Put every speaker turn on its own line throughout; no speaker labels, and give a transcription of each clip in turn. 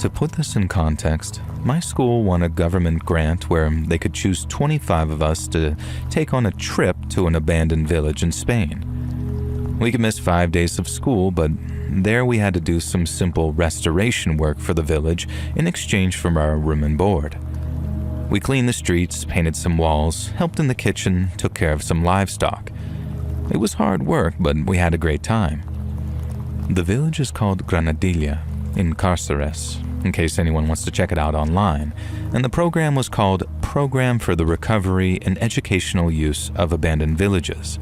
To put this in context, my school won a government grant where they could choose 25 of us to take on a trip to an abandoned village in Spain. We could miss 5 days of school, but there we had to do some simple restoration work for the village in exchange for our room and board. We cleaned the streets, painted some walls, helped in the kitchen, took care of some livestock. It was hard work, but we had a great time. The village is called Granadilla in Càceres, in case anyone wants to check it out online, and the program was called Program for the Recovery and Educational Use of Abandoned Villages.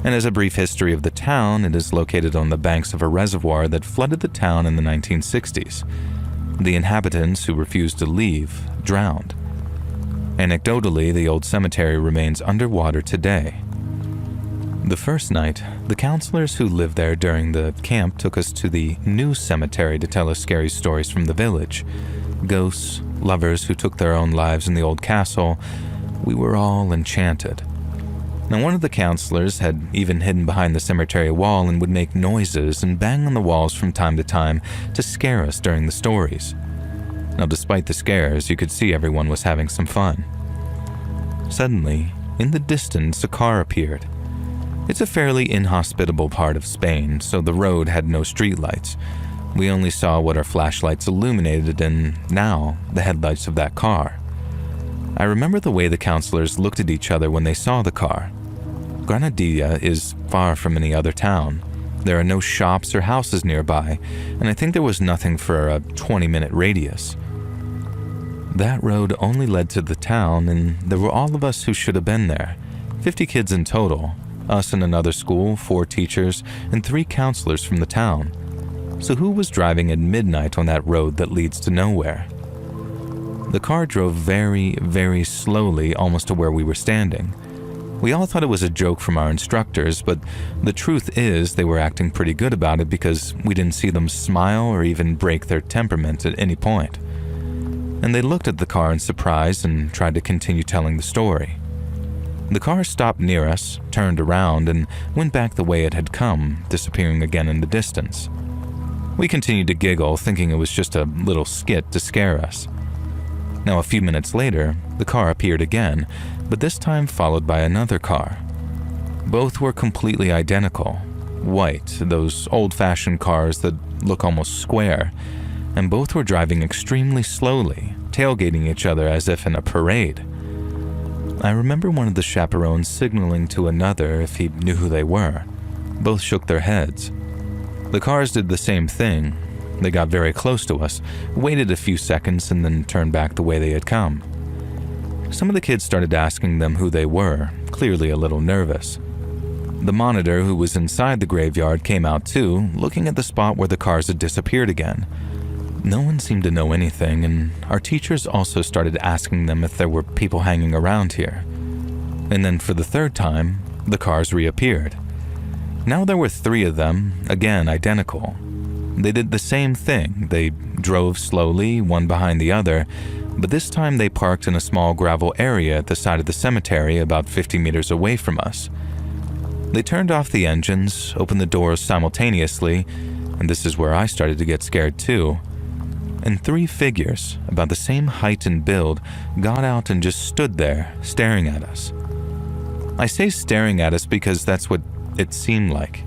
And as a brief history of the town, it is located on the banks of a reservoir that flooded the town in the 1960s. The inhabitants who refused to leave drowned. Anecdotally, the old cemetery remains underwater today. The first night, the counselors who lived there during the camp took us to the new cemetery to tell us scary stories from the village. Ghosts, lovers who took their own lives in the old castle. We were all enchanted. Now, one of the counselors had even hidden behind the cemetery wall and would make noises and bang on the walls from time to time to scare us during the stories. Now, despite the scares, you could see everyone was having some fun. Suddenly, in the distance, a car appeared. It's a fairly inhospitable part of Spain, so the road had no streetlights. We only saw what our flashlights illuminated and now the headlights of that car. I remember the way the counselors looked at each other when they saw the car. Granadilla is far from any other town. There are no shops or houses nearby, and I think there was nothing for a 20-minute radius. That road only led to the town, and there were all of us who should have been there. 50 kids in total, us in another school, 4 teachers, and 3 counselors from the town. So who was driving at midnight on that road that leads to nowhere? The car drove very, very slowly almost to where we were standing. We all thought it was a joke from our instructors, but the truth is they were acting pretty good about it because we didn't see them smile or even break their temperament at any point. And they looked at the car in surprise and tried to continue telling the story. The car stopped near us, turned around, and went back the way it had come, disappearing again in the distance. We continued to giggle, thinking it was just a little skit to scare us. Now, a few minutes later, the car appeared again, but this time followed by another car. Both were completely identical, white, those old-fashioned cars that look almost square, and both were driving extremely slowly, tailgating each other as if in a parade. I remember one of the chaperones signaling to another if he knew who they were. Both shook their heads. The cars did the same thing. They got very close to us, waited a few seconds, and then turned back the way they had come. Some of the kids started asking them who they were, clearly a little nervous. The monitor who was inside the graveyard came out too, looking at the spot where the cars had disappeared again. No one seemed to know anything, and our teachers also started asking them if there were people hanging around here. And then for the third time, the cars reappeared. Now there were 3 of them, again identical. They did the same thing. They drove slowly, one behind the other, but this time they parked in a small gravel area at the side of the cemetery about 50 meters away from us. They turned off the engines, opened the doors simultaneously, and this is where I started to get scared too. And 3 figures, about the same height and build, got out and just stood there, staring at us. I say staring at us because that's what it seemed like.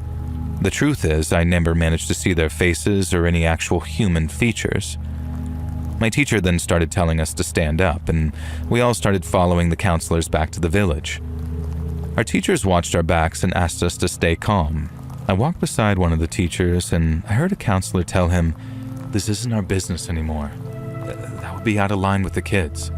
The truth is, I never managed to see their faces or any actual human features. My teacher then started telling us to stand up, and we all started following the counselors back to the village. Our teachers watched our backs and asked us to stay calm. I walked beside one of the teachers, and I heard a counselor tell him, "This isn't our business anymore. That would be out of line with the kids."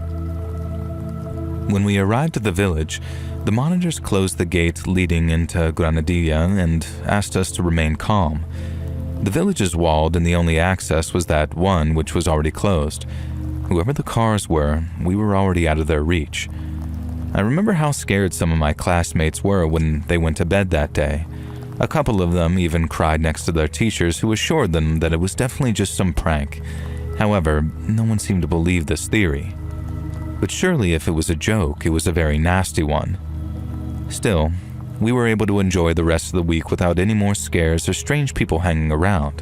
When we arrived at the village, the monitors closed the gate leading into Granadilla and asked us to remain calm. The village is walled and the only access was that one which was already closed. Whoever the cars were, we were already out of their reach. I remember how scared some of my classmates were when they went to bed that day. A couple of them even cried next to their teachers who assured them that it was definitely just some prank. However, no one seemed to believe this theory. But surely if it was a joke, it was a very nasty one. Still, we were able to enjoy the rest of the week without any more scares or strange people hanging around.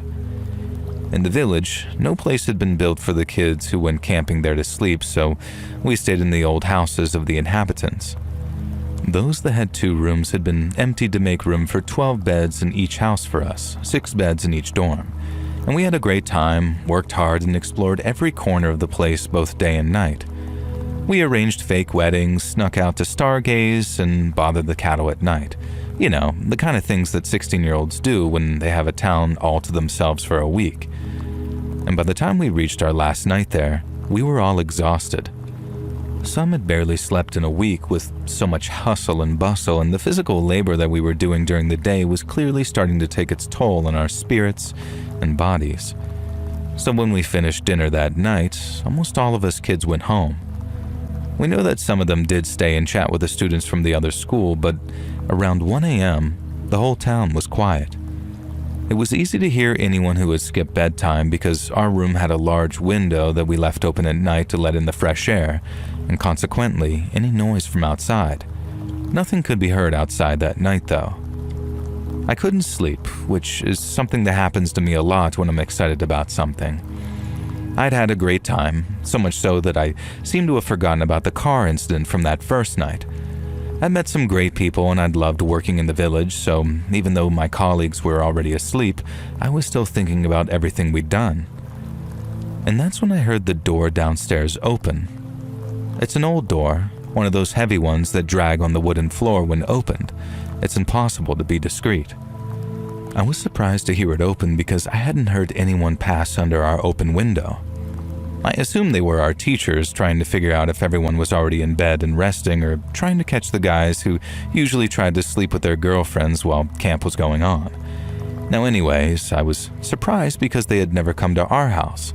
In the village, no place had been built for the kids who went camping there to sleep, so we stayed in the old houses of the inhabitants. Those that had 2 rooms had been emptied to make room for 12 beds in each house for us, 6 beds in each dorm. And we had a great time, worked hard, and explored every corner of the place both day and night. We arranged fake weddings, snuck out to stargaze, and bothered the cattle at night. You know, the kind of things that 16-year-olds do when they have a town all to themselves for a week. And by the time we reached our last night there, we were all exhausted. Some had barely slept in a week with so much hustle and bustle, and the physical labor that we were doing during the day was clearly starting to take its toll on our spirits and bodies. So when we finished dinner that night, almost all of us kids went home. We know that some of them did stay and chat with the students from the other school, but around 1 a.m., the whole town was quiet. It was easy to hear anyone who had skipped bedtime because our room had a large window that we left open at night to let in the fresh air, and consequently, any noise from outside. Nothing could be heard outside that night, though. I couldn't sleep, which is something that happens to me a lot when I'm excited about something. I'd had a great time, so much so that I seemed to have forgotten about the car incident from that first night. I'd met some great people and I'd loved working in the village, so even though my colleagues were already asleep, I was still thinking about everything we'd done. And that's when I heard the door downstairs open. It's an old door, one of those heavy ones that drag on the wooden floor when opened. It's impossible to be discreet. I was surprised to hear it open because I hadn't heard anyone pass under our open window. I assumed they were our teachers trying to figure out if everyone was already in bed and resting, or trying to catch the guys who usually tried to sleep with their girlfriends while camp was going on. Now anyways, I was surprised because they had never come to our house.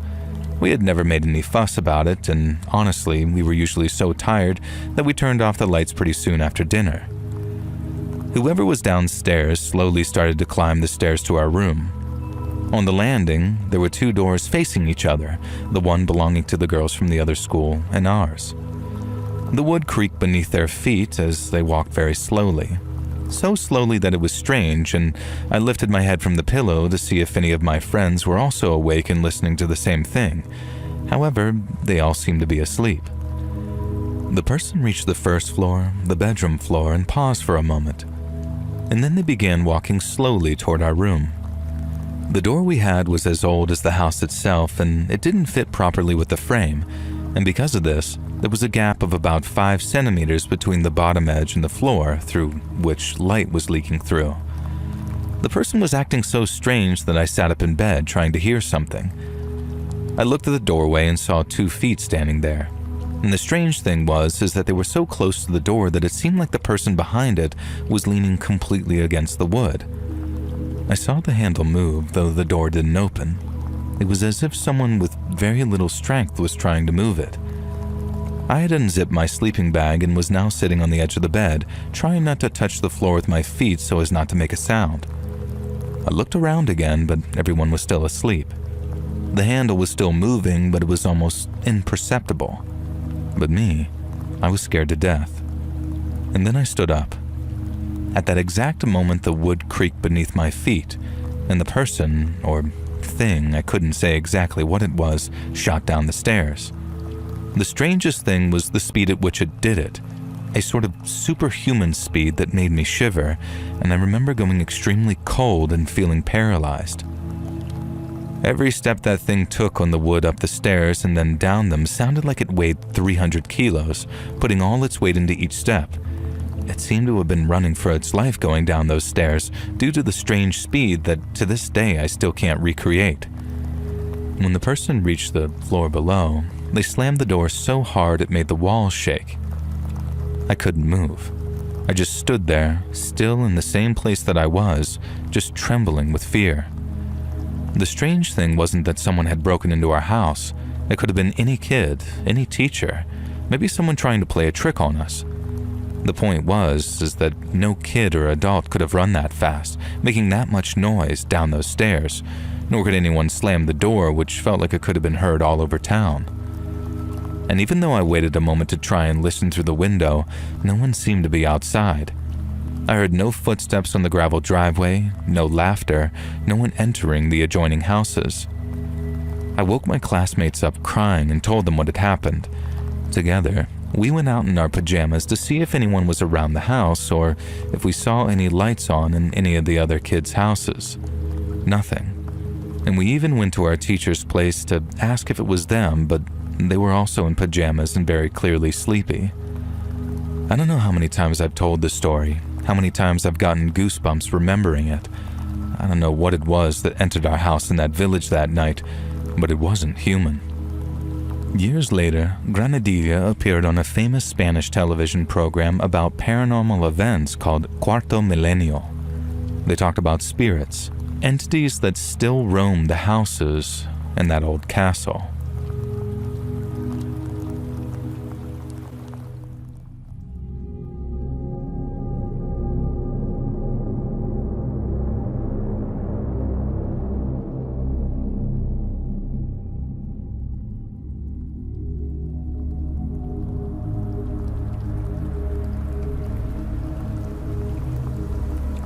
We had never made any fuss about it, and honestly, we were usually so tired that we turned off the lights pretty soon after dinner. Whoever was downstairs slowly started to climb the stairs to our room. On the landing, there were 2 doors facing each other, the one belonging to the girls from the other school and ours. The wood creaked beneath their feet as they walked very slowly. So slowly that it was strange, and I lifted my head from the pillow to see if any of my friends were also awake and listening to the same thing. However, they all seemed to be asleep. The person reached the first floor, the bedroom floor, and paused for a moment. And then they began walking slowly toward our room. The door we had was as old as the house itself, and it didn't fit properly with the frame, and because of this, there was a gap of about 5 centimeters between the bottom edge and the floor, through which light was leaking through. The person was acting so strange that I sat up in bed trying to hear something. I looked at the doorway and saw 2 feet standing there. And the strange thing was that they were so close to the door that it seemed like the person behind it was leaning completely against the wood. I saw the handle move, though the door didn't open. It was as if someone with very little strength was trying to move it. I had unzipped my sleeping bag and was now sitting on the edge of the bed, trying not to touch the floor with my feet so as not to make a sound. I looked around again, but everyone was still asleep. The handle was still moving, but it was almost imperceptible. But me, I was scared to death. And then I stood up. At that exact moment, the wood creaked beneath my feet, and the person, or thing, I couldn't say exactly what it was, shot down the stairs. The strangest thing was the speed at which it did it, a sort of superhuman speed that made me shiver, and I remember going extremely cold and feeling paralyzed. Every step that thing took on the wood up the stairs and then down them sounded like it weighed 300 kilos, putting all its weight into each step. It seemed to have been running for its life going down those stairs due to the strange speed that to this day I still can't recreate. When the person reached the floor below, they slammed the door so hard it made the walls shake. I couldn't move. I just stood there, still in the same place that I was, just trembling with fear. The strange thing wasn't that someone had broken into our house. It could have been any kid, any teacher, maybe someone trying to play a trick on us. The point was that no kid or adult could have run that fast, making that much noise down those stairs, nor could anyone slam the door, which felt like it could have been heard all over town. And even though I waited a moment to try and listen through the window, no one seemed to be outside. I heard no footsteps on the gravel driveway, no laughter, no one entering the adjoining houses. I woke my classmates up crying and told them what had happened. Together, we went out in our pajamas to see if anyone was around the house or if we saw any lights on in any of the other kids' houses. Nothing. And we even went to our teacher's place to ask if it was them, but they were also in pajamas and very clearly sleepy. I don't know how many times I've told this story, how many times I've gotten goosebumps remembering it. I don't know what it was that entered our house in that village that night, but it wasn't human. Years later, Granadilla appeared on a famous Spanish television program about paranormal events called Cuarto Milenio. They talked about spirits, entities that still roam the houses in that old castle.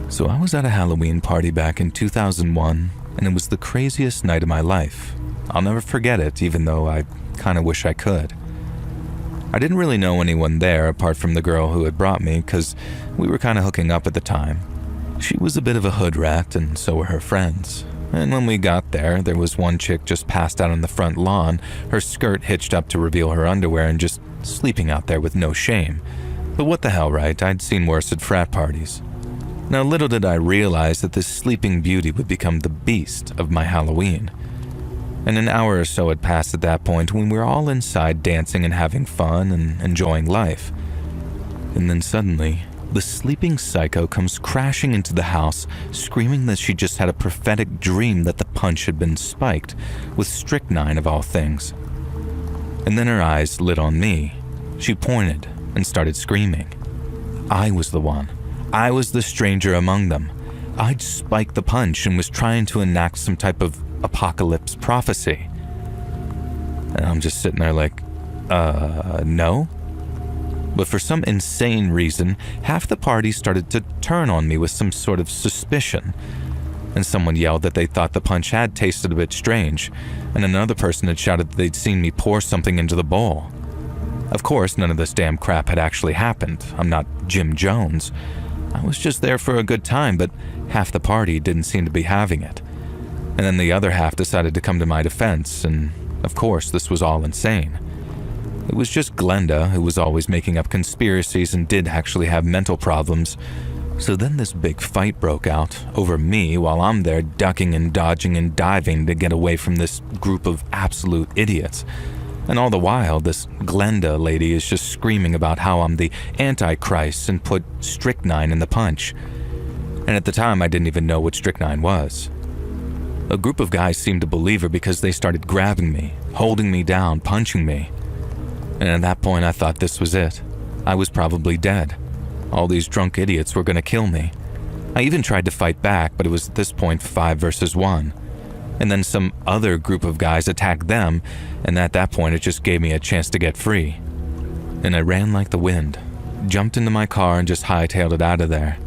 So I was at a Halloween party back in 2001, and it was the craziest night of my life. I'll never forget it, even though I kind of wish I could. I didn't really know anyone there apart from the girl who had brought me, because we were kind of hooking up at the time. She was a bit of a hood rat, and so were her friends. And when we got there was one chick just passed out on the front lawn, her skirt hitched up to reveal her underwear and just sleeping out there with no shame. But what the hell, right? I'd seen worse at frat parties. Now, little did I realize that this sleeping beauty would become the beast of my Halloween. And an hour or so had passed at that point when we were all inside dancing and having fun and enjoying life. And then suddenly, the sleeping psycho comes crashing into the house, screaming that she just had a prophetic dream that the punch had been spiked, with strychnine of all things. And then her eyes lit on me. She pointed and started screaming. I was the one. I was the stranger among them. I'd spiked the punch and was trying to enact some type of apocalypse prophecy. And I'm just sitting there like, no? But for some insane reason, half the party started to turn on me with some sort of suspicion. And someone yelled that they thought the punch had tasted a bit strange, and another person had shouted that they'd seen me pour something into the bowl. Of course, none of this damn crap had actually happened. I'm not Jim Jones. I was just there for a good time, but half the party didn't seem to be having it. And then the other half decided to come to my defense, and of course this was all insane. It was just Glenda who was always making up conspiracies and did actually have mental problems. So then this big fight broke out over me while I'm there ducking and dodging and diving to get away from this group of absolute idiots. And all the while, this Glenda lady is just screaming about how I'm the Antichrist and put strychnine in the punch. And at the time, I didn't even know what strychnine was. A group of guys seemed to believe her because they started grabbing me, holding me down, punching me. And at that point, I thought this was it. I was probably dead. All these drunk idiots were going to kill me. I even tried to fight back, but it was at this point 5 versus 1. And then some other group of guys attacked them, and at that point it just gave me a chance to get free. And I ran like the wind, jumped into my car and just hightailed it out of there.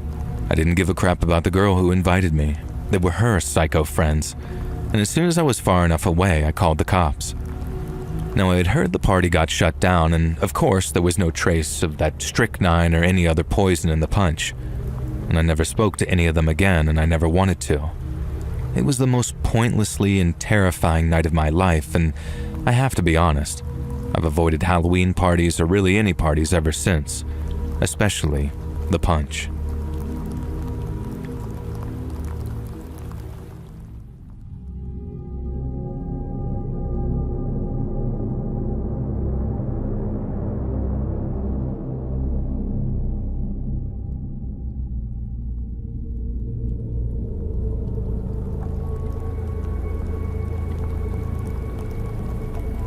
I didn't give a crap about the girl who invited me. They were her psycho friends. And as soon as I was far enough away, I called the cops. Now, I had heard the party got shut down, and of course there was no trace of that strychnine or any other poison in the punch. And I never spoke to any of them again, and I never wanted to. It was the most pointlessly and terrifying night of my life, and I have to be honest, I've avoided Halloween parties or really any parties ever since, especially the punch.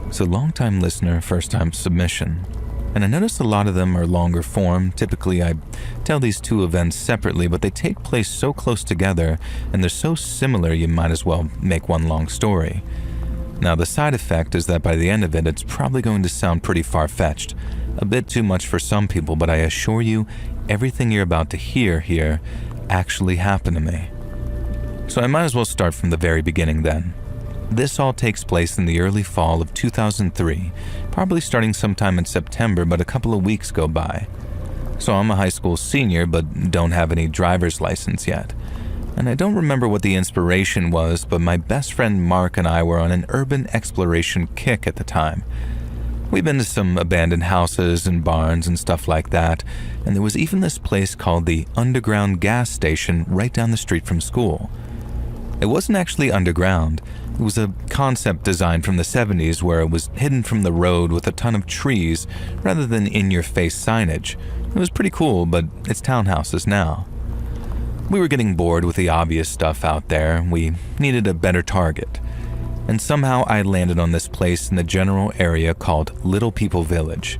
So long-time listener, first-time submission. And I noticed a lot of them are longer form. Typically, I tell these two events separately, but they take place so close together, and they're so similar you might as well make one long story. Now, the side effect is that by the end of it, it's probably going to sound pretty far-fetched. A bit too much for some people, but I assure you, everything you're about to hear here actually happened to me. So I might as well start from the very beginning then. This all takes place in the early fall of 2003, probably starting sometime in September, but a couple of weeks go by. So I'm a high school senior, but don't have any driver's license yet. And I don't remember what the inspiration was, but my best friend Mark and I were on an urban exploration kick at the time. We'd been to some abandoned houses and barns and stuff like that, and there was even this place called the Underground Gas Station right down the street from school. It wasn't actually underground. It was a concept design from the 70s where it was hidden from the road with a ton of trees rather than in-your-face signage. It was pretty cool, but it's townhouses now. We were getting bored with the obvious stuff out there. We needed a better target. And somehow I landed on this place in the general area called Little People Village.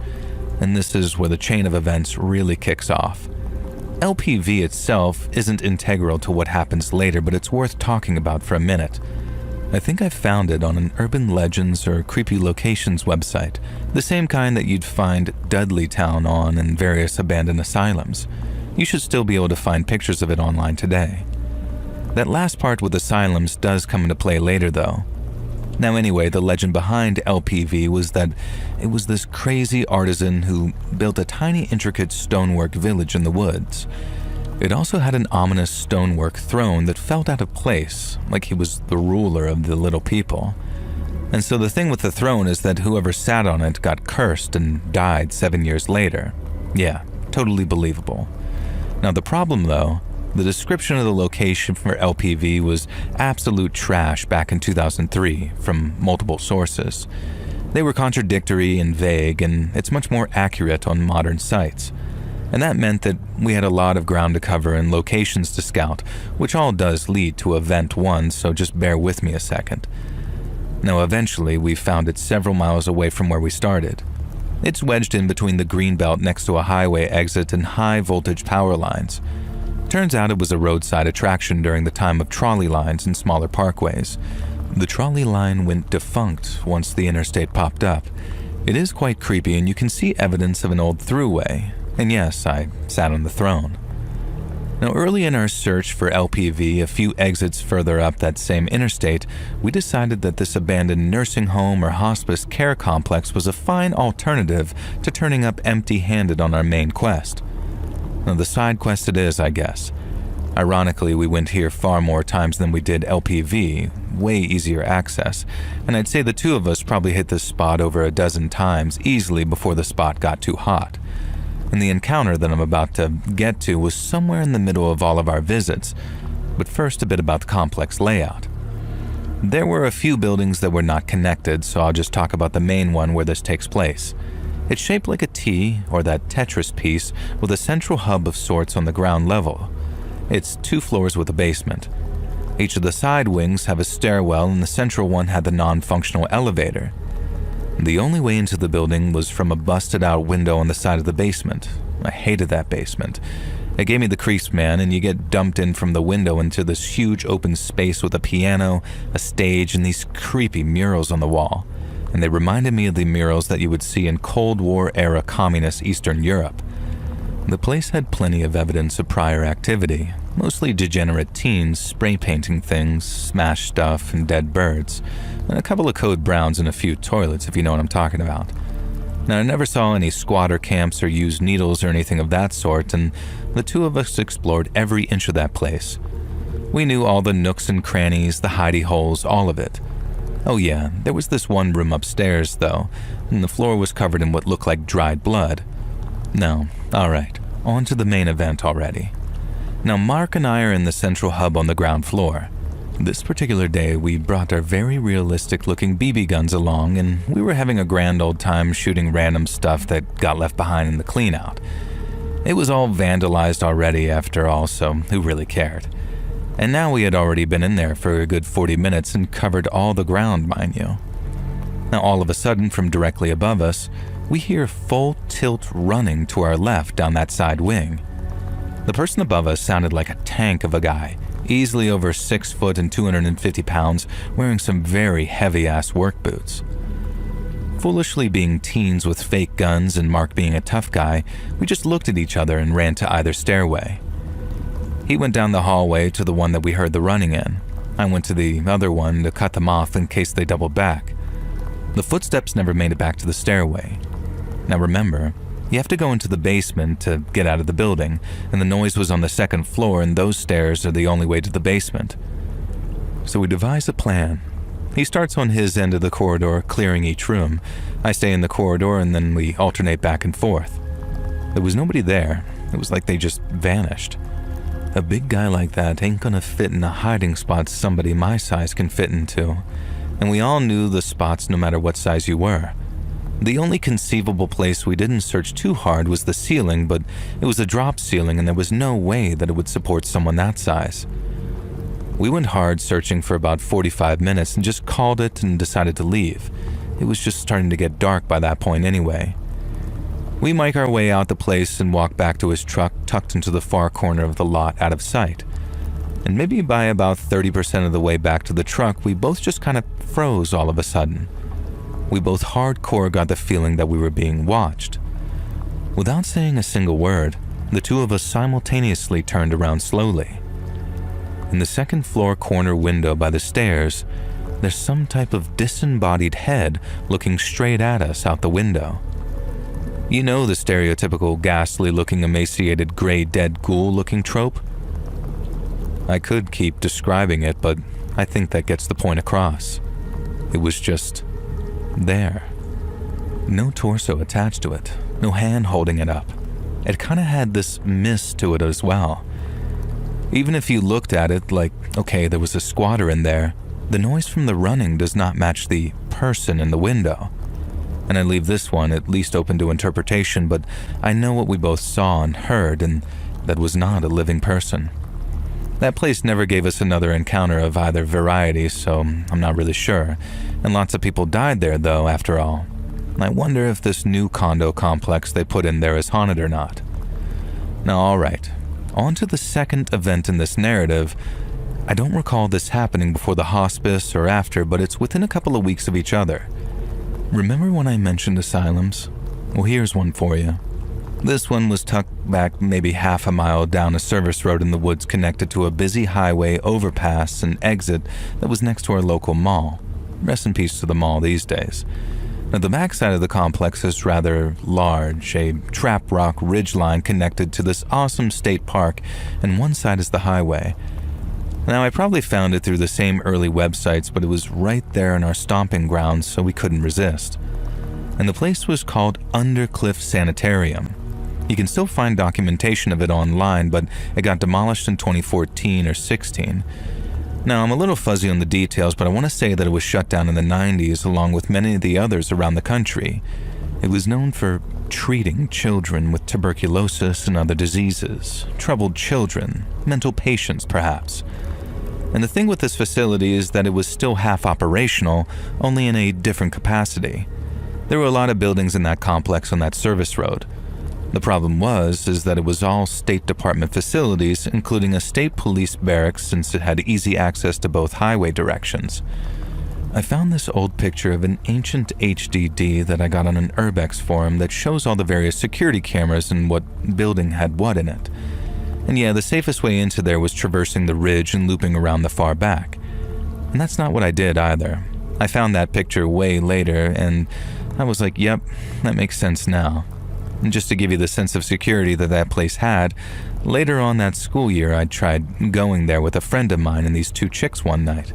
And this is where the chain of events really kicks off. LPV itself isn't integral to what happens later, but it's worth talking about for a minute. I think I found it on an urban legends or creepy locations website, the same kind that you'd find Dudleytown on and various abandoned asylums. You should still be able to find pictures of it online today. That last part with asylums does come into play later though. Now anyway, the legend behind LPV was that it was this crazy artisan who built a tiny intricate stonework village in the woods. It also had an ominous stonework throne that felt out of place, like he was the ruler of the little people. And so the thing with the throne is that whoever sat on it got cursed and died 7 years later. Yeah, totally believable. Now the problem though, the description of the location for LPV was absolute trash back in 2003 from multiple sources. They were contradictory and vague, and it's much more accurate on modern sites. And that meant that we had a lot of ground to cover and locations to scout, which all does lead to Event 1, so just bear with me a second. Now eventually we found it several miles away from where we started. It's wedged in between the greenbelt next to a highway exit and high voltage power lines. Turns out it was a roadside attraction during the time of trolley lines and smaller parkways. The trolley line went defunct once the interstate popped up. It is quite creepy and you can see evidence of an old throughway. And yes, I sat on the throne. Now early in our search for LPV, a few exits further up that same interstate, we decided that this abandoned nursing home or hospice care complex was a fine alternative to turning up empty-handed on our main quest. Now the side quest it is, I guess. Ironically, we went here far more times than we did LPV, way easier access, and I'd say the two of us probably hit this spot over a dozen times easily before the spot got too hot. And the encounter that I'm about to get to was somewhere in the middle of all of our visits. But first, a bit about the complex layout. There were a few buildings that were not connected, so I'll just talk about the main one where this takes place. It's shaped like a T, or that Tetris piece, with a central hub of sorts on the ground level. It's 2 floors with a basement. Each of the side wings have a stairwell, and the central one had the non-functional elevator. The only way into the building was from a busted-out window on the side of the basement. I hated that basement. It gave me the creeps, man, and you get dumped in from the window into this huge open space with a piano, a stage, and these creepy murals on the wall. And they reminded me of the murals that you would see in Cold War-era communist Eastern Europe. The place had plenty of evidence of prior activity, mostly degenerate teens spray painting things, smashed stuff, and dead birds, and a couple of code browns and a few toilets, if you know what I'm talking about. Now, I never saw any squatter camps or used needles or anything of that sort, and the two of us explored every inch of that place. We knew all the nooks and crannies, the hidey holes, all of it. Oh yeah, there was this one room upstairs, though, and the floor was covered in what looked like dried blood. No, alright, on to the main event already. Now, Mark and I are in the central hub on the ground floor. This particular day, we brought our very realistic-looking BB guns along, and we were having a grand old time shooting random stuff that got left behind in the clean-out. It was all vandalized already after all, so who really cared? And now we had already been in there for a good 40 minutes and covered all the ground, mind you. Now, all of a sudden, from directly above us, we hear full tilt running to our left down that side wing. The person above us sounded like a tank of a guy, easily over 6 foot and 250 pounds, wearing some very heavy-ass work boots. Foolishly being teens with fake guns and Mark being a tough guy, we just looked at each other and ran to either stairway. He went down the hallway to the one that we heard the running in. I went to the other one to cut them off in case they doubled back. The footsteps never made it back to the stairway. Now remember, you have to go into the basement to get out of the building, and the noise was on the second floor, and those stairs are the only way to the basement. So we devise a plan. He starts on his end of the corridor, clearing each room. I stay in the corridor, and then we alternate back and forth. There was nobody there. It was like they just vanished. A big guy like that ain't gonna fit in a hiding spot somebody my size can fit into. And we all knew the spots no matter what size you were. The only conceivable place we didn't search too hard was the ceiling, but it was a drop ceiling and there was no way that it would support someone that size. We went hard searching for about 45 minutes and just called it and decided to leave. It was just starting to get dark by that point anyway. We make our way out the place and walk back to his truck tucked into the far corner of the lot out of sight. And maybe by about 30% of the way back to the truck, we both just kind of froze all of a sudden. We both hardcore got the feeling that we were being watched. Without saying a single word, the two of us simultaneously turned around slowly. In the second floor corner window by the stairs, there's some type of disembodied head looking straight at us out the window. You know the stereotypical ghastly-looking emaciated gray dead ghoul-looking trope? I could keep describing it, but I think that gets the point across. It was just there. No torso attached to it, no hand holding it up. It kind of had this mist to it as well. Even if you looked at it like, okay, there was a squatter in there, the noise from the running does not match the person in the window. And I leave this one at least open to interpretation, but I know what we both saw and heard, and that was not a living person. That place never gave us another encounter of either variety, so I'm not really sure. And lots of people died there, though, after all. I wonder if this new condo complex they put in there is haunted or not. Now, all right. On to the second event in this narrative. I don't recall this happening before the hospice or after, but it's within a couple of weeks of each other. Remember when I mentioned asylums? Well, here's one for you. This one was tucked back maybe half a mile down a service road in the woods connected to a busy highway overpass and exit that was next to our local mall. Rest in peace to the mall these days. Now, the backside of the complex is rather large, a trap rock ridgeline connected to this awesome state park, and one side is the highway. Now, I probably found it through the same early websites, but it was right there in our stomping grounds, so we couldn't resist. And the place was called Undercliff Sanitarium. You can still find documentation of it online, but it got demolished in 2014 or 16. Now, I'm a little fuzzy on the details, but I want to say that it was shut down in the 90s along with many of the others around the country. It was known for treating children with tuberculosis and other diseases, troubled children, mental patients perhaps. And the thing with this facility is that it was still half operational, only in a different capacity. There were a lot of buildings in that complex on that service road. The problem is that it was all State Department facilities, including a state police barracks since it had easy access to both highway directions. I found this old picture of an ancient HDD that I got on an Urbex forum that shows all the various security cameras and what building had what in it. And yeah, the safest way into there was traversing the ridge and looping around the far back. And that's not what I did either. I found that picture way later and I was like, yep, that makes sense now. And just to give you the sense of security that that place had, later on that school year I tried going there with a friend of mine and these two chicks one night.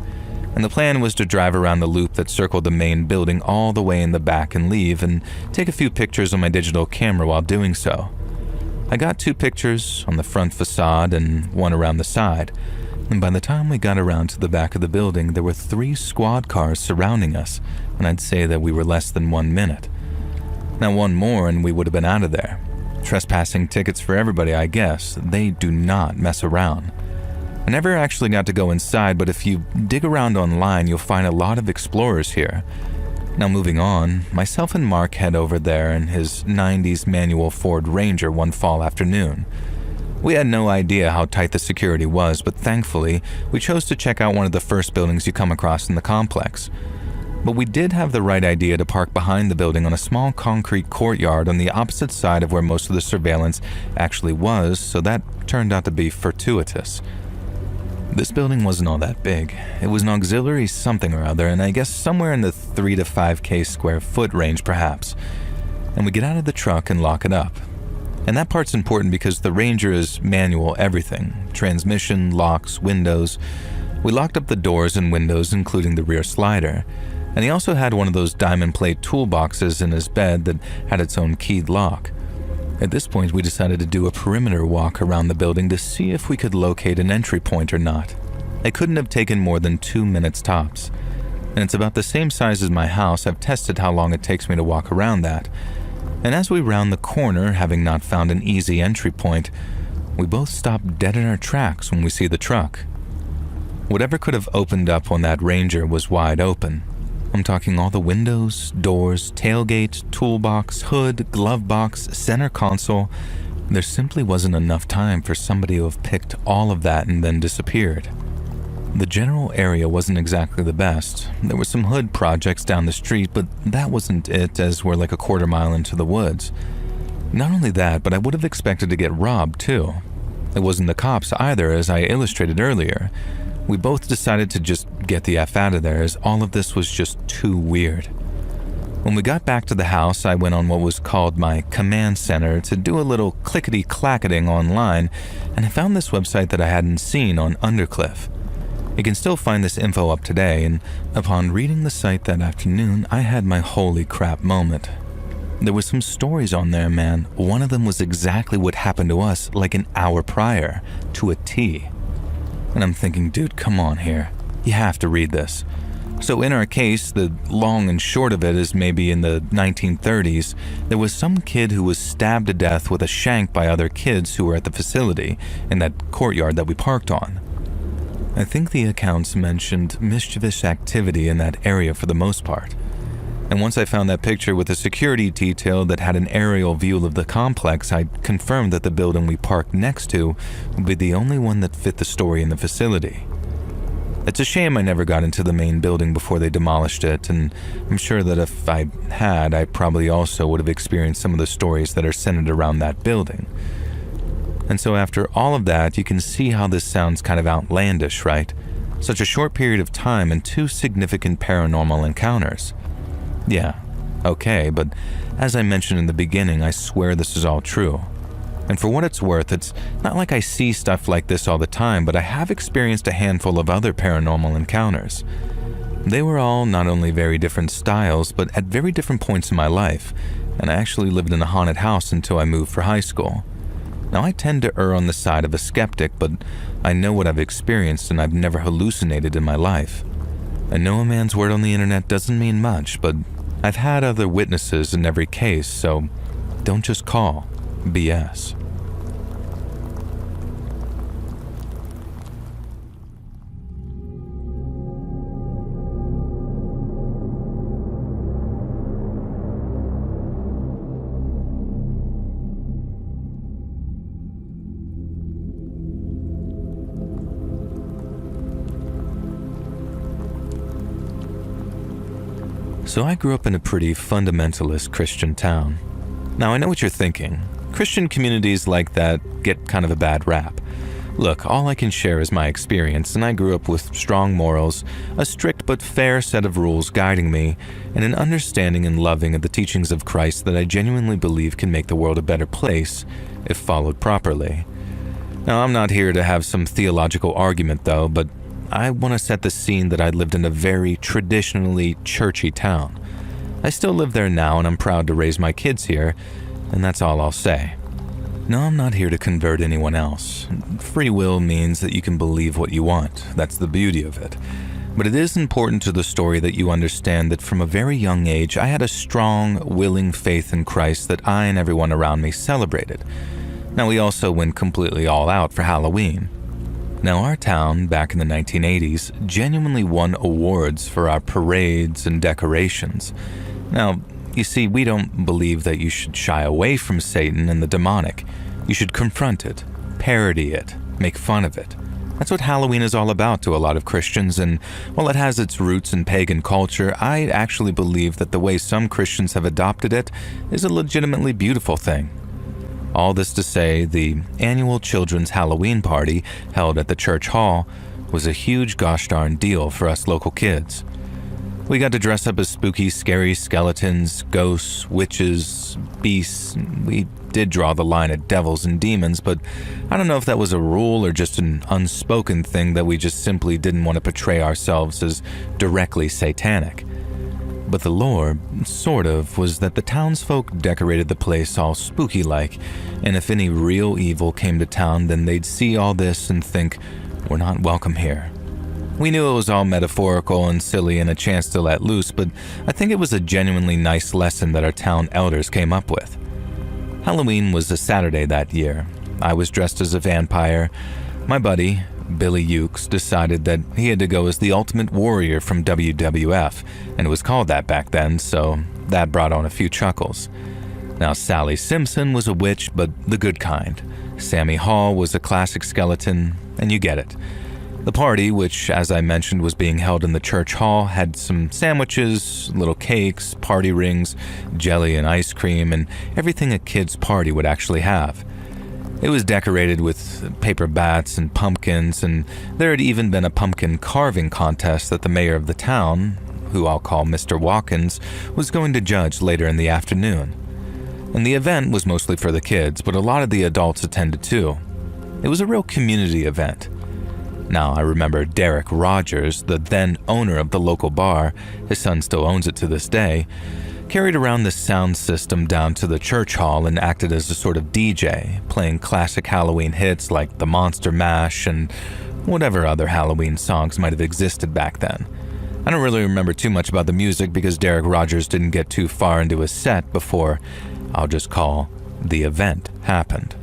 And the plan was to drive around the loop that circled the main building all the way in the back and leave and take a few pictures on my digital camera while doing so. I got 2 pictures on the front facade and one around the side. And by the time we got around to the back of the building, there were 3 squad cars surrounding us, and I'd say that we were less than 1 minute. Now one more and we would have been out of there. Trespassing tickets for everybody, I guess. They do not mess around. I never actually got to go inside, but if you dig around online, you'll find a lot of explorers here. Now moving on, myself and Mark head over there in his 90s manual Ford Ranger one fall afternoon. We had no idea how tight the security was, but thankfully, we chose to check out one of the first buildings you come across in the complex. But we did have the right idea to park behind the building on a small concrete courtyard on the opposite side of where most of the surveillance actually was, so that turned out to be fortuitous. This building wasn't all that big. It was an auxiliary something or other, and I guess somewhere in the 3 to 5K square foot range perhaps. And we get out of the truck and lock it up. And that part's important because the Ranger is manual everything. Transmission, locks, windows. We locked up the doors and windows, including the rear slider. And he also had one of those diamond plate toolboxes in his bed that had its own keyed lock. At this point, we decided to do a perimeter walk around the building to see if we could locate an entry point or not. It couldn't have taken more than 2 minutes tops. And it's about the same size as my house. I've tested how long it takes me to walk around that. And as we round the corner, having not found an easy entry point, we both stop dead in our tracks when we see the truck. Whatever could have opened up on that Ranger was wide open. I'm talking all the windows, doors, tailgate, toolbox, hood, glove box, center console. There simply wasn't enough time for somebody to have picked all of that and then disappeared. The general area wasn't exactly the best. There were some hood projects down the street, but that wasn't it, as we're like a quarter mile into the woods. Not only that, but I would have expected to get robbed too. It wasn't the cops either, as I illustrated earlier. We both decided to just get the F out of there, as all of this was just too weird. When we got back to the house, I went on what was called my command center to do a little clickety-clacketing online, and I found this website that I hadn't seen on Undercliff. You can still find this info up today, and upon reading the site that afternoon, I had my holy crap moment. There were some stories on there, man. One of them was exactly what happened to us like an hour prior, to a T. And I'm thinking, dude, come on here. You have to read this. So in our case, the long and short of it is maybe in the 1930s, there was some kid who was stabbed to death with a shank by other kids who were at the facility in that courtyard that we parked on. I think the accounts mentioned mischievous activity in that area for the most part. And once I found that picture with a security detail that had an aerial view of the complex, I confirmed that the building we parked next to would be the only one that fit the story in the facility. It's a shame I never got into the main building before they demolished it, and I'm sure that if I had, I probably also would have experienced some of the stories that are centered around that building. And so after all of that, you can see how this sounds kind of outlandish, right? Such a short period of time and 2 significant paranormal encounters. Yeah, okay, but as I mentioned in the beginning, I swear this is all true. And for what it's worth, it's not like I see stuff like this all the time, but I have experienced a handful of other paranormal encounters. They were all not only very different styles, but at very different points in my life, and I actually lived in a haunted house until I moved for high school. Now, I tend to err on the side of a skeptic, but I know what I've experienced and I've never hallucinated in my life. I know a man's word on the internet doesn't mean much, but I've had other witnesses in every case, so don't just call BS. So I grew up in a pretty fundamentalist Christian town. Now I know what you're thinking. Christian communities like that get kind of a bad rap. Look, all I can share is my experience, and I grew up with strong morals, a strict but fair set of rules guiding me, and an understanding and loving of the teachings of Christ that I genuinely believe can make the world a better place if followed properly. Now I'm not here to have some theological argument though, but I want to set the scene that I lived in a very traditionally churchy town. I still live there now, and I'm proud to raise my kids here, and that's all I'll say. No, I'm not here to convert anyone else. Free will means that you can believe what you want. That's the beauty of it. But it is important to the story that you understand that from a very young age, I had a strong, willing faith in Christ that I and everyone around me celebrated. Now, we also went completely all out for Halloween. Now, our town, back in the 1980s, genuinely won awards for our parades and decorations. Now, you see, we don't believe that you should shy away from Satan and the demonic. You should confront it, parody it, make fun of it. That's what Halloween is all about to a lot of Christians, and while it has its roots in pagan culture, I actually believe that the way some Christians have adopted it is a legitimately beautiful thing. All this to say, the annual children's Halloween party held at the church hall was a huge gosh darn deal for us local kids. We got to dress up as spooky, scary skeletons, ghosts, witches, beasts. We did draw the line at devils and demons, but I don't know if that was a rule or just an unspoken thing that we just simply didn't want to portray ourselves as directly satanic. But the lore, sort of, was that the townsfolk decorated the place all spooky-like, and if any real evil came to town, then they'd see all this and think, we're not welcome here. We knew it was all metaphorical and silly and a chance to let loose, but I think it was a genuinely nice lesson that our town elders came up with. Halloween was a Saturday that year. I was dressed as a vampire. My buddy, Billy Ukes, decided that he had to go as the Ultimate Warrior from WWF, and it was called that back then, so that brought on a few chuckles. Now, Sally Simpson was a witch, but the good kind. Sammy Hall was a classic skeleton, and you get it. The party, which, as I mentioned, was being held in the church hall, had some sandwiches, little cakes, party rings, jelly and ice cream, and everything a kid's party would actually have. It was decorated with paper bats and pumpkins, and there had even been a pumpkin carving contest that the mayor of the town, who I'll call Mr. Watkins, was going to judge later in the afternoon. And the event was mostly for the kids, but a lot of the adults attended too. It was a real community event. Now, I remember Derek Rogers, the then owner of the local bar, his son still owns it to this day, carried around this sound system down to the church hall and acted as a sort of DJ, playing classic Halloween hits like the Monster Mash and whatever other Halloween songs might have existed back then. I don't really remember too much about the music because Derek Rogers didn't get too far into his set before, I'll just call, the event happened.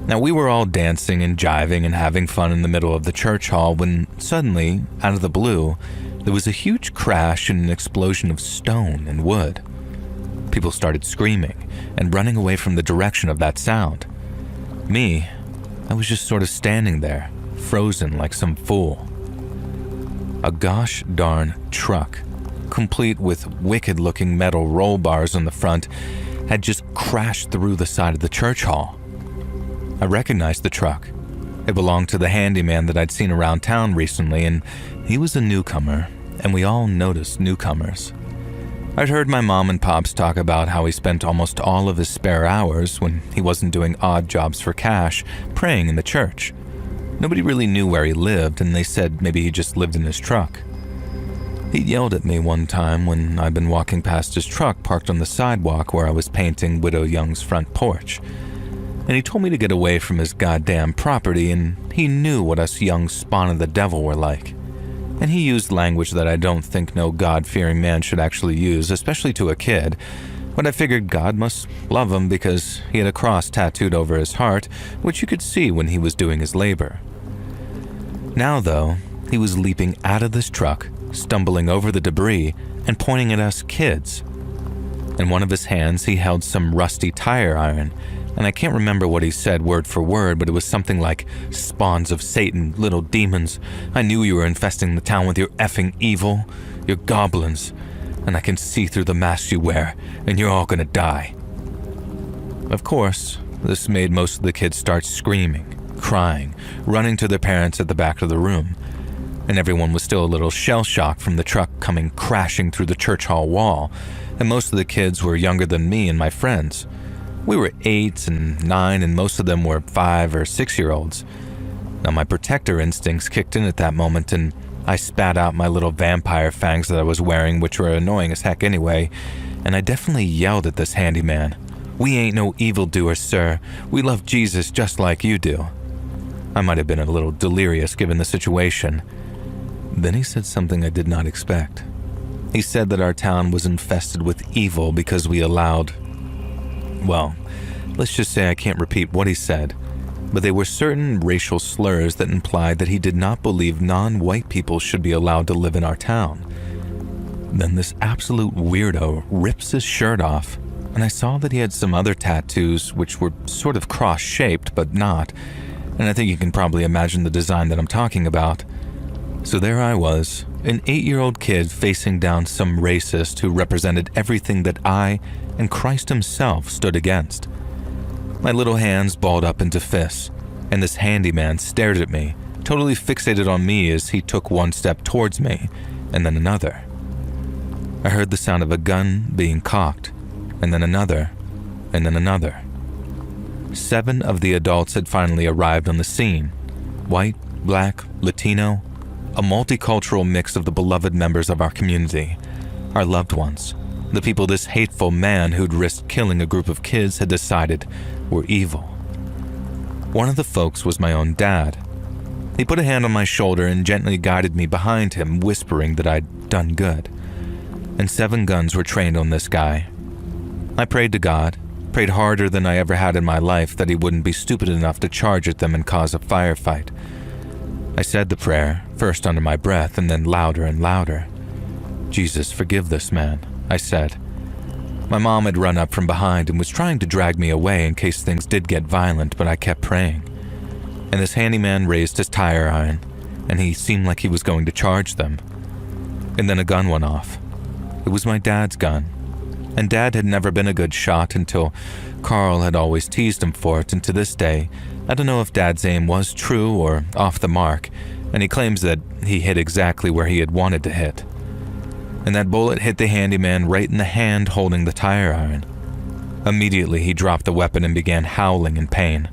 Now, we were all dancing and jiving and having fun in the middle of the church hall when suddenly, out of the blue, there was a huge crash and an explosion of stone and wood. People started screaming and running away from the direction of that sound. Me, I was just sort of standing there, frozen like some fool. A gosh darn truck, complete with wicked-looking metal roll bars on the front, had just crashed through the side of the church hall. I recognized the truck. It belonged to the handyman that I'd seen around town recently, and he was a newcomer, and we all noticed newcomers. I'd heard my mom and pops talk about how he spent almost all of his spare hours, when he wasn't doing odd jobs for cash, praying in the church. Nobody really knew where he lived, and they said maybe he just lived in his truck. He yelled at me one time when I'd been walking past his truck parked on the sidewalk where I was painting Widow Young's front porch. And he told me to get away from his goddamn property, and he knew what us young spawn of the devil were like. And he used language that I don't think no God-fearing man should actually use, especially to a kid, but I figured God must love him because he had a cross tattooed over his heart, which you could see when he was doing his labor. Now, though, he was leaping out of this truck, stumbling over the debris, and pointing at us kids. In one of his hands, he held some rusty tire iron, and I can't remember what he said word for word, but it was something like, "Spawns of Satan, little demons. I knew you were infesting the town with your effing evil, your goblins, and I can see through the masks you wear, and you're all gonna die." Of course, this made most of the kids start screaming, crying, running to their parents at the back of the room, and everyone was still a little shell-shocked from the truck coming crashing through the church hall wall, and most of the kids were younger than me and my friends. We were 8 and 9, and most of them were 5 or 6-year-olds. Now, my protector instincts kicked in at that moment, and I spat out my little vampire fangs that I was wearing, which were annoying as heck anyway, and I definitely yelled at this handyman, "We ain't no evildoers, sir. We love Jesus just like you do." I might have been a little delirious given the situation. Then he said something I did not expect. He said that our town was infested with evil because we allowed... Well, let's just say I can't repeat what he said, but they were certain racial slurs that implied that he did not believe non-white people should be allowed to live in our town. Then this absolute weirdo rips his shirt off, and I saw that he had some other tattoos which were sort of cross-shaped but not, and I think you can probably imagine the design that I'm talking about. So there I was, an 8-year-old kid facing down some racist who represented everything that I and Christ himself stood against. My little hands balled up into fists, and this handyman stared at me, totally fixated on me as he took one step towards me, and then another. I heard the sound of a gun being cocked, and then another, and then another. 7 of the adults had finally arrived on the scene. White, black, Latino, a multicultural mix of the beloved members of our community, our loved ones, the people this hateful man who'd risked killing a group of kids had decided were evil. One of the folks was my own dad. He put a hand on my shoulder and gently guided me behind him, whispering that I'd done good. And 7 guns were trained on this guy. I prayed to God, prayed harder than I ever had in my life that he wouldn't be stupid enough to charge at them and cause a firefight. I said the prayer, first under my breath and then louder and louder. "Jesus, forgive this man," I said. My mom had run up from behind and was trying to drag me away in case things did get violent, but I kept praying. And this handyman raised his tire iron, and he seemed like he was going to charge them. And then a gun went off. It was my dad's gun. And Dad had never been a good shot until Carl had always teased him for it, and to this day, I don't know if Dad's aim was true or off the mark, and he claims that he hit exactly where he had wanted to hit. And that bullet hit the handyman right in the hand holding the tire iron. Immediately, he dropped the weapon and began howling in pain.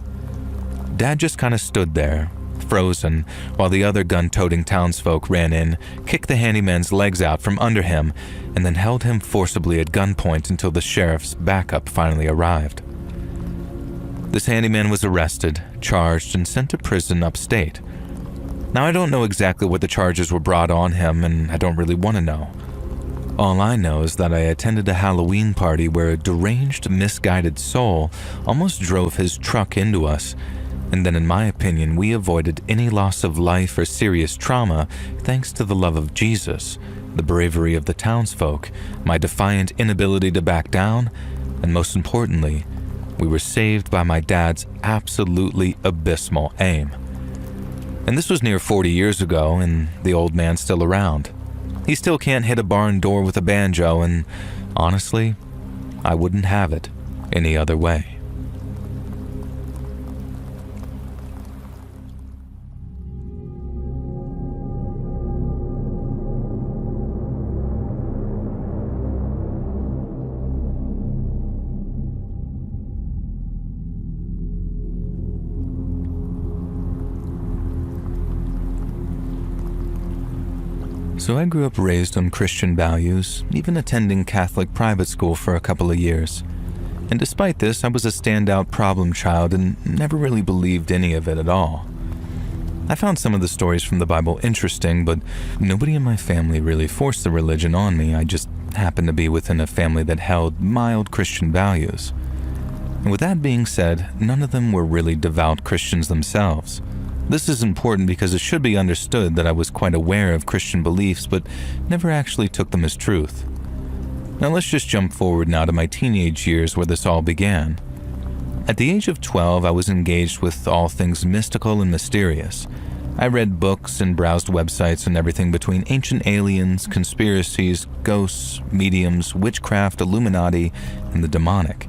Dad just kind of stood there, frozen, while the other gun-toting townsfolk ran in, kicked the handyman's legs out from under him, and then held him forcibly at gunpoint until the sheriff's backup finally arrived. This handyman was arrested, charged, and sent to prison upstate. Now, I don't know exactly what the charges were brought on him, and I don't really want to know. All I know is that I attended a Halloween party where a deranged, misguided soul almost drove his truck into us, and then in my opinion, we avoided any loss of life or serious trauma thanks to the love of Jesus, the bravery of the townsfolk, my defiant inability to back down, and most importantly, we were saved by my dad's absolutely abysmal aim. And this was near 40 years ago, and the old man's still around. He still can't hit a barn door with a banjo, and honestly, I wouldn't have it any other way. So I grew up raised on Christian values, even attending Catholic private school for a couple of years. And despite this, I was a standout problem child and never really believed any of it at all. I found some of the stories from the Bible interesting, but nobody in my family really forced the religion on me. I just happened to be within a family that held mild Christian values. And with that being said, none of them were really devout Christians themselves. This is important because it should be understood that I was quite aware of Christian beliefs, but never actually took them as truth. Now let's just jump forward now to my teenage years where this all began. At the age of 12, I was engaged with all things mystical and mysterious. I read books and browsed websites on everything between ancient aliens, conspiracies, ghosts, mediums, witchcraft, Illuminati, and the demonic.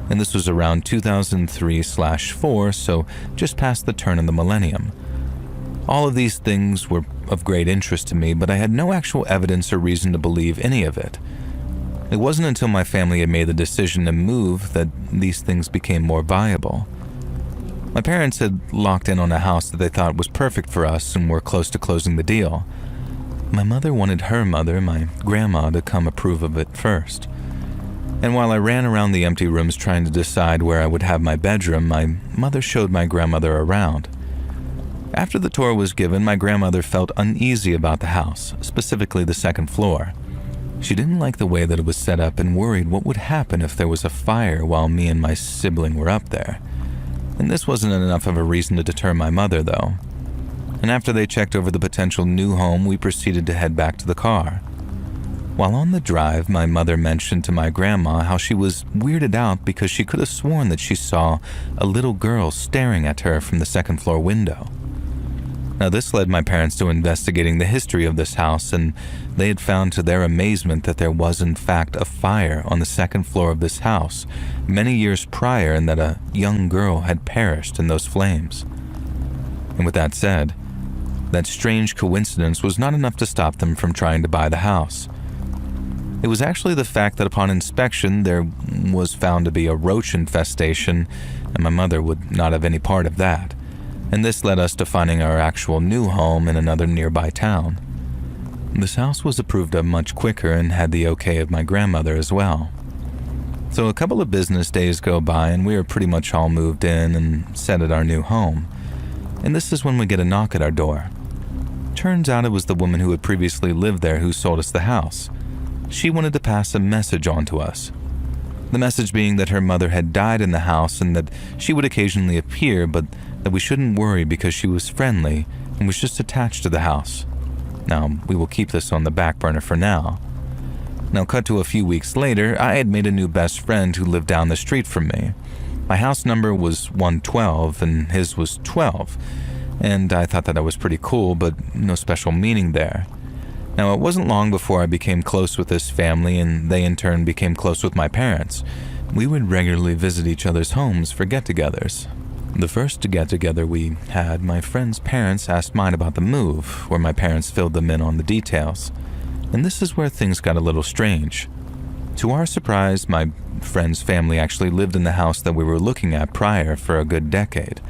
And this was around 2003/4, so just past the turn of the millennium. All of these things were of great interest to me, but I had no actual evidence or reason to believe any of it. It wasn't until my family had made the decision to move that these things became more viable. My parents had locked in on a house that they thought was perfect for us and were close to closing the deal. My mother wanted her mother, my grandma, to come approve of it first. And while I ran around the empty rooms trying to decide where I would have my bedroom, my mother showed my grandmother around. After the tour was given, my grandmother felt uneasy about the house, specifically the second floor. She didn't like the way that it was set up and worried what would happen if there was a fire while me and my sibling were up there. And this wasn't enough of a reason to deter my mother, though. And after they checked over the potential new home, we proceeded to head back to the car. While on the drive, my mother mentioned to my grandma how she was weirded out because she could have sworn that she saw a little girl staring at her from the second floor window. Now, this led my parents to investigating the history of this house, and they had found to their amazement that there was in fact a fire on the second floor of this house many years prior, and that a young girl had perished in those flames. And with that said, That strange coincidence was not enough to stop them from trying to buy the house. It was actually the fact that upon inspection there was found to be a roach infestation, and my mother would not have any part of that, and this led us to finding our actual new home in another nearby town. This house was approved of much quicker and had the okay of my grandmother as well. So a couple of business days go by and we are pretty much all moved in and set at our new home, and this is when we get a knock at our door. Turns out it was the woman who had previously lived there who sold us the house. She wanted to pass a message on to us. The message being that her mother had died in the house and that she would occasionally appear, but that we shouldn't worry because she was friendly and was just attached to the house. Now, we will keep this on the back burner for now. Now, cut to a few weeks later, I had made a new best friend who lived down the street from me. My house number was 112 and his was 12, and I thought that was pretty cool, but no special meaning there. Now, it wasn't long before I became close with this family, and they in turn became close with my parents. We would regularly visit each other's homes for get-togethers. The first get-together we had, my friend's parents asked mine about the move, where my parents filled them in on the details. And this is where things got a little strange. To our surprise, my friend's family actually lived in the house that we were looking at prior for a good decade.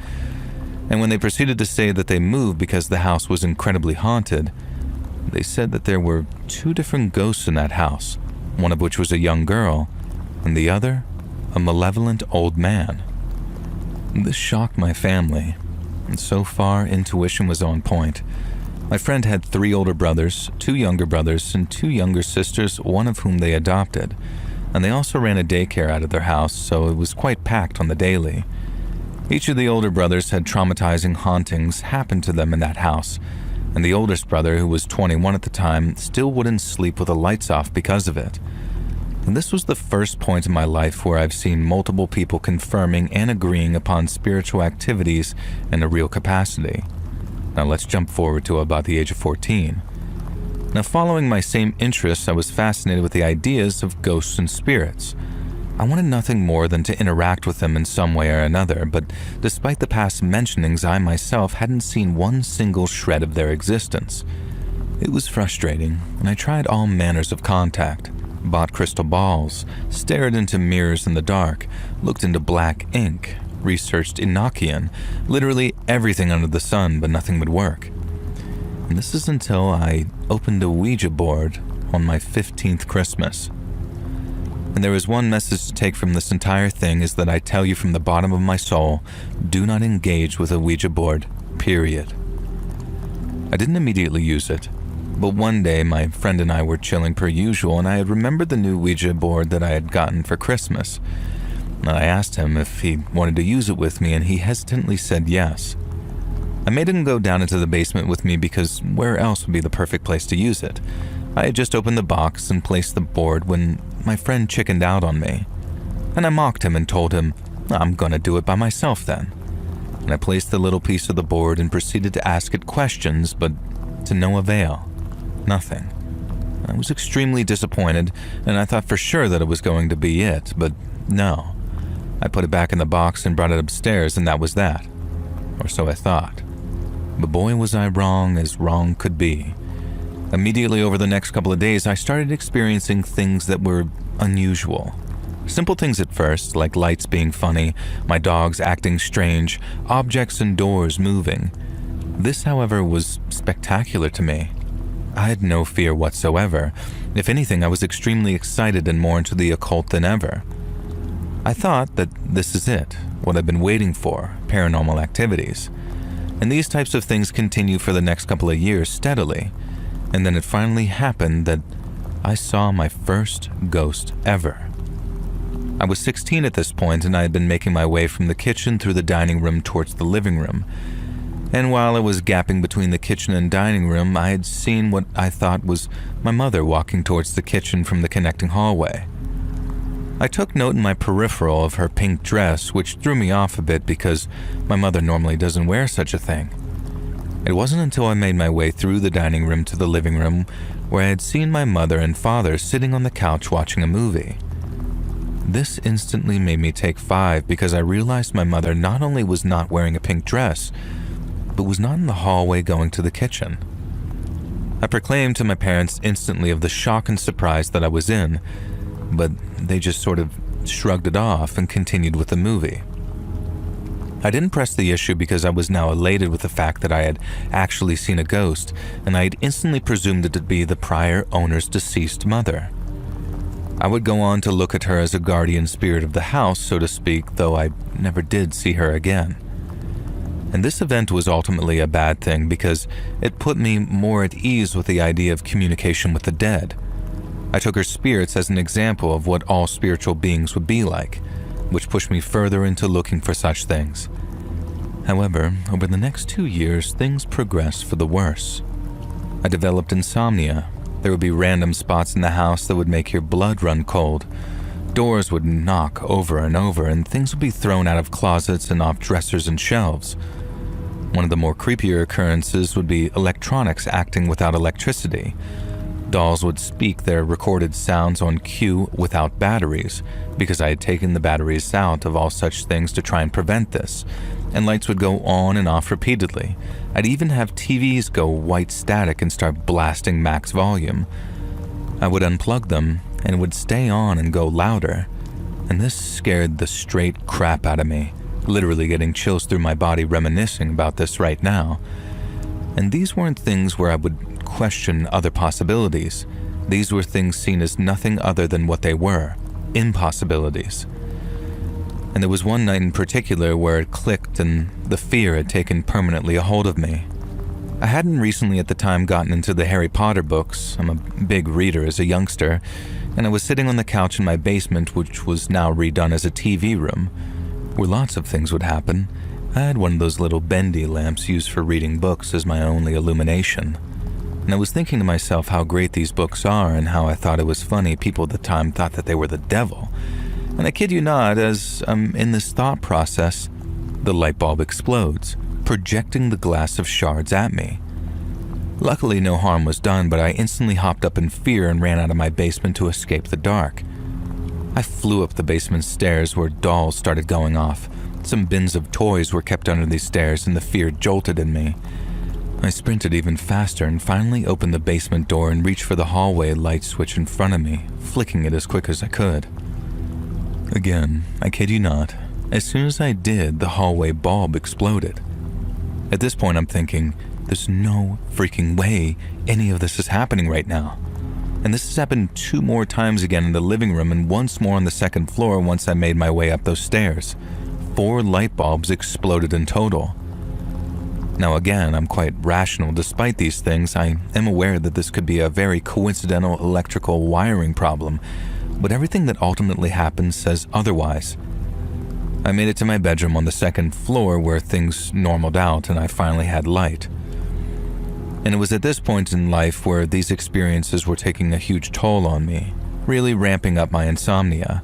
And when they proceeded to say that they moved because the house was incredibly haunted, they said that there were 2 different ghosts in that house, one of which was a young girl, and the other, a malevolent old man. This shocked my family, and so far, intuition was on point. My friend had 3 older brothers, 2 younger brothers, and 2 younger sisters, one of whom they adopted, and they also ran a daycare out of their house, so it was quite packed on the daily. Each of the older brothers had traumatizing hauntings happen to them in that house, and the oldest brother, who was 21 at the time, still wouldn't sleep with the lights off because of it. And this was the first point in my life where I've seen multiple people confirming and agreeing upon spiritual activities in a real capacity. Now let's jump forward to about the age of 14. Now, following my same interests, I was fascinated with the ideas of ghosts and spirits. I wanted nothing more than to interact with them in some way or another, but despite the past mentionings, I myself hadn't seen one single shred of their existence. It was frustrating, and I tried all manners of contact, bought crystal balls, stared into mirrors in the dark, looked into black ink, researched Enochian, literally everything under the sun, but nothing would work. And this is until I opened a Ouija board on my 15th Christmas. And there is one message to take from this entire thing, is that I tell you from the bottom of my soul, do not engage with a Ouija board, period. I didn't immediately use it, but one day my friend and I were chilling per usual, and I had remembered the new Ouija board that I had gotten for Christmas. And I asked him if he wanted to use it with me, and he hesitantly said yes. I made him go down into the basement with me because where else would be the perfect place to use it? I had just opened the box and placed the board when my friend chickened out on me. And I mocked him and told him, I'm gonna do it by myself then. And I placed the little piece of the board and proceeded to ask it questions, but to no avail. Nothing. I was extremely disappointed, and I thought for sure that it was going to be it, but no. I put it back in the box and brought it upstairs, and that was that. Or so I thought. But boy, was I wrong as wrong could be. Immediately over the next couple of days, I started experiencing things that were unusual. Simple things at first, like lights being funny, my dogs acting strange, objects and doors moving. This, however, was spectacular to me. I had no fear whatsoever. If anything, I was extremely excited and more into the occult than ever. I thought that this is it, what I've been waiting for, paranormal activities. And these types of things continue for the next couple of years steadily. And then it finally happened that I saw my first ghost ever. I was 16 at this point, and I had been making my way from the kitchen through the dining room towards the living room. And while I was gapping between the kitchen and dining room, I had seen what I thought was my mother walking towards the kitchen from the connecting hallway. I took note in my peripheral of her pink dress, which threw me off a bit because my mother normally doesn't wear such a thing. It wasn't until I made my way through the dining room to the living room where I had seen my mother and father sitting on the couch watching a movie. This instantly made me take 5 because I realized my mother not only was not wearing a pink dress, but was not in the hallway going to the kitchen. I proclaimed to my parents instantly of the shock and surprise that I was in, but they just sort of shrugged it off and continued with the movie. I didn't press the issue because I was now elated with the fact that I had actually seen a ghost, and I had instantly presumed it to be the prior owner's deceased mother. I would go on to look at her as a guardian spirit of the house, so to speak, though I never did see her again. And this event was ultimately a bad thing because it put me more at ease with the idea of communication with the dead. I took her spirits as an example of what all spiritual beings would be like, which pushed me further into looking for such things. However, over the next 2 years, things progressed for the worse. I developed insomnia. There would be random spots in the house that would make your blood run cold. Doors would knock over and over, and things would be thrown out of closets and off dressers and shelves. One of the more creepier occurrences would be electronics acting without electricity. Dolls would speak their recorded sounds on cue without batteries, because I had taken the batteries out of all such things to try and prevent this, and lights would go on and off repeatedly. I'd even have TVs go white static and start blasting max volume. I would unplug them, and it would stay on and go louder, and this scared the straight crap out of me, literally getting chills through my body reminiscing about this right now. And these weren't things where I would question other possibilities. These were things seen as nothing other than what they were, impossibilities. And there was one night in particular where it clicked and the fear had taken permanently a hold of me. I hadn't recently at the time gotten into the Harry Potter books. I'm a big reader as a youngster, and I was sitting on the couch in my basement, which was now redone as a TV room, where lots of things would happen. I had one of those little bendy lamps used for reading books as my only illumination. And I was thinking to myself how great these books are and how I thought it was funny people at the time thought that they were the devil. And I kid you not, as I'm in this thought process, the light bulb explodes, projecting the glass of shards at me. Luckily, no harm was done, but I instantly hopped up in fear and ran out of my basement to escape the dark. I flew up the basement stairs where dolls started going off. Some bins of toys were kept under these stairs and the fear jolted in me. I sprinted even faster and finally opened the basement door and reached for the hallway light switch in front of me, flicking it as quick as I could. Again, I kid you not, as soon as I did, the hallway bulb exploded. At this point, I'm thinking, there's no freaking way any of this is happening right now. And this has happened 2 more times again in the living room and once more on the 2nd floor once I made my way up those stairs. 4 light bulbs exploded in total. Now again, I'm quite rational despite these things. I am aware that this could be a very coincidental electrical wiring problem, but everything that ultimately happens says otherwise. I made it to my bedroom on the 2nd floor where things normaled out and I finally had light. And it was at this point in life where these experiences were taking a huge toll on me, really ramping up my insomnia.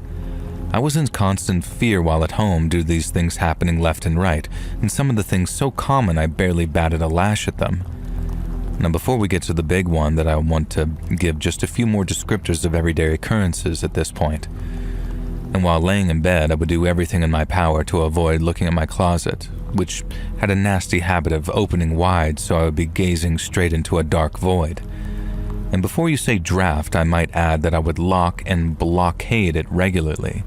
I was in constant fear while at home due to these things happening left and right, and some of the things so common I barely batted a lash at them. Now before we get to the big one that I want to give just a few more descriptors of everyday occurrences at this point. And while laying in bed, I would do everything in my power to avoid looking at my closet, which had a nasty habit of opening wide so I would be gazing straight into a dark void. And before you say draft, I might add that I would lock and blockade it regularly.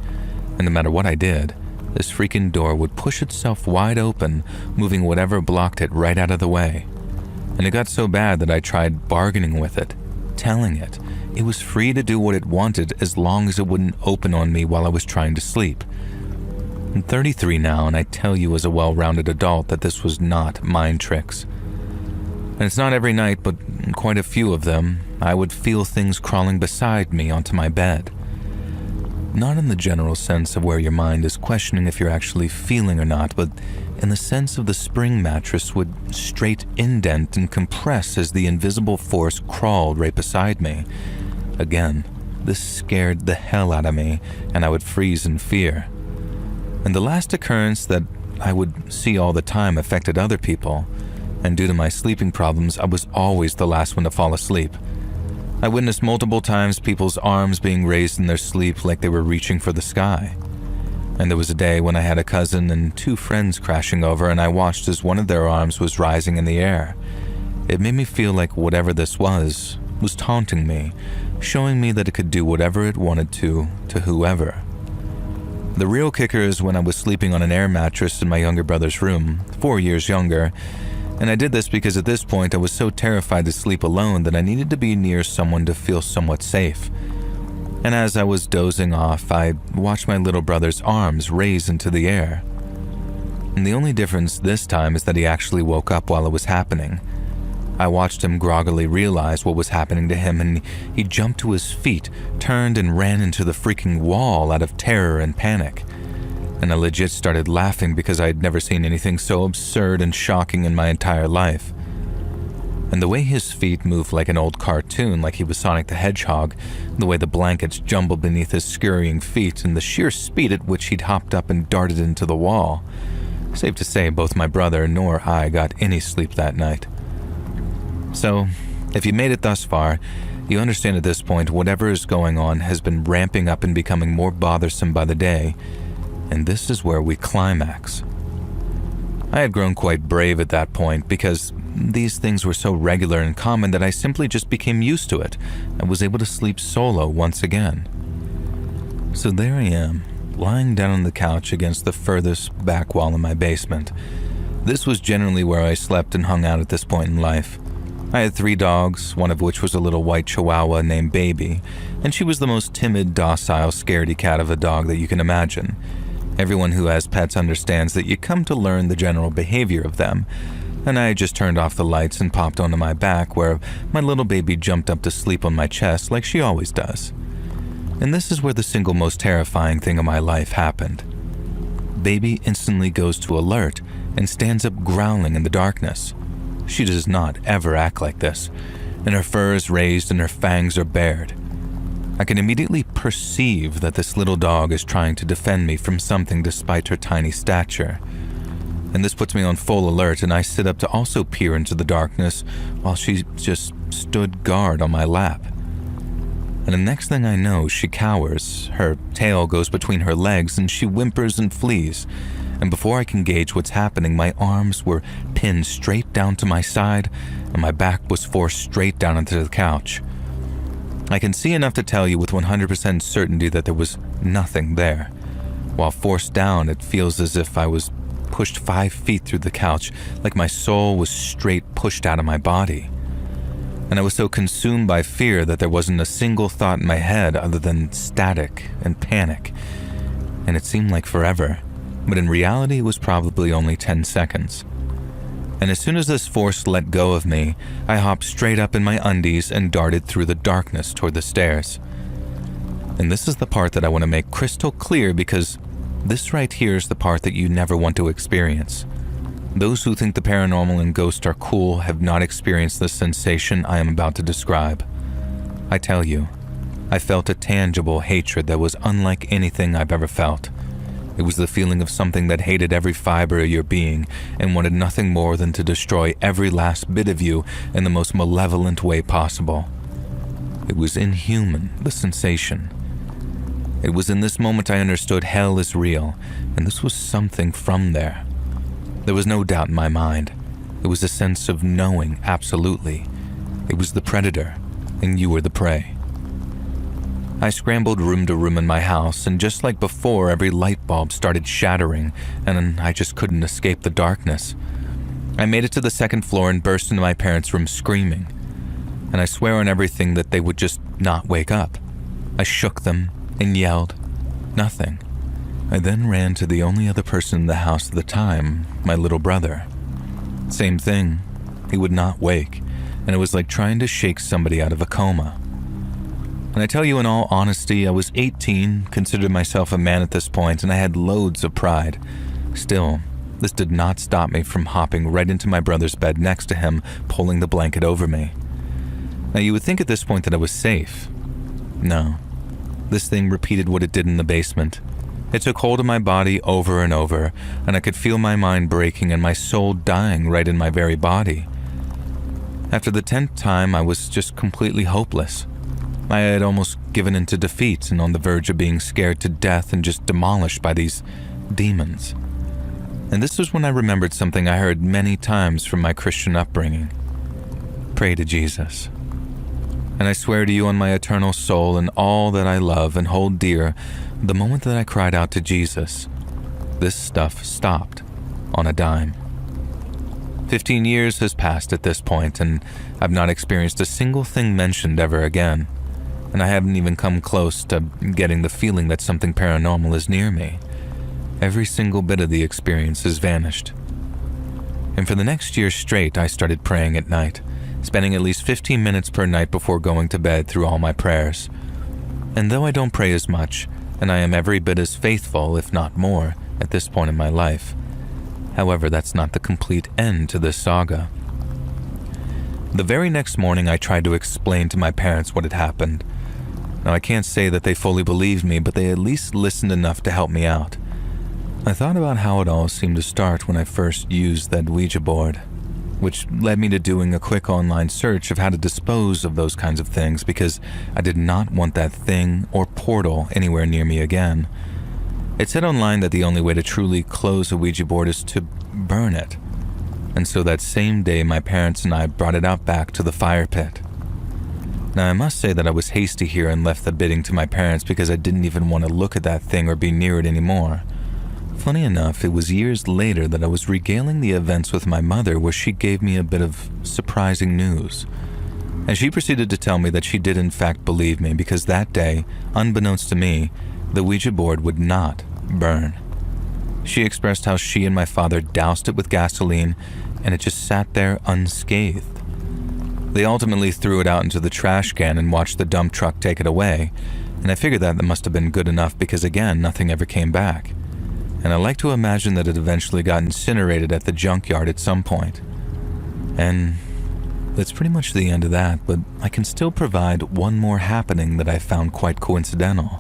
And no matter what I did, this freaking door would push itself wide open, moving whatever blocked it right out of the way. And it got so bad that I tried bargaining with it, telling it it was free to do what it wanted as long as it wouldn't open on me while I was trying to sleep. I'm 33 now, and I tell you as a well-rounded adult that this was not mind tricks. And it's not every night, but quite a few of them, I would feel things crawling beside me onto my bed. Not in the general sense of where your mind is questioning if you're actually feeling or not, but in the sense of the spring mattress would straight indent and compress as the invisible force crawled right beside me. Again, this scared the hell out of me, and I would freeze in fear. And the last occurrence that I would see all the time affected other people, and due to my sleeping problems, I was always the last one to fall asleep. I witnessed multiple times people's arms being raised in their sleep like they were reaching for the sky. And there was a day when I had a cousin and 2 friends crashing over, and I watched as one of their arms was rising in the air. It made me feel like whatever this was taunting me, showing me that it could do whatever it wanted to whoever. The real kicker is when I was sleeping on an air mattress in my younger brother's room, 4 years younger, and I did this because at this point I was so terrified to sleep alone that I needed to be near someone to feel somewhat safe. And as I was dozing off, I watched my little brother's arms raise into the air. And the only difference this time is that he actually woke up while it was happening. I watched him groggily realize what was happening to him, and he jumped to his feet, turned and ran into the freaking wall out of terror and panic. And I legit started laughing because I had never seen anything so absurd and shocking in my entire life. And the way his feet moved like an old cartoon, like he was Sonic the Hedgehog, the way the blankets jumbled beneath his scurrying feet, and the sheer speed at which he'd hopped up and darted into the wall. Safe to say, both my brother nor I got any sleep that night. So, if you made it thus far, you understand at this point whatever is going on has been ramping up and becoming more bothersome by the day, and this is where we climax. I had grown quite brave at that point because these things were so regular and common that I simply just became used to it and was able to sleep solo once again. So there I am, lying down on the couch against the furthest back wall in my basement. This was generally where I slept and hung out at this point in life. I had 3 dogs, one of which was a little white chihuahua named Baby, and she was the most timid, docile, scaredy cat of a dog that you can imagine. Everyone who has pets understands that you come to learn the general behavior of them, and I just turned off the lights and popped onto my back where my little baby jumped up to sleep on my chest like she always does. And this is where the single most terrifying thing of my life happened. Baby instantly goes to alert and stands up growling in the darkness. She does not ever act like this, and her fur is raised and her fangs are bared. I can immediately perceive that this little dog is trying to defend me from something despite her tiny stature. And this puts me on full alert, and I sit up to also peer into the darkness while she just stood guard on my lap. And the next thing I know, she cowers, her tail goes between her legs, and she whimpers and flees. And before I can gauge what's happening, my arms were pinned straight down to my side, and my back was forced straight down into the couch. I can see enough to tell you with 100% certainty that there was nothing there. While forced down, it feels as if I was pushed 5 feet through the couch, like my soul was straight pushed out of my body. And I was so consumed by fear that there wasn't a single thought in my head other than static and panic. And it seemed like forever, but in reality it was probably only 10 seconds. And as soon as this force let go of me, I hopped straight up in my undies and darted through the darkness toward the stairs. And this is the part that I want to make crystal clear, because this right here is the part that you never want to experience. Those who think the paranormal and ghosts are cool have not experienced the sensation I am about to describe. I tell you, I felt a tangible hatred that was unlike anything I've ever felt. It was the feeling of something that hated every fiber of your being and wanted nothing more than to destroy every last bit of you in the most malevolent way possible. It was inhuman, the sensation. It was in this moment I understood hell is real, and this was something from there. There was no doubt in my mind. It was a sense of knowing, absolutely. It was the predator, and you were the prey. I scrambled room to room in my house, and just like before, every light bulb started shattering, and I just couldn't escape the darkness. I made it to the 2nd floor and burst into my parents' room screaming. And I swear on everything that they would just not wake up. I shook them and yelled. Nothing. I then ran to the only other person in the house at the time, my little brother. Same thing. He would not wake, and it was like trying to shake somebody out of a coma. And I tell you in all honesty, I was 18, considered myself a man at this point, and I had loads of pride. Still, this did not stop me from hopping right into my brother's bed next to him, pulling the blanket over me. Now you would think at this point that I was safe. No. This thing repeated what it did in the basement. It took hold of my body over and over, and I could feel my mind breaking and my soul dying right in my very body. After the 10th time, I was just completely hopeless. I had almost given in to defeat and on the verge of being scared to death and just demolished by these demons. And this was when I remembered something I heard many times from my Christian upbringing. Pray to Jesus. And I swear to you on my eternal soul and all that I love and hold dear, the moment that I cried out to Jesus, this stuff stopped on a dime. 15 years has passed at this point, and I've not experienced a single thing mentioned ever again. And I haven't even come close to getting the feeling that something paranormal is near me. Every single bit of the experience has vanished. And for the next year straight, I started praying at night, spending at least 15 minutes per night before going to bed through all my prayers. And though I don't pray as much, and I am every bit as faithful, if not more, at this point in my life, however, that's not the complete end to this saga. The very next morning, I tried to explain to my parents what had happened. Now, I can't say that they fully believed me, but they at least listened enough to help me out. I thought about how it all seemed to start when I first used that Ouija board, which led me to doing a quick online search of how to dispose of those kinds of things because I did not want that thing or portal anywhere near me again. It said online that the only way to truly close a Ouija board is to burn it. And so that same day, my parents and I brought it out back to the fire pit. Now, I must say that I was hasty here and left the bidding to my parents because I didn't even want to look at that thing or be near it anymore. Funny enough, it was years later that I was regaling the events with my mother where she gave me a bit of surprising news. And she proceeded to tell me that she did in fact believe me because that day, unbeknownst to me, the Ouija board would not burn. She expressed how she and my father doused it with gasoline and it just sat there unscathed. They ultimately threw it out into the trash can and watched the dump truck take it away, and I figured that must have been good enough because again, nothing ever came back. And I like to imagine that it eventually got incinerated at the junkyard at some point. And that's pretty much the end of that, but I can still provide one more happening that I found quite coincidental.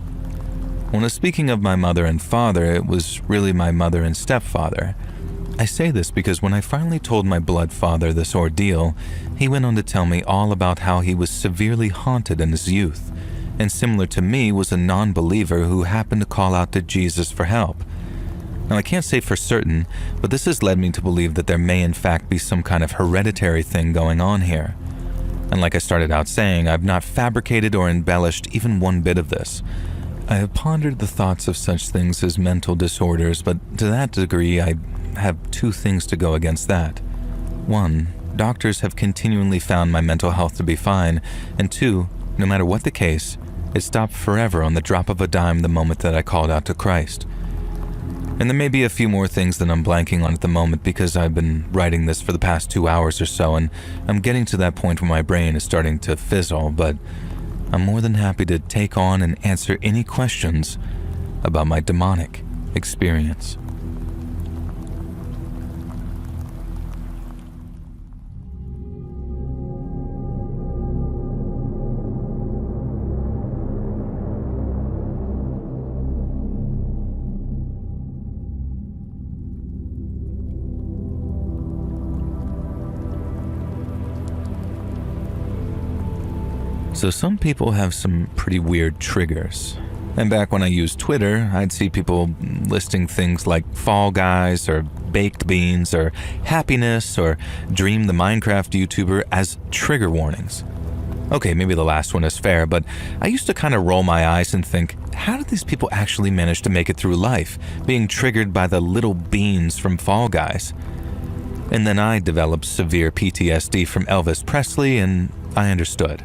When speaking of my mother and father, it was really my mother and stepfather. I say this because when I finally told my blood father this ordeal, he went on to tell me all about how he was severely haunted in his youth, and similar to me was a non-believer who happened to call out to Jesus for help. Now, I can't say for certain, but this has led me to believe that there may in fact be some kind of hereditary thing going on here. And like I started out saying, I've not fabricated or embellished even one bit of this. I have pondered the thoughts of such things as mental disorders, but to that degree, I have two things to go against that. One, doctors have continually found my mental health to be fine, and two, no matter what the case, it stopped forever on the drop of a dime the moment that I called out to Christ. And there may be a few more things that I'm blanking on at the moment because I've been writing this for the past 2 hours or so, and I'm getting to that point where my brain is starting to fizzle, but I'm more than happy to take on and answer any questions about my demonic experience. So some people have some pretty weird triggers. And back when I used Twitter, I'd see people listing things like Fall Guys or baked beans or happiness or Dream the Minecraft YouTuber as trigger warnings. Okay, maybe the last one is fair, but I used to kind of roll my eyes and think, how did these people actually manage to make it through life, being triggered by the little beans from Fall Guys? And then I developed severe PTSD from Elvis Presley, and I understood.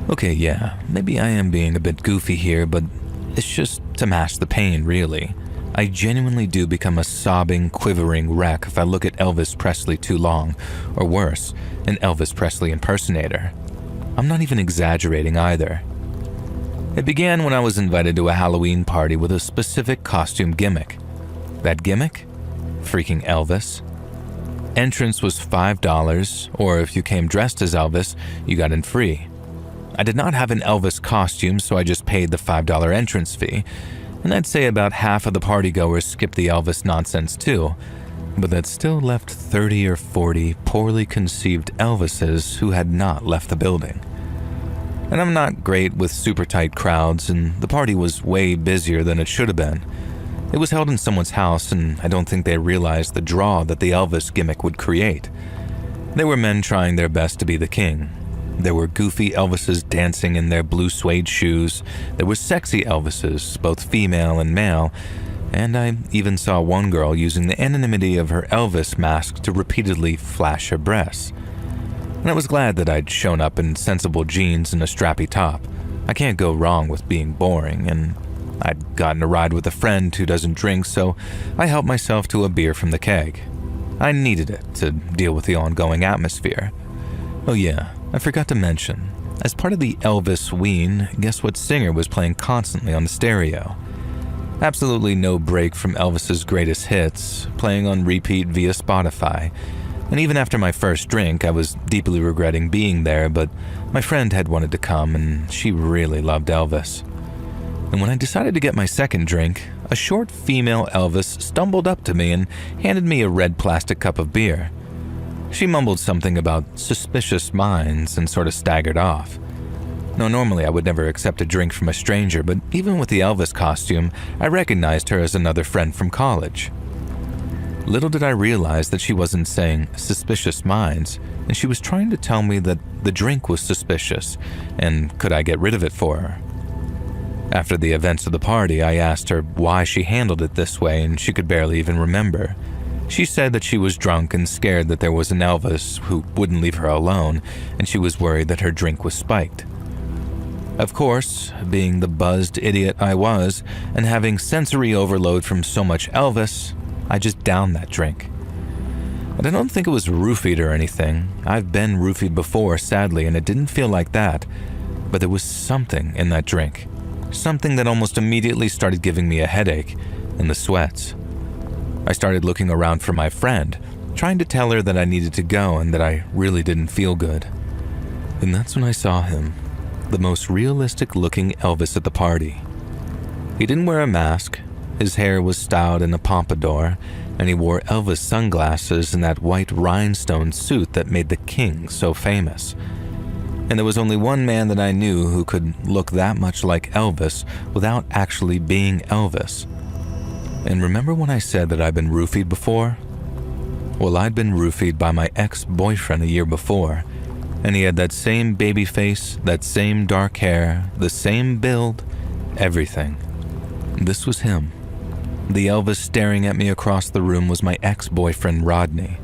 Okay, yeah, maybe I am being a bit goofy here, but it's just to mask the pain, really. I genuinely do become a sobbing, quivering wreck if I look at Elvis Presley too long, or worse, an Elvis Presley impersonator. I'm not even exaggerating either. It began when I was invited to a Halloween party with a specific costume gimmick. That gimmick? Freaking Elvis. Entrance was $5, or if you came dressed as Elvis, you got in free. I did not have an Elvis costume, so I just paid the $5 entrance fee, and I'd say about half of the partygoers skipped the Elvis nonsense too, but that still left 30 or 40 poorly conceived Elvises who had not left the building. And I'm not great with super tight crowds, and the party was way busier than it should have been. It was held in someone's house, and I don't think they realized the draw that the Elvis gimmick would create. There were men trying their best to be the king. There were goofy Elvises dancing in their blue suede shoes. There were sexy Elvises, both female and male, and I even saw one girl using the anonymity of her Elvis mask to repeatedly flash her breasts. And I was glad that I'd shown up in sensible jeans and a strappy top. I can't go wrong with being boring, and I'd gotten a ride with a friend who doesn't drink, so I helped myself to a beer from the keg. I needed it to deal with the ongoing atmosphere. Oh yeah, I forgot to mention, as part of the Elvis Ween, guess what singer was playing constantly on the stereo? Absolutely no break from Elvis's greatest hits, playing on repeat via Spotify. And even after my first drink, I was deeply regretting being there, but my friend had wanted to come and she really loved Elvis. And when I decided to get my second drink, a short female Elvis stumbled up to me and handed me a red plastic cup of beer. She mumbled something about suspicious minds and sort of staggered off. Now, normally I would never accept a drink from a stranger, but even with the Elvis costume, I recognized her as another friend from college. Little did I realize that she wasn't saying suspicious minds, and she was trying to tell me that the drink was suspicious, and could I get rid of it for her. After the events of the party, I asked her why she handled it this way, and she could barely even remember. She said that she was drunk and scared that there was an Elvis who wouldn't leave her alone, and she was worried that her drink was spiked. Of course, being the buzzed idiot I was, and having sensory overload from so much Elvis, I just downed that drink. And I don't think it was roofied or anything. I've been roofied before, sadly, and it didn't feel like that. But there was something in that drink. Something that almost immediately started giving me a headache and the sweats. I started looking around for my friend, trying to tell her that I needed to go and that I really didn't feel good. And that's when I saw him, the most realistic-looking Elvis at the party. He didn't wear a mask. His hair was styled in a pompadour, and he wore Elvis sunglasses and that white rhinestone suit that made the king so famous. And there was only one man that I knew who could look that much like Elvis without actually being Elvis. And remember when I said that I'd been roofied before? Well, I'd been roofied by my ex-boyfriend a year before, and he had that same baby face, that same dark hair, the same build, everything. This was him. The Elvis staring at me across the room was my ex-boyfriend Rodney.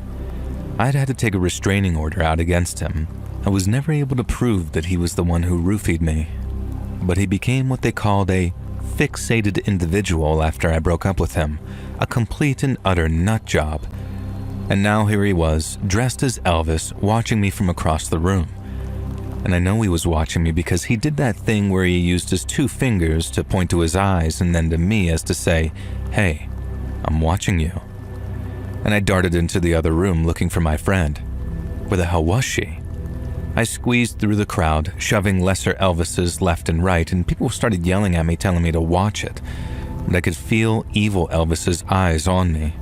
I'd had to take a restraining order out against him. I was never able to prove that he was the one who roofied me, but he became what they called a fixated individual after I broke up with him, a complete and utter nut job. And now here he was, dressed as Elvis, watching me from across the room. And I know he was watching me because he did that thing where he used his two fingers to point to his eyes and then to me as to say, "Hey, I'm watching you." And I darted into the other room looking for my friend. Where the hell was she? I squeezed through the crowd, shoving lesser Elvises left and right, and people started yelling at me, telling me to watch it. And I could feel evil Elvis's eyes on me.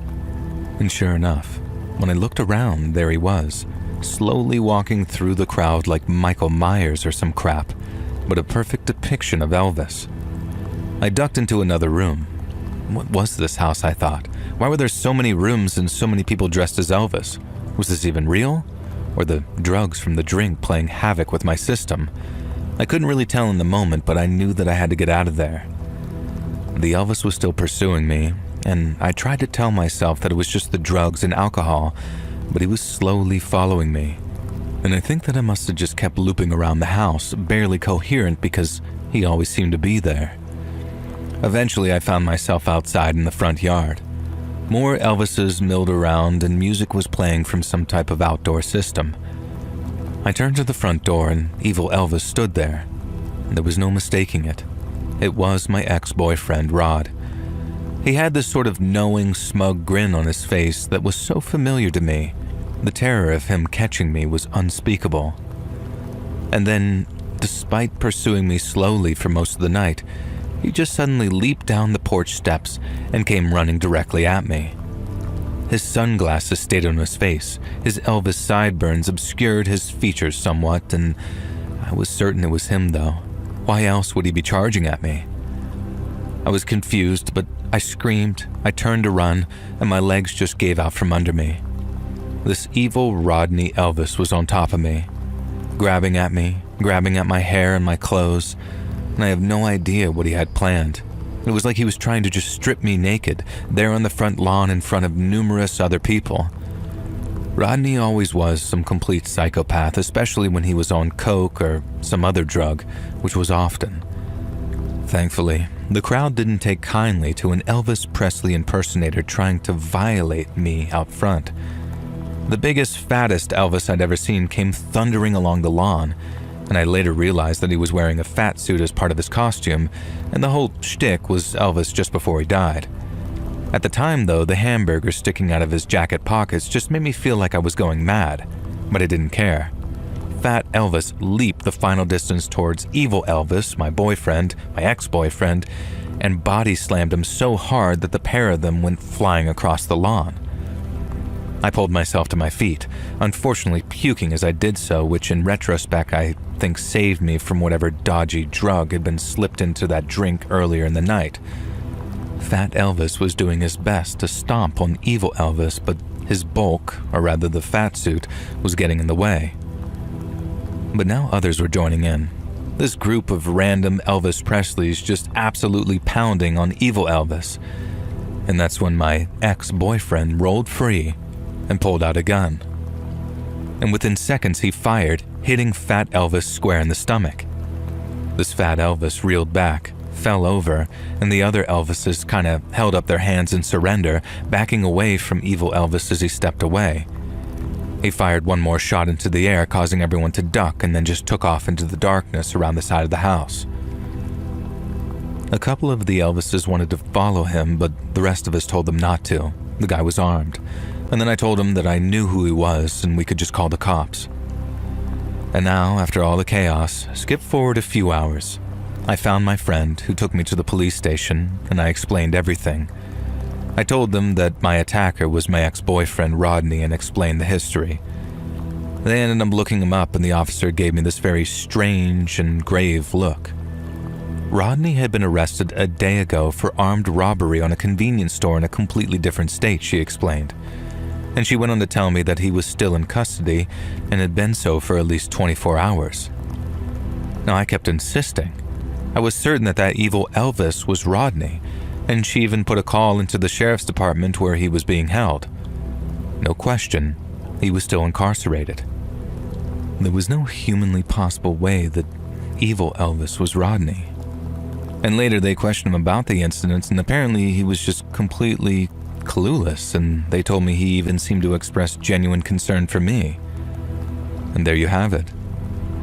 And sure enough, when I looked around, there he was, slowly walking through the crowd like Michael Myers or some crap, but a perfect depiction of Elvis. I ducked into another room. What was this house, I thought? Why were there so many rooms and so many people dressed as Elvis? Was this even real? Or the drugs from the drink playing havoc with my system? I couldn't really tell in the moment, but I knew that I had to get out of there. The Elvis was still pursuing me, and I tried to tell myself that it was just the drugs and alcohol, but he was slowly following me. And I think that I must have just kept looping around the house, barely coherent because he always seemed to be there. Eventually, I found myself outside in the front yard. More Elvises milled around and music was playing from some type of outdoor system. I turned to the front door and evil Elvis stood there. There was no mistaking it. It was my ex-boyfriend, Rod. He had this sort of knowing, smug grin on his face that was so familiar to me. The terror of him catching me was unspeakable. And then, despite pursuing me slowly for most of the night, he just suddenly leaped down the porch steps and came running directly at me. His sunglasses stayed on his face, his Elvis sideburns obscured his features somewhat, and I was certain it was him, though. Why else would he be charging at me? I was confused, but I screamed, I turned to run, and my legs just gave out from under me. This evil Rodney Elvis was on top of me, grabbing at my hair and my clothes, and I have no idea what he had planned. It was like he was trying to just strip me naked, there on the front lawn in front of numerous other people. Rodney always was some complete psychopath, especially when he was on coke or some other drug, which was often. Thankfully, the crowd didn't take kindly to an Elvis Presley impersonator trying to violate me out front. The biggest, fattest Elvis I'd ever seen came thundering along the lawn, and I later realized that he was wearing a fat suit as part of his costume, and the whole shtick was Elvis just before he died. At the time, though, the hamburger sticking out of his jacket pockets just made me feel like I was going mad, but I didn't care. Fat Elvis leaped the final distance towards evil Elvis, my boyfriend, my ex-boyfriend, and body slammed him so hard that the pair of them went flying across the lawn. I pulled myself to my feet, unfortunately puking as I did so, which in retrospect I think saved me from whatever dodgy drug had been slipped into that drink earlier in the night. Fat Elvis was doing his best to stomp on evil Elvis, but his bulk, or rather the fat suit, was getting in the way. But now others were joining in. This group of random Elvis Presleys just absolutely pounding on evil Elvis. And that's when my ex-boyfriend rolled free and pulled out a gun. And within seconds he fired, hitting Fat Elvis square in the stomach. This Fat Elvis reeled back, fell over, and the other Elvises kind of held up their hands in surrender, backing away from evil Elvis as he stepped away. He fired one more shot into the air, causing everyone to duck, and then just took off into the darkness around the side of the house. A couple of the Elvises wanted to follow him, but the rest of us told them not to. The guy was armed. And then I told him that I knew who he was and we could just call the cops. And now, after all the chaos, skip forward a few hours. I found my friend who took me to the police station, and I explained everything. I told them that my attacker was my ex-boyfriend Rodney and explained the history. They ended up looking him up, and the officer gave me this very strange and grave look. Rodney had been arrested a day ago for armed robbery on a convenience store in a completely different state, she explained. And she went on to tell me that he was still in custody and had been so for at least 24 hours. Now, I kept insisting. I was certain that that evil Elvis was Rodney, and she even put a call into the sheriff's department where he was being held. No question, he was still incarcerated. There was no humanly possible way that evil Elvis was Rodney. And later they questioned him about the incidents, and apparently he was just completely clueless, and they told me he even seemed to express genuine concern for me. And there you have it.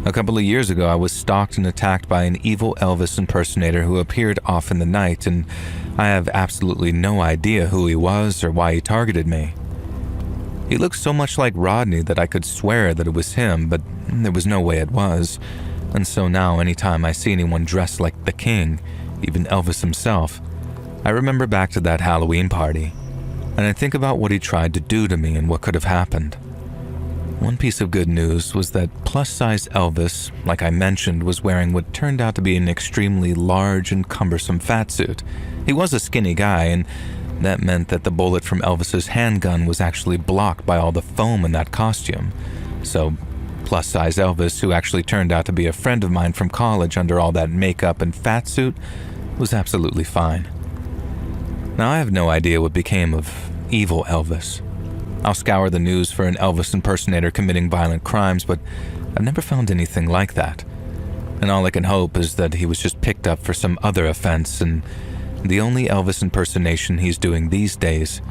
A couple of years ago, I was stalked and attacked by an evil Elvis impersonator who appeared off in the night, and I have absolutely no idea who he was or why he targeted me. He looked so much like Rodney that I could swear that it was him, but there was no way it was. And so now, anytime I see anyone dressed like the King, even Elvis himself, I remember back to that Halloween party, and I think about what he tried to do to me and what could have happened. One piece of good news was that plus-size Elvis, like I mentioned, was wearing what turned out to be an extremely large and cumbersome fatsuit. He was a skinny guy, and that meant that the bullet from Elvis's handgun was actually blocked by all the foam in that costume. So, plus-size Elvis, who actually turned out to be a friend of mine from college under all that makeup and fatsuit, was absolutely fine. Now, I have no idea what became of evil Elvis. I'll scour the news for an Elvis impersonator committing violent crimes, but I've never found anything like that. And all I can hope is that he was just picked up for some other offense, and the only Elvis impersonation he's doing these days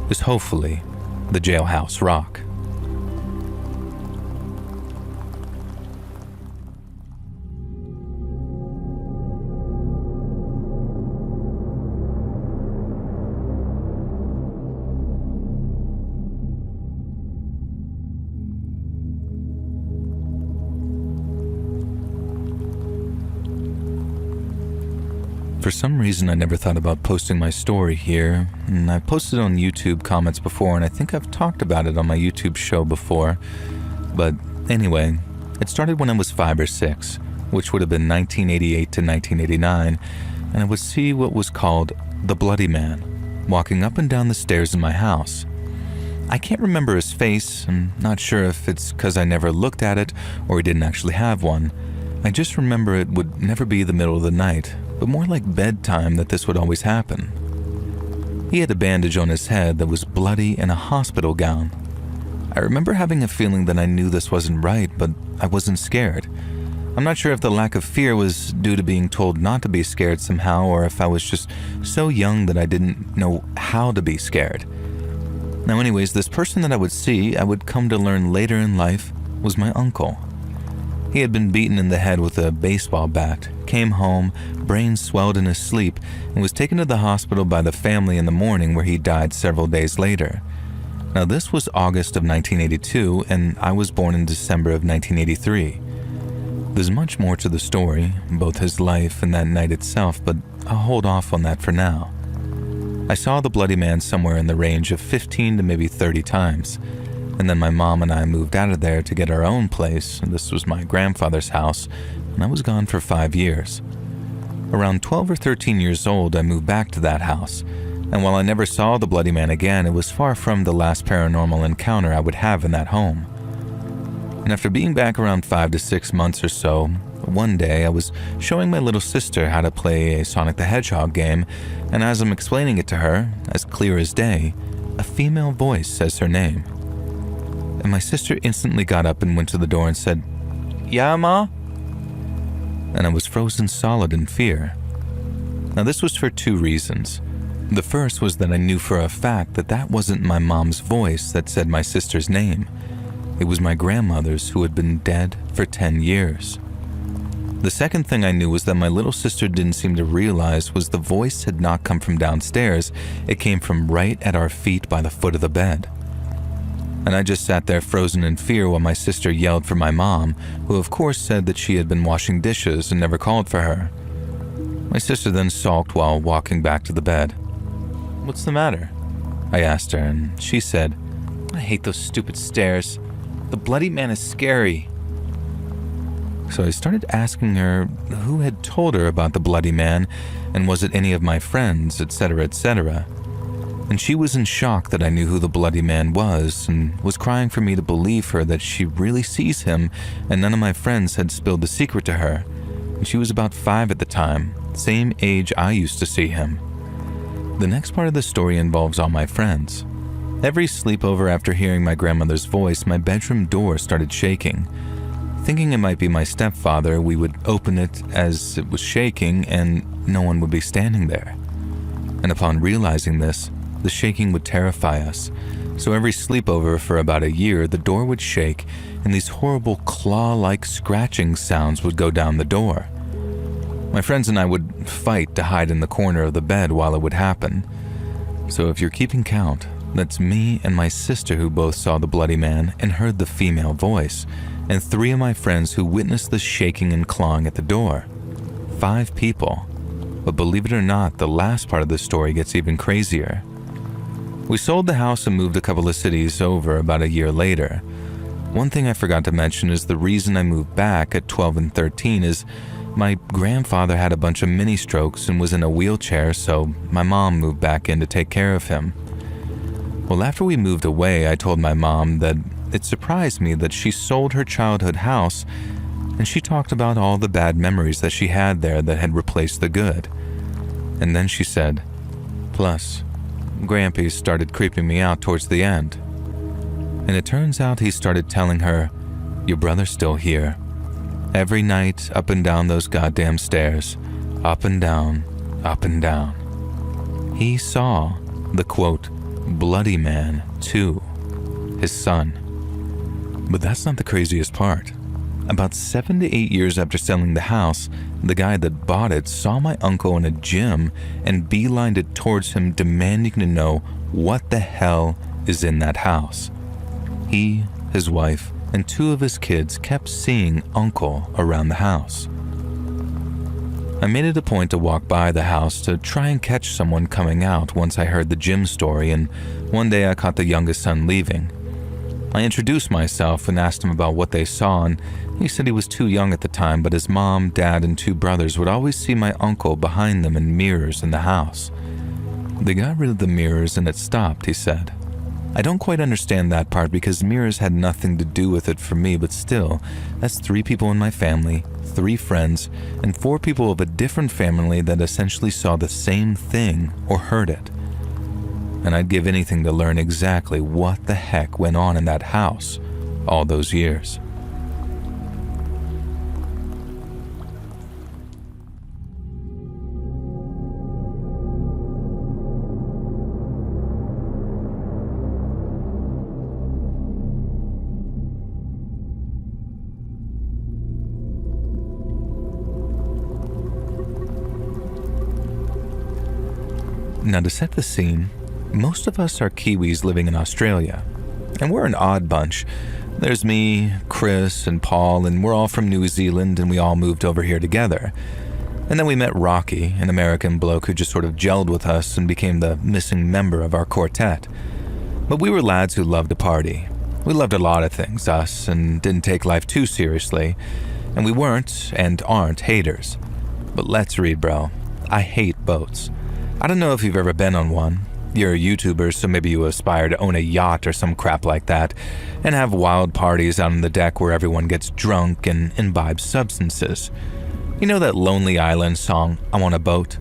is hopefully the Jailhouse Rock. For some reason, I never thought about posting my story here, and I've posted on YouTube comments before, and I think I've talked about it on my YouTube show before. But anyway, It started when I was 5 or 6, which would have been 1988 to 1989, and I would see what was called the Bloody Man walking up and down the stairs in my house. I can't remember his face. I'm not sure if it's because I never looked at it or he didn't actually have one. I just remember it would never be the middle of the night, but more like bedtime that this would always happen. He had a bandage on his head that was bloody and a hospital gown. I remember having a feeling that I knew this wasn't right, but I wasn't scared. I'm not sure if the lack of fear was due to being told not to be scared somehow, or if I was just so young that I didn't know how to be scared. Now anyways, this person that I would come to learn later in life, was my uncle. He had been beaten in the head with a baseball bat, came home, brain swelled in his sleep, and was taken to the hospital by the family in the morning, where he died several days later. Now this was August of 1982, and I was born in December of 1983. There's much more to the story, both his life and that night itself, but I'll hold off on that for now. I saw the Bloody Man somewhere in the range of 15 to maybe 30 times, and then my mom and I moved out of there to get our own place, and this was my grandfather's house, and I was gone for 5 years. Around 12 or 13 years old, I moved back to that house, and while I never saw the Bloody Man again, it was far from the last paranormal encounter I would have in that home. And after being back around 5 to 6 months or so, one day I was showing my little sister how to play a Sonic the Hedgehog game, and as I'm explaining it to her, as clear as day, a female voice says her name. And my sister instantly got up and went to the door and said, "Yeah, Ma?" And I was frozen solid in fear. Now this was for 2 reasons. The first was that I knew for a fact that that wasn't my mom's voice that said my sister's name. It was my grandmother's, who had been dead for 10 years. The second thing I knew was that my little sister didn't seem to realize was the voice had not come from downstairs, it came from right at our feet by the foot of the bed. And I just sat there frozen in fear while my sister yelled for my mom, who of course said that she had been washing dishes and never called for her. My sister then sulked while walking back to the bed. "What's the matter?" I asked her, and she said, "I hate those stupid stairs. The Bloody Man is scary." So I started asking her who had told her about the Bloody Man, and was it any of my friends, etc., etc. And she was in shock that I knew who the Bloody Man was, and was crying for me to believe her that she really sees him, and none of my friends had spilled the secret to her. And she was about 5 at the time, same age I used to see him. The next part of the story involves all my friends. Every sleepover after hearing my grandmother's voice, my bedroom door started shaking. Thinking it might be my stepfather, we would open it as it was shaking and no one would be standing there. And upon realizing this, the shaking would terrify us. So every sleepover for about a year, the door would shake and these horrible claw-like scratching sounds would go down the door. My friends and I would fight to hide in the corner of the bed while it would happen. So if you're keeping count, that's me and my sister who both saw the Bloody Man and heard the female voice, and 3 of my friends who witnessed the shaking and clawing at the door. 5 people. But believe it or not, the last part of the story gets even crazier. We sold the house and moved a couple of cities over about a year later. One thing I forgot to mention is the reason I moved back at 12 and 13 is my grandfather had a bunch of mini strokes and was in a wheelchair, so my mom moved back in to take care of him. Well, after we moved away, I told my mom that it surprised me that she sold her childhood house, and she talked about all the bad memories that she had there that had replaced the good. And then she said, "Plus, Grampy started creeping me out towards the end." And it turns out he started telling her, "Your brother's still here. Every night, up and down those goddamn stairs. Up and down, up and down." He saw the, quote, Bloody Man, too. His son. But that's not the craziest part. About 7 to 8 years after selling the house, the guy that bought it saw my uncle in a gym and beelined it towards him, demanding to know what the hell is in that house. He, his wife, and 2 of his kids kept seeing Uncle around the house. I made it a point to walk by the house to try and catch someone coming out once I heard the gym story, and one day I caught the youngest son leaving. I introduced myself and asked him about what they saw, and he said he was too young at the time, but his mom, dad, and 2 brothers would always see my uncle behind them in mirrors in the house. They got rid of the mirrors and it stopped, he said. I don't quite understand that part because mirrors had nothing to do with it for me, but still, that's 3 people in my family, 3 friends, and 4 people of a different family that essentially saw the same thing or heard it. And I'd give anything to learn exactly what the heck went on in that house all those years. Now, to set the scene, most of us are Kiwis living in Australia, and we're an odd bunch. There's me, Chris, and Paul, and we're all from New Zealand, and we all moved over here together. And then we met Rocky, an American bloke who just sort of gelled with us and became the missing member of our quartet. But we were lads who loved to party. We loved a lot of things, us, and didn't take life too seriously, and we weren't and aren't haters. But let's read, bro. I hate boats. I don't know if you've ever been on one. You're a YouTuber, so maybe you aspire to own a yacht or some crap like that, and have wild parties out on the deck where everyone gets drunk and imbibes substances. You know that Lonely Island song, I Want a Boat?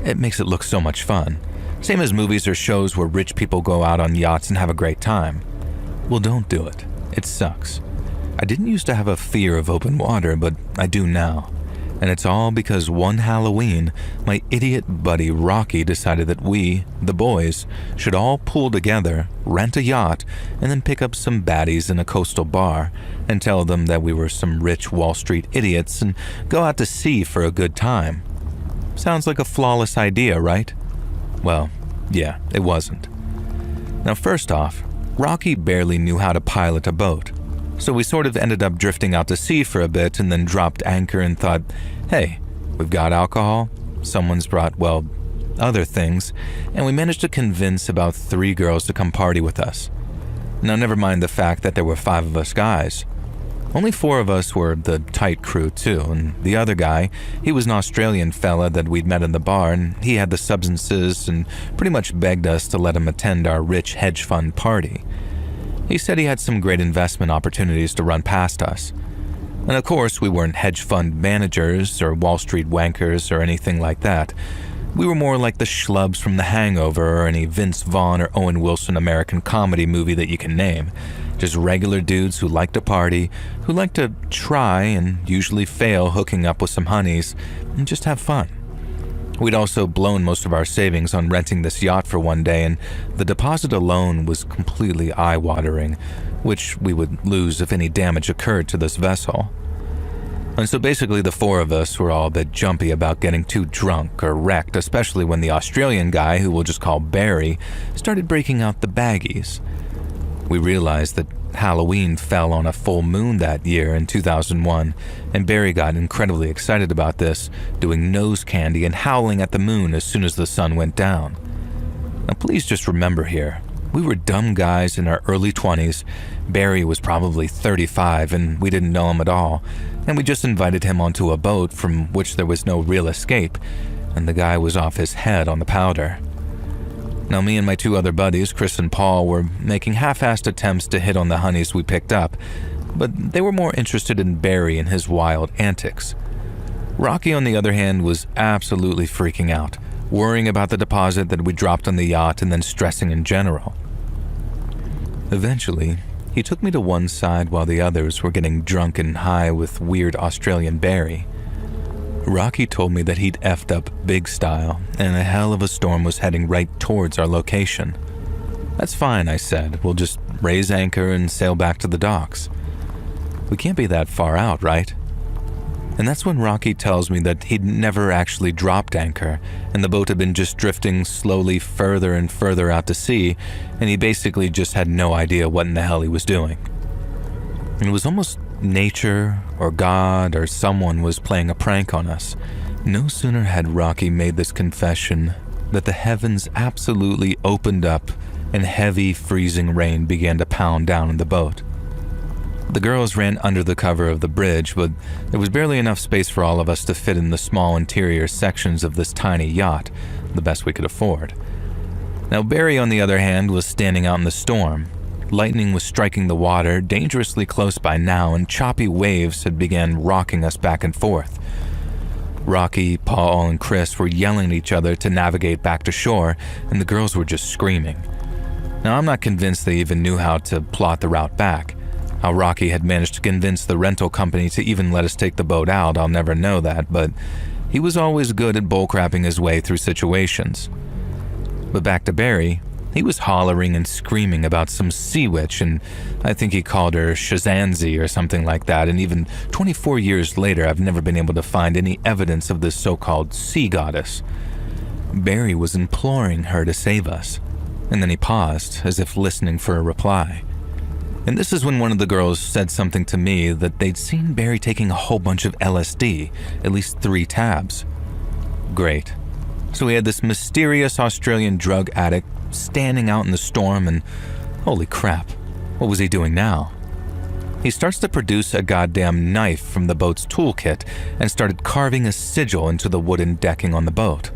It makes it look so much fun. Same as movies or shows where rich people go out on yachts and have a great time. Well, don't do it. It sucks. I didn't used to have a fear of open water, but I do now. And it's all because one Halloween, my idiot buddy Rocky decided that we, the boys, should all pool together, rent a yacht, and then pick up some baddies in a coastal bar and tell them that we were some rich Wall Street idiots and go out to sea for a good time. Sounds like a flawless idea, right? Well, yeah, it wasn't. Now, first off, Rocky barely knew how to pilot a boat. So we sort of ended up drifting out to sea for a bit and then dropped anchor and thought, hey, we've got alcohol, someone's brought, well, other things, and we managed to convince about 3 girls to come party with us. Now, never mind the fact that there were 5 of us guys. Only 4 of us were the tight crew too, and the other guy, he was an Australian fella that we'd met in the bar, and he had the substances and pretty much begged us to let him attend our rich hedge fund party. He said he had some great investment opportunities to run past us. And of course, we weren't hedge fund managers or Wall Street wankers or anything like that. We were more like the schlubs from The Hangover or any Vince Vaughn or Owen Wilson American comedy movie that you can name. Just regular dudes who like to party, who like to try and usually fail hooking up with some honeys, and just have fun. We'd also blown most of our savings on renting this yacht for one day, and the deposit alone was completely eye-watering, which we would lose if any damage occurred to this vessel. And so basically the 4 of us were all a bit jumpy about getting too drunk or wrecked, especially when the Australian guy, who we'll just call Barry, started breaking out the baggies. We realized that Halloween fell on a full moon that year in 2001, and Barry got incredibly excited about this, doing nose candy and howling at the moon as soon as the sun went down. Now please just remember here, we were dumb guys in our early 20s, Barry was probably 35 and we didn't know him at all, and we just invited him onto a boat from which there was no real escape, and the guy was off his head on the powder. Now, me and my 2 other buddies, Chris and Paul, were making half-assed attempts to hit on the honeys we picked up, but they were more interested in Barry and his wild antics. Rocky, on the other hand, was absolutely freaking out, worrying about the deposit that we dropped on the yacht and then stressing in general. Eventually, he took me to one side while the others were getting drunk and high with weird Australian Barry. Rocky told me that he'd effed up big style, and a hell of a storm was heading right towards our location. That's fine, I said. We'll just raise anchor and sail back to the docks. We can't be that far out, right? And that's when Rocky tells me that he'd never actually dropped anchor, and the boat had been just drifting slowly further and further out to sea, and he basically just had no idea what in the hell he was doing. And it was almost nature or God or someone was playing a prank on us. No sooner had Rocky made this confession that the heavens absolutely opened up and heavy, freezing rain began to pound down on the boat. The girls ran under the cover of the bridge, but there was barely enough space for all of us to fit in the small interior sections of this tiny yacht, the best we could afford. Now, Barry, on the other hand, was standing out in the storm. Lightning was striking the water dangerously close by now, and choppy waves had begun rocking us back and forth. Rocky, Paul, and Chris were yelling at each other to navigate back to shore, and the girls were just screaming. Now, I'm not convinced they even knew how to plot the route back. How Rocky had managed to convince the rental company to even let us take the boat out, I'll never know that, but he was always good at bullcrapping his way through situations. But back to Barry, he was hollering and screaming about some sea witch, and I think he called her Shazanzi or something like that, and even 24 years later, I've never been able to find any evidence of this so-called sea goddess. Barry was imploring her to save us, and then he paused, as if listening for a reply. And this is when one of the girls said something to me that they'd seen Barry taking a whole bunch of LSD, at least 3 tabs. Great. So we had this mysterious Australian drug addict standing out in the storm, and holy crap, what was he doing now? He starts to produce a goddamn knife from the boat's toolkit and started carving a sigil into the wooden decking on the boat.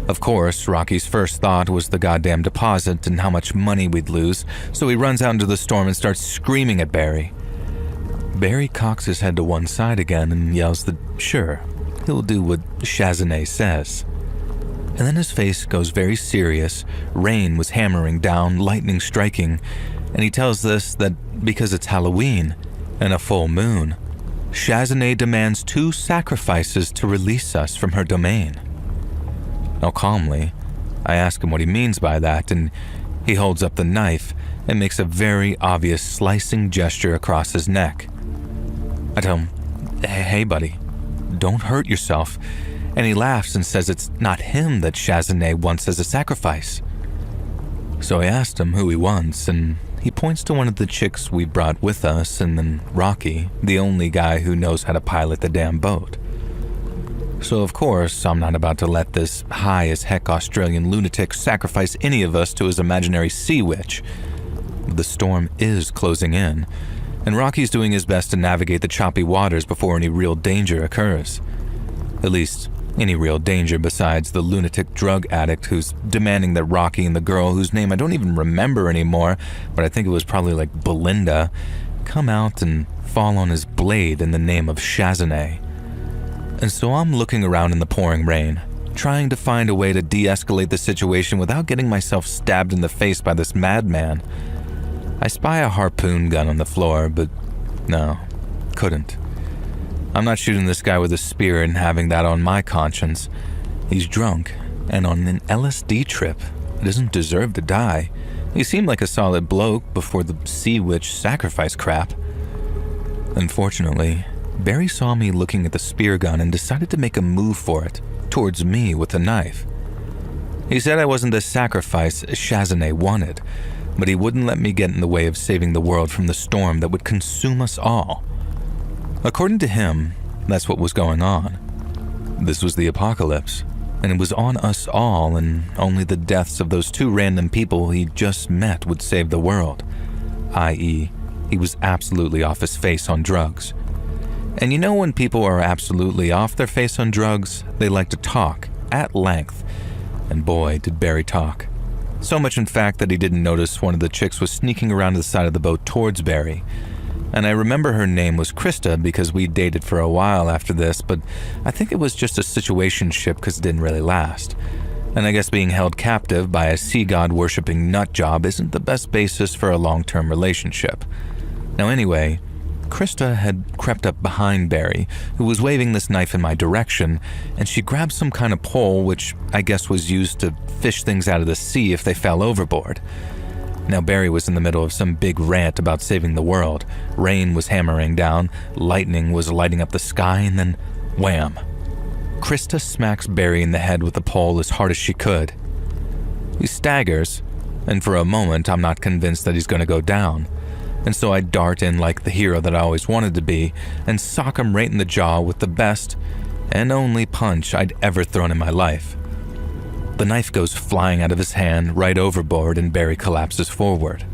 Of course, Rocky's first thought was the goddamn deposit and how much money we'd lose, so he runs out into the storm and starts screaming at Barry. Barry cocks his head to one side again and yells that, sure, he'll do what Chazanay says. And then his face goes very serious, rain was hammering down, lightning striking, and he tells us that because it's Halloween and a full moon, Chazanay demands 2 sacrifices to release us from her domain. Now calmly, I ask him what he means by that, and he holds up the knife and makes a very obvious slicing gesture across his neck. I tell him, hey buddy, don't hurt yourself, and he laughs and says it's not him that Chazanay wants as a sacrifice. So I asked him who he wants, and he points to one of the chicks we brought with us, and then Rocky, the only guy who knows how to pilot the damn boat. So of course, I'm not about to let this high-as-heck Australian lunatic sacrifice any of us to his imaginary sea witch. The storm is closing in, and Rocky's doing his best to navigate the choppy waters before any real danger occurs. At least, any real danger besides the lunatic drug addict who's demanding that Rocky and the girl whose name I don't even remember anymore, but I think it was probably like Belinda, come out and fall on his blade in the name of Chazanay. And so I'm looking around in the pouring rain, trying to find a way to de-escalate the situation without getting myself stabbed in the face by this madman. I spy a harpoon gun on the floor, but no, couldn't. I'm not shooting this guy with a spear and having that on my conscience. He's drunk and on an LSD trip. He doesn't deserve to die. He seemed like a solid bloke before the sea witch sacrifice crap. Unfortunately, Barry saw me looking at the spear gun and decided to make a move for it, towards me with a knife. He said I wasn't the sacrifice Chazanay wanted, but he wouldn't let me get in the way of saving the world from the storm that would consume us all. According to him, that's what was going on. This was the apocalypse, and it was on us all, and only the deaths of those 2 random people he just met would save the world, i.e., he was absolutely off his face on drugs. And you know when people are absolutely off their face on drugs, they like to talk, at length. And boy, did Barry talk. So much in fact that he didn't notice one of the chicks was sneaking around to the side of the boat towards Barry. And I remember her name was Krista because we dated for a while after this, but I think it was just a situationship because it didn't really last. And I guess being held captive by a sea god worshipping nut job isn't the best basis for a long-term relationship. Now anyway, Krista had crept up behind Barry, who was waving this knife in my direction, and she grabbed some kind of pole which I guess was used to fish things out of the sea if they fell overboard. Now Barry was in the middle of some big rant about saving the world. Rain was hammering down, lightning was lighting up the sky, and then wham! Krista smacks Barry in the head with the pole as hard as she could. He staggers, and for a moment I'm not convinced that he's going to go down. And so I dart in like the hero that I always wanted to be and sock him right in the jaw with the best and only punch I'd ever thrown in my life. The knife goes flying out of his hand right overboard and Barry collapses forward.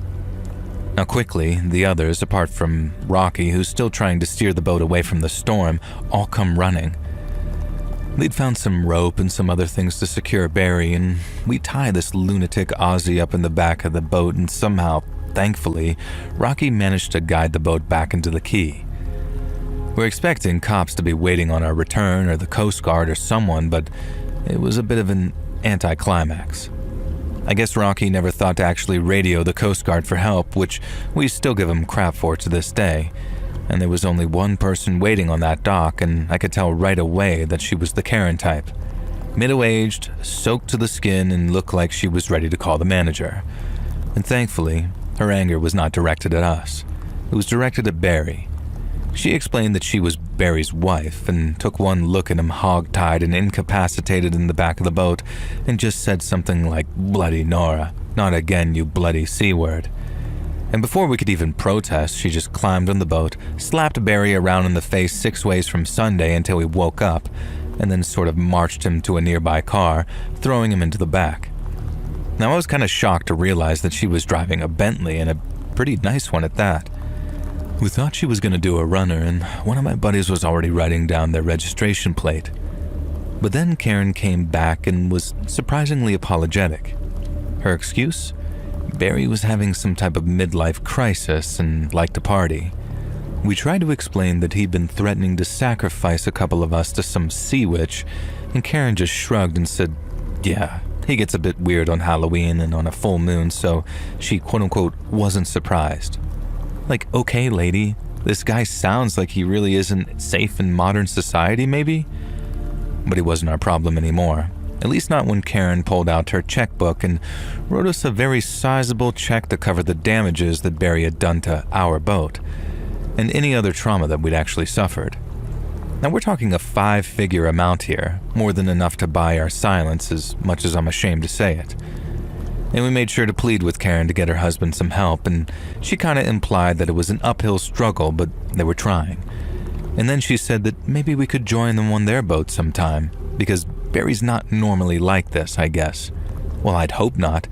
Now quickly, the others, apart from Rocky, who's still trying to steer the boat away from the storm, all come running. They'd found some rope and some other things to secure Barry, and we tie this lunatic Aussie up in the back of the boat, and somehow, thankfully, Rocky managed to guide the boat back into the quay. We're expecting cops to be waiting on our return, or the Coast Guard or someone, but it was a bit of an anticlimax. I guess Rocky never thought to actually radio the Coast Guard for help, which we still give him crap for to this day. And there was only one person waiting on that dock, and I could tell right away that she was the Karen type. Middle-aged, soaked to the skin, and looked like she was ready to call the manager. And thankfully, her anger was not directed at us. It was directed at Barry. She explained that she was Barry's wife and took one look at him hog-tied and incapacitated in the back of the boat and just said something like, "Bloody Nora, not again, you bloody C-word." And before we could even protest, she just climbed on the boat, slapped Barry around in the face 6 ways from Sunday until he woke up, and then sort of marched him to a nearby car, throwing him into the back. Now I was kind of shocked to realize that she was driving a Bentley, and a pretty nice one at that. We thought she was going to do a runner, and one of my buddies was already writing down their registration plate. But then Karen came back and was surprisingly apologetic. Her excuse? Barry was having some type of midlife crisis and liked to party. We tried to explain that he'd been threatening to sacrifice a couple of us to some sea witch, and Karen just shrugged and said, yeah, he gets a bit weird on Halloween and on a full moon, so she quote-unquote wasn't surprised. Like, okay, lady, this guy sounds like he really isn't safe in modern society, maybe? But he wasn't our problem anymore. At least not when Karen pulled out her checkbook and wrote us a very sizable check to cover the damages that Barry had done to our boat, and any other trauma that we'd actually suffered. Now we're talking a 5-figure amount here, more than enough to buy our silence, as much as I'm ashamed to say it. And we made sure to plead with Karen to get her husband some help, and she kind of implied that it was an uphill struggle, but they were trying. And then she said that maybe we could join them on their boat sometime, because Barry's not normally like this, I guess. Well, I'd hope not.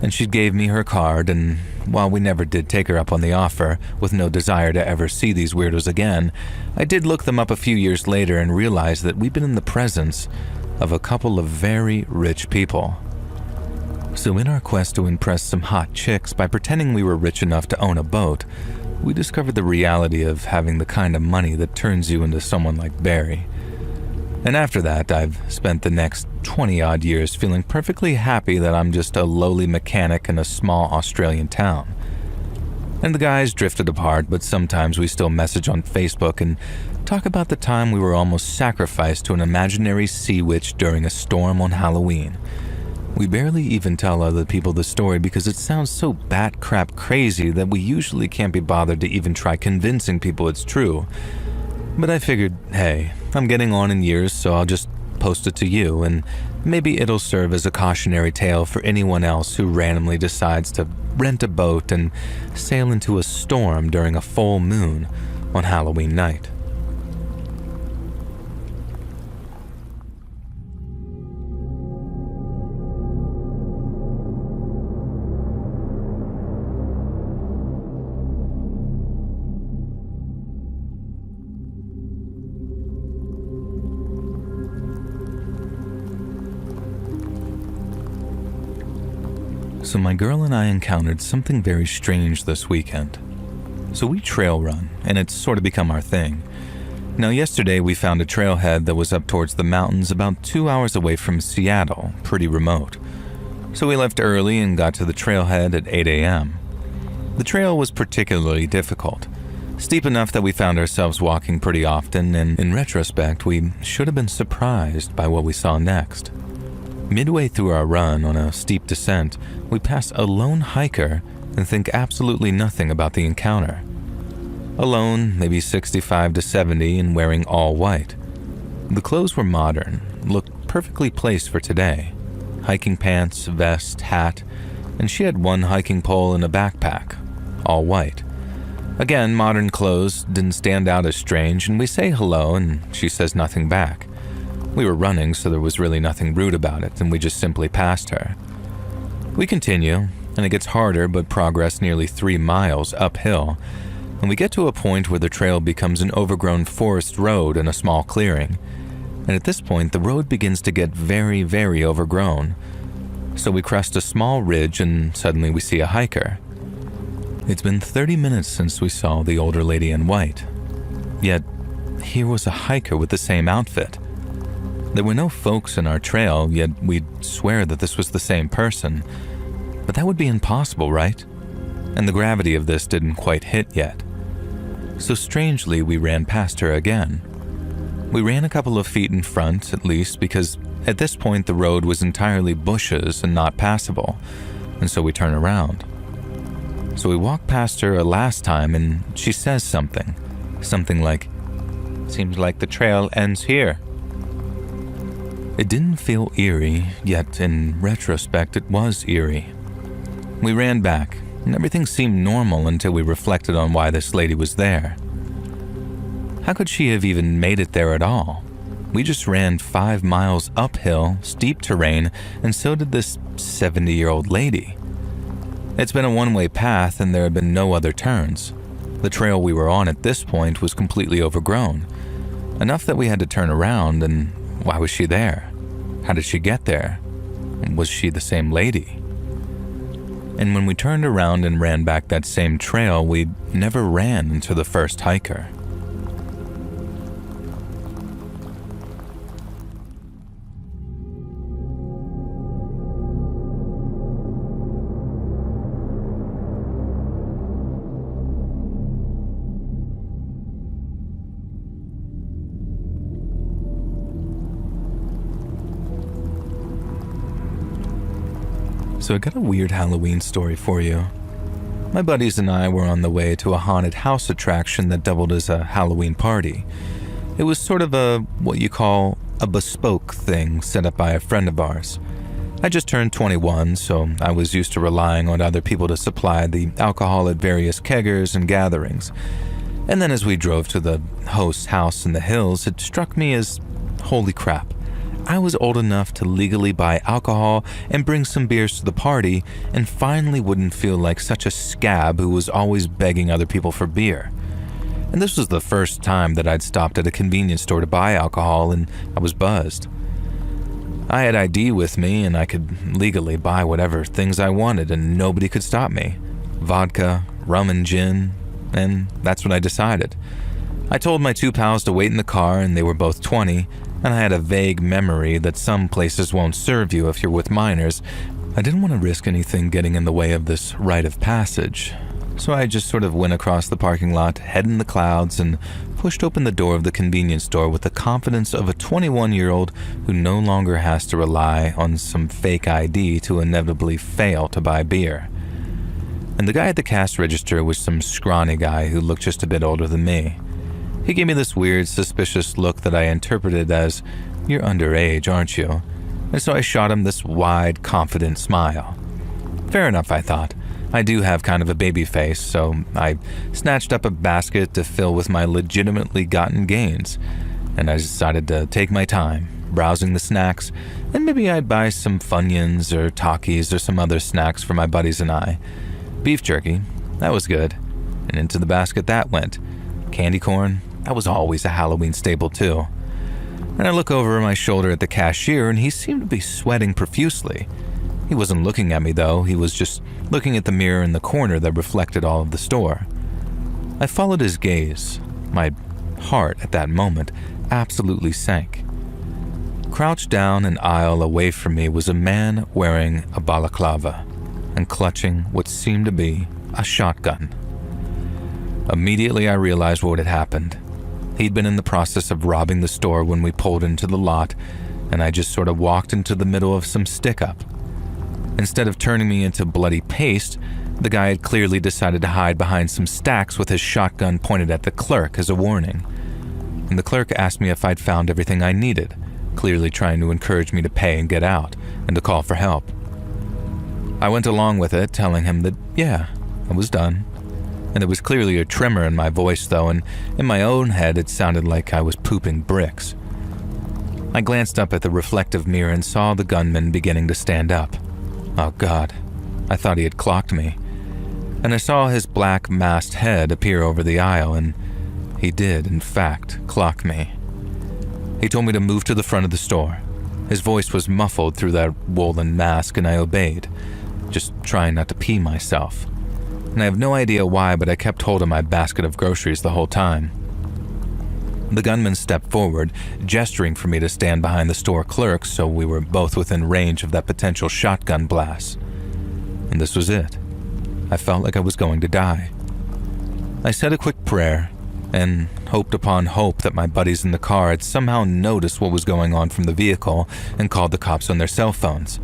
And she gave me her card, and while we never did take her up on the offer, with no desire to ever see these weirdos again, I did look them up a few years later and realized that we'd been in the presence of a couple of very rich people. So in our quest to impress some hot chicks by pretending we were rich enough to own a boat, we discovered the reality of having the kind of money that turns you into someone like Barry. And after that, I've spent the next 20-odd years feeling perfectly happy that I'm just a lowly mechanic in a small Australian town. And the guys drifted apart, but sometimes we still message on Facebook and talk about the time we were almost sacrificed to an imaginary sea witch during a storm on Halloween. We barely even tell other people the story because it sounds so bat-crap crazy that we usually can't be bothered to even try convincing people it's true. But I figured, hey, I'm getting on in years, so I'll just post it to you, and maybe it'll serve as a cautionary tale for anyone else who randomly decides to rent a boat and sail into a storm during a full moon on Halloween night. So my girl and I encountered something very strange this weekend. So we trail run, and it's sort of become our thing. Now yesterday we found a trailhead that was up towards the mountains about 2 hours away from Seattle, pretty remote. So we left early and got to the trailhead at 8 a.m. The trail was particularly difficult, steep enough that we found ourselves walking pretty often, and in retrospect we should have been surprised by what we saw next. Midway through our run on a steep descent, we pass a lone hiker and think absolutely nothing about the encounter. Alone, maybe 65 to 70, and wearing all white. The clothes were modern, looked perfectly placed for today. Hiking pants, vest, hat, and she had one hiking pole and a backpack, all white. Again, modern clothes didn't stand out as strange, and we say hello and she says nothing back. We were running, so there was really nothing rude about it, and we just simply passed her. We continue, and it gets harder but progress nearly 3 miles uphill, and we get to a point where the trail becomes an overgrown forest road in a small clearing. And at this point, the road begins to get very, very overgrown. So we crest a small ridge and suddenly we see a hiker. It's been 30 minutes since we saw the older lady in white. Yet, here was a hiker with the same outfit. There were no folks in our trail, yet we'd swear that this was the same person. But that would be impossible, right? And the gravity of this didn't quite hit yet. So strangely, we ran past her again. We ran a couple of feet in front, at least, because at this point the road was entirely bushes and not passable, and so we turn around. So we walk past her a last time and she says something like, "Seems like the trail ends here." It didn't feel eerie, yet in retrospect it was eerie. We ran back, and everything seemed normal until we reflected on why this lady was there. How could she have even made it there at all? We just ran 5 miles uphill, steep terrain, and so did this 70-year-old lady. It's been a one-way path and there had been no other turns. The trail we were on at this point was completely overgrown, enough that we had to turn around, and why was she there? How did she get there? Was she the same lady? And when we turned around and ran back that same trail, we never ran into the first hiker. So I got a weird Halloween story for you. My buddies and I were on the way to a haunted house attraction that doubled as a Halloween party. It was sort of what you call a bespoke thing set up by a friend of ours. I just turned 21, so I was used to relying on other people to supply the alcohol at various keggers and gatherings. And then as we drove to the host's house in the hills, it struck me as, holy crap. I was old enough to legally buy alcohol and bring some beers to the party and finally wouldn't feel like such a scab who was always begging other people for beer. And this was the first time that I'd stopped at a convenience store to buy alcohol and I was buzzed. I had ID with me and I could legally buy whatever things I wanted and nobody could stop me. Vodka, rum and gin, and that's what I decided. I told my 2 pals to wait in the car and they were both 20, and I had a vague memory that some places won't serve you if you're with minors. I didn't want to risk anything getting in the way of this rite of passage. So I just sort of went across the parking lot, head in the clouds, and pushed open the door of the convenience store with the confidence of a 21-year-old who no longer has to rely on some fake ID to inevitably fail to buy beer. And the guy at the cash register was some scrawny guy who looked just a bit older than me. He gave me this weird, suspicious look that I interpreted as, "You're underage, aren't you?" And so I shot him this wide, confident smile. Fair enough, I thought. I do have kind of a baby face, so I snatched up a basket to fill with my legitimately gotten gains, and I decided to take my time, browsing the snacks, and maybe I'd buy some Funyuns or Takis or some other snacks for my buddies and I. Beef jerky, that was good, and into the basket that went. Candy corn, that was always a Halloween staple too. And I look over my shoulder at the cashier and he seemed to be sweating profusely. He wasn't looking at me though, he was just looking at the mirror in the corner that reflected all of the store. I followed his gaze. My heart at that moment absolutely sank. Crouched down an aisle away from me was a man wearing a balaclava and clutching what seemed to be a shotgun. Immediately I realized what had happened. He'd been in the process of robbing the store when we pulled into the lot, and I just sort of walked into the middle of some stick-up. Instead of turning me into bloody paste, the guy had clearly decided to hide behind some stacks with his shotgun pointed at the clerk as a warning. And the clerk asked me if I'd found everything I needed, clearly trying to encourage me to pay and get out, and to call for help. I went along with it, telling him that, yeah, I was done. And there was clearly a tremor in my voice though, and in my own head it sounded like I was pooping bricks. I glanced up at the reflective mirror and saw the gunman beginning to stand up. Oh God, I thought he had clocked me. And I saw his black masked head appear over the aisle, and he did, in fact, clock me. He told me to move to the front of the store. His voice was muffled through that woolen mask, and I obeyed, just trying not to pee myself. And I have no idea why, but I kept hold of my basket of groceries the whole time. The gunman stepped forward, gesturing for me to stand behind the store clerk so we were both within range of that potential shotgun blast. And this was it. I felt like I was going to die. I said a quick prayer and hoped upon hope that my buddies in the car had somehow noticed what was going on from the vehicle and called the cops on their cell phones.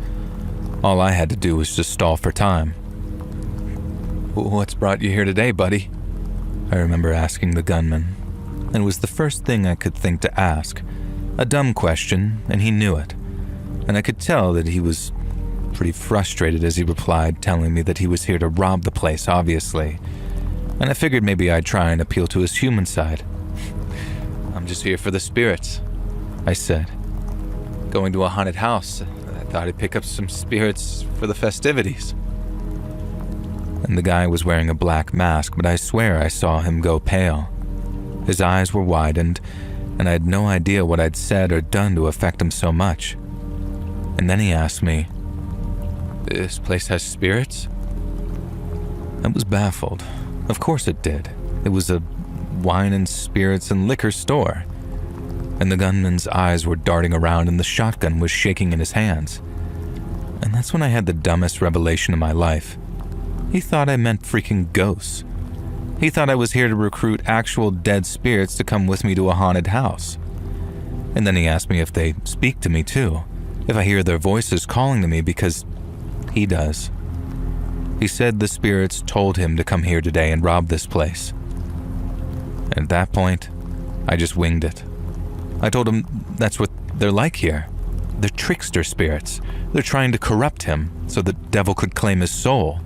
All I had to do was just stall for time. "What's brought you here today, buddy?" I remember asking the gunman. It was the first thing I could think to ask. A dumb question, and he knew it. And I could tell that he was pretty frustrated as he replied, telling me that he was here to rob the place, obviously. And I figured maybe I'd try and appeal to his human side. "I'm just here for the spirits," I said. "Going to a haunted house. I thought I'd pick up some spirits for the festivities." And the guy was wearing a black mask, but I swear I saw him go pale. His eyes were widened, and I had no idea what I'd said or done to affect him so much. And then he asked me, "This place has spirits?" I was baffled. Of course it did. It was a wine and spirits and liquor store. And the gunman's eyes were darting around and the shotgun was shaking in his hands. And that's when I had the dumbest revelation of my life. He thought I meant freaking ghosts. He thought I was here to recruit actual dead spirits to come with me to a haunted house. And then he asked me if they speak to me too, if I hear their voices calling to me, because he does. He said the spirits told him to come here today and rob this place. And at that point, I just winged it. I told him that's what they're like here. They're trickster spirits. They're trying to corrupt him so the devil could claim his soul.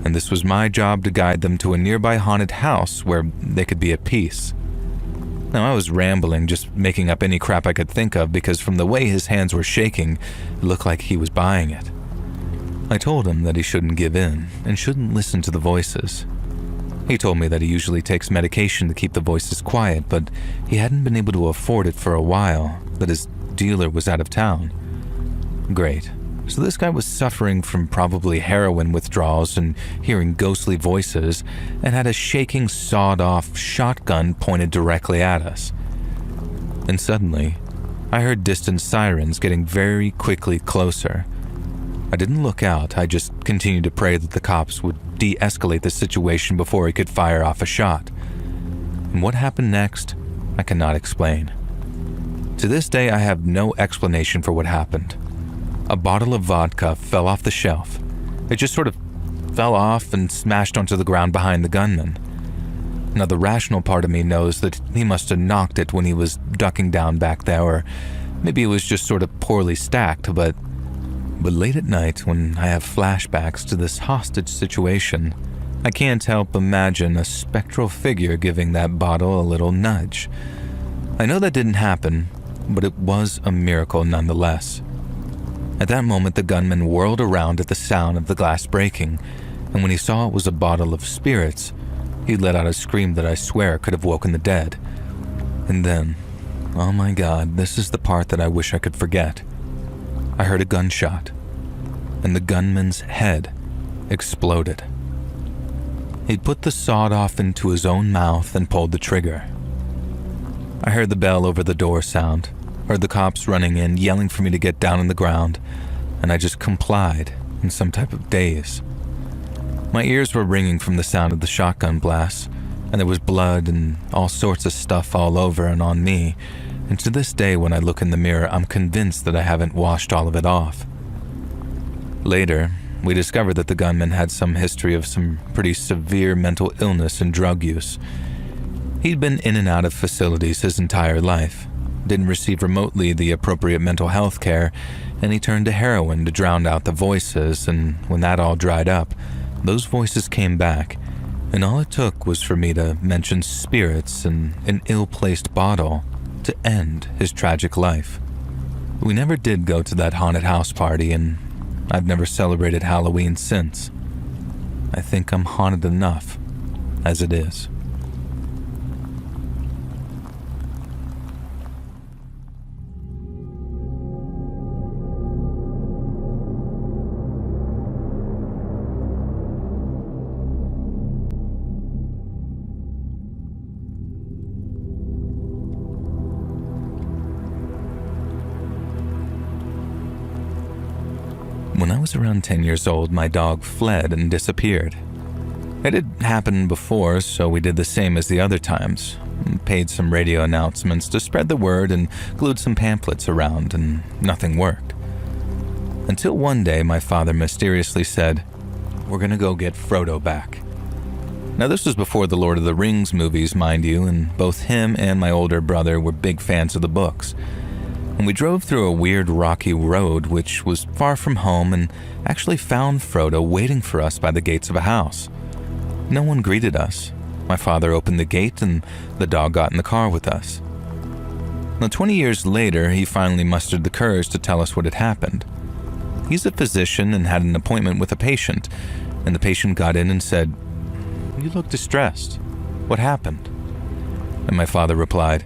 And this was my job to guide them to a nearby haunted house where they could be at peace. Now, I was rambling, just making up any crap I could think of, because from the way his hands were shaking, it looked like he was buying it. I told him that he shouldn't give in and shouldn't listen to the voices. He told me that he usually takes medication to keep the voices quiet, but he hadn't been able to afford it for a while, that his dealer was out of town. Great. So this guy was suffering from probably heroin withdrawals and hearing ghostly voices, and had a shaking, sawed-off shotgun pointed directly at us. And suddenly, I heard distant sirens getting very quickly closer. I didn't look out, I just continued to pray that the cops would de-escalate the situation before he could fire off a shot. And what happened next, I cannot explain. To this day, I have no explanation for what happened. A bottle of vodka fell off the shelf. It just sort of fell off and smashed onto the ground behind the gunman. Now, the rational part of me knows that he must have knocked it when he was ducking down back there, or maybe it was just sort of poorly stacked, but late at night, when I have flashbacks to this hostage situation, I can't help imagine a spectral figure giving that bottle a little nudge. I know that didn't happen, but it was a miracle nonetheless. At that moment, the gunman whirled around at the sound of the glass breaking, and when he saw it was a bottle of spirits, he let out a scream that I swear could have woken the dead. And then, oh my God, this is the part that I wish I could forget. I heard a gunshot, and the gunman's head exploded. He'd put the sawed-off into his own mouth and pulled the trigger. I heard the bell over the door sound, heard the cops running in, yelling for me to get down on the ground, and I just complied in some type of daze. My ears were ringing from the sound of the shotgun blasts, and there was blood and all sorts of stuff all over and on me, and to this day when I look in the mirror, I'm convinced that I haven't washed all of it off. Later, we discovered that the gunman had some history of some pretty severe mental illness and drug use. He'd been in and out of facilities his entire life, didn't receive remotely the appropriate mental health care, and he turned to heroin to drown out the voices, and when that all dried up, those voices came back, and all it took was for me to mention spirits and an ill-placed bottle to end his tragic life. We never did go to that haunted house party, and I've never celebrated Halloween since. I think I'm haunted enough as it is. When I was around 10 years old, my dog fled and disappeared. It had happened before, so we did the same as the other times. Paid some radio announcements to spread the word and glued some pamphlets around, and nothing worked. Until one day, my father mysteriously said, "We're gonna go get Frodo back." Now, this was before the Lord of the Rings movies, mind you, and both him and my older brother were big fans of the books. And we drove through a weird rocky road which was far from home and actually found Frodo waiting for us by the gates of a house. No one greeted us. My father opened the gate and the dog got in the car with us. Now, 20 years later, he finally mustered the courage to tell us what had happened. He's a physician and had an appointment with a patient, and the patient got in and said, "You look distressed. What happened?" And my father replied,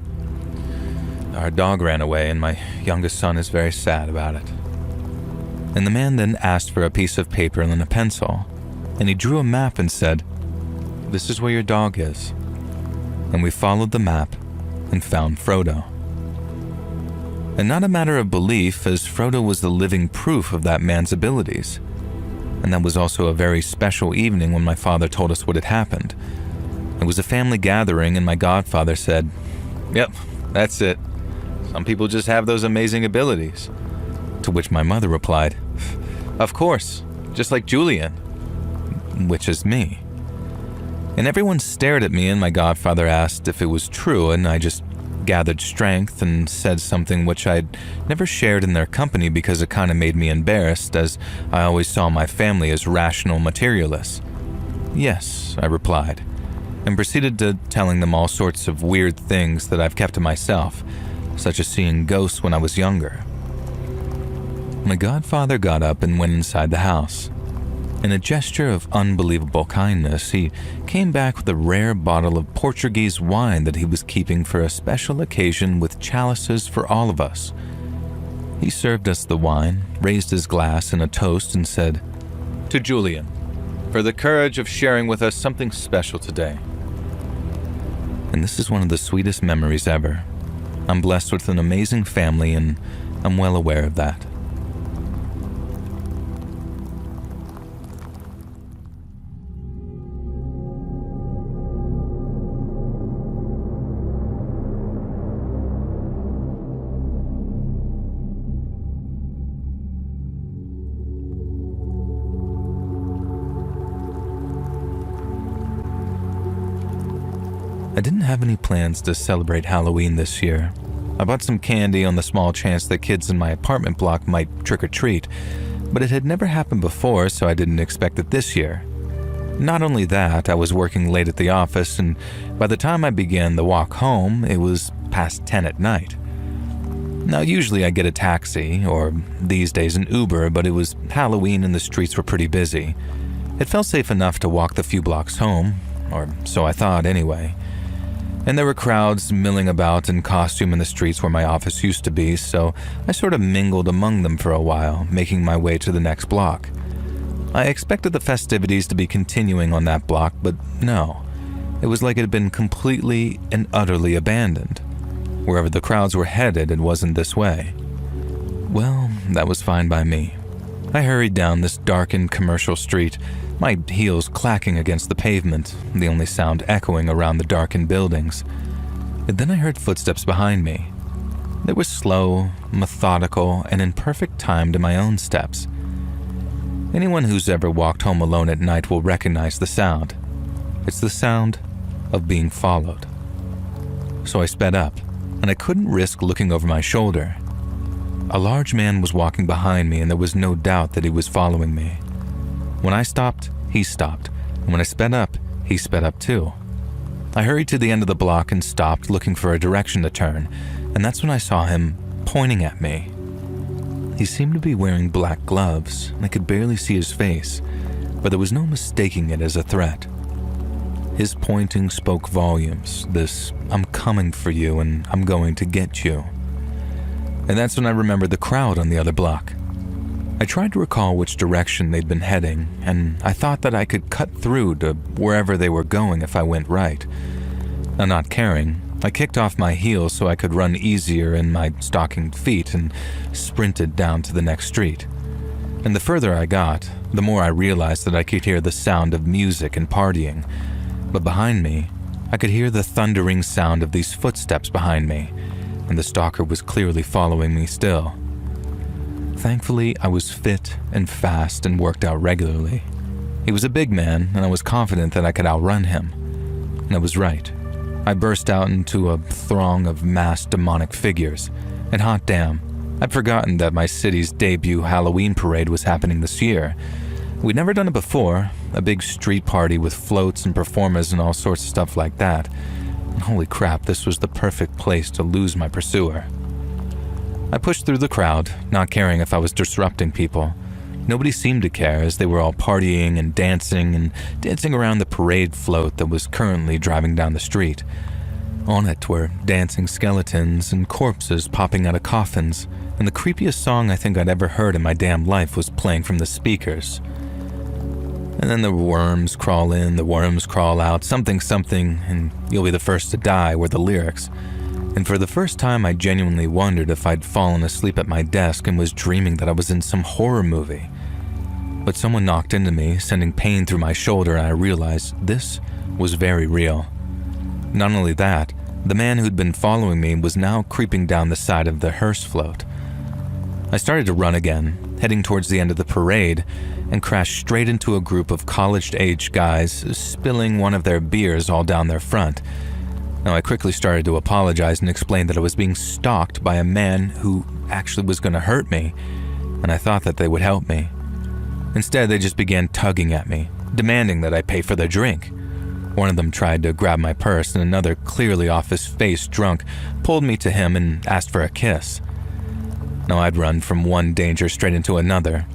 "Our dog ran away and my youngest son is very sad about it." And the man then asked for a piece of paper and a pencil, and he drew a map and said, "This is where your dog is." And we followed the map and found Frodo. And not a matter of belief, as Frodo was the living proof of that man's abilities. And that was also a very special evening when my father told us what had happened. It was a family gathering and my godfather said, "Yep, that's it. Some people just have those amazing abilities." To which my mother replied, "Of course, just like Julian," which is me. And everyone stared at me and my godfather asked if it was true, and I just gathered strength and said something which I'd never shared in their company because it kind of made me embarrassed, as I always saw my family as rational materialists. "Yes," I replied, and proceeded to telling them all sorts of weird things that I've kept to myself, such as seeing ghosts when I was younger. My godfather got up and went inside the house. In a gesture of unbelievable kindness, he came back with a rare bottle of Portuguese wine that he was keeping for a special occasion with chalices for all of us. He served us the wine, raised his glass in a toast, and said, "To Julian, for the courage of sharing with us something special today." And this is one of the sweetest memories ever. I'm blessed with an amazing family, and I'm well aware of that. I didn't have any plans to celebrate Halloween this year. I bought some candy on the small chance that kids in my apartment block might trick-or-treat, but it had never happened before, so I didn't expect it this year. Not only that, I was working late at the office, and by the time I began the walk home, it was past 10 at night. Now, usually I get a taxi, or these days an Uber, but it was Halloween and the streets were pretty busy. It felt safe enough to walk the few blocks home, or so I thought anyway. And there were crowds milling about in costume in the streets where my office used to be, so I sort of mingled among them for a while, making my way to the next block. I expected the festivities to be continuing on that block, but no. It was like it had been completely and utterly abandoned. Wherever the crowds were headed, it wasn't this way. Well, that was fine by me. I hurried down this darkened commercial street, my heels clacking against the pavement, the only sound echoing around the darkened buildings. And then I heard footsteps behind me. They were slow, methodical, and in perfect time to my own steps. Anyone who's ever walked home alone at night will recognize the sound. It's the sound of being followed. So I sped up, and I couldn't risk looking over my shoulder. A large man was walking behind me, and there was no doubt that he was following me. When I stopped, he stopped, and when I sped up, he sped up too. I hurried to the end of the block and stopped, looking for a direction to turn, and that's when I saw him pointing at me. He seemed to be wearing black gloves, and I could barely see his face, but there was no mistaking it as a threat. His pointing spoke volumes, this, "I'm coming for you and I'm going to get you." And that's when I remembered the crowd on the other block. I tried to recall which direction they'd been heading, and I thought that I could cut through to wherever they were going if I went right. Now, not caring, I kicked off my heels so I could run easier in my stockinged feet and sprinted down to the next street. And the further I got, the more I realized that I could hear the sound of music and partying. But behind me, I could hear the thundering sound of these footsteps behind me, and the stalker was clearly following me still. Thankfully, I was fit and fast and worked out regularly. He was a big man, and I was confident that I could outrun him. And I was right. I burst out into a throng of masked demonic figures, and hot damn, I'd forgotten that my city's debut Halloween parade was happening this year. We'd never done it before, a big street party with floats and performers and all sorts of stuff like that. And holy crap, this was the perfect place to lose my pursuer. I pushed through the crowd, not caring if I was disrupting people. Nobody seemed to care as they were all partying and dancing around the parade float that was currently driving down the street. On it were dancing skeletons and corpses popping out of coffins, and the creepiest song I think I'd ever heard in my damn life was playing from the speakers. And then the worms crawl in, the worms crawl out, something, and you'll be the first to die were the lyrics. And for the first time, I genuinely wondered if I'd fallen asleep at my desk and was dreaming that I was in some horror movie. But someone knocked into me, sending pain through my shoulder, and I realized this was very real. Not only that, the man who'd been following me was now creeping down the side of the hearse float. I started to run again, heading towards the end of the parade, and crashed straight into a group of college-aged guys, spilling one of their beers all down their front. Now, I quickly started to apologize and explain that I was being stalked by a man who actually was going to hurt me, and I thought that they would help me. Instead, they just began tugging at me, demanding that I pay for their drink. One of them tried to grab my purse, and another, clearly off his face drunk, pulled me to him and asked for a kiss. Now, I'd run from one danger straight into another.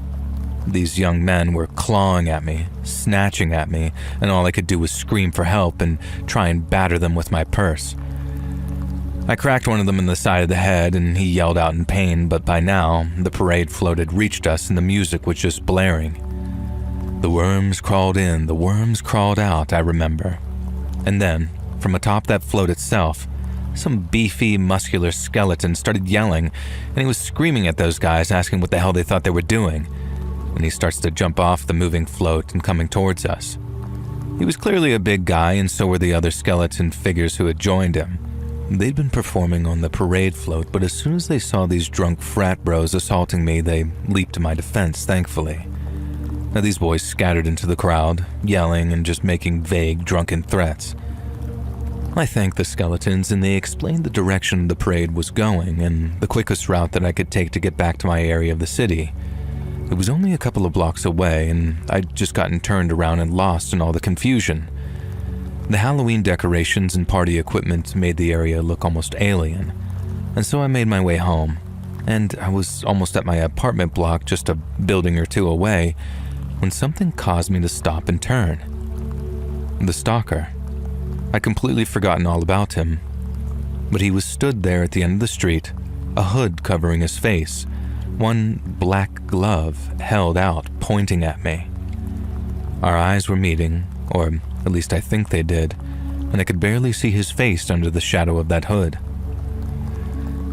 These young men were clawing at me, snatching at me, and all I could do was scream for help and try and batter them with my purse. I cracked one of them in the side of the head and he yelled out in pain, but by now, the parade float had reached us and the music was just blaring. The worms crawled in, the worms crawled out, I remember. And then, from atop that float itself, some beefy, muscular skeleton started yelling, and he was screaming at those guys, asking what the hell they thought they were doing. And he starts to jump off the moving float and coming towards us. He was clearly a big guy, and so were the other skeleton figures who had joined him. They'd been performing on the parade float, but as soon as they saw these drunk frat bros assaulting me, they leaped to my defense, thankfully. Now these boys scattered into the crowd, yelling and just making vague, drunken threats. I thanked the skeletons, and they explained the direction the parade was going and the quickest route that I could take to get back to my area of the city. It was only a couple of blocks away, and I'd just gotten turned around and lost in all the confusion. The Halloween decorations and party equipment made the area look almost alien, and so I made my way home, and I was almost at my apartment block just a building or two away when something caused me to stop and turn. The stalker. I'd completely forgotten all about him, but he was stood there at the end of the street, a hood covering his face, one black glove held out, pointing at me. Our eyes were meeting, or at least I think they did, and I could barely see his face under the shadow of that hood.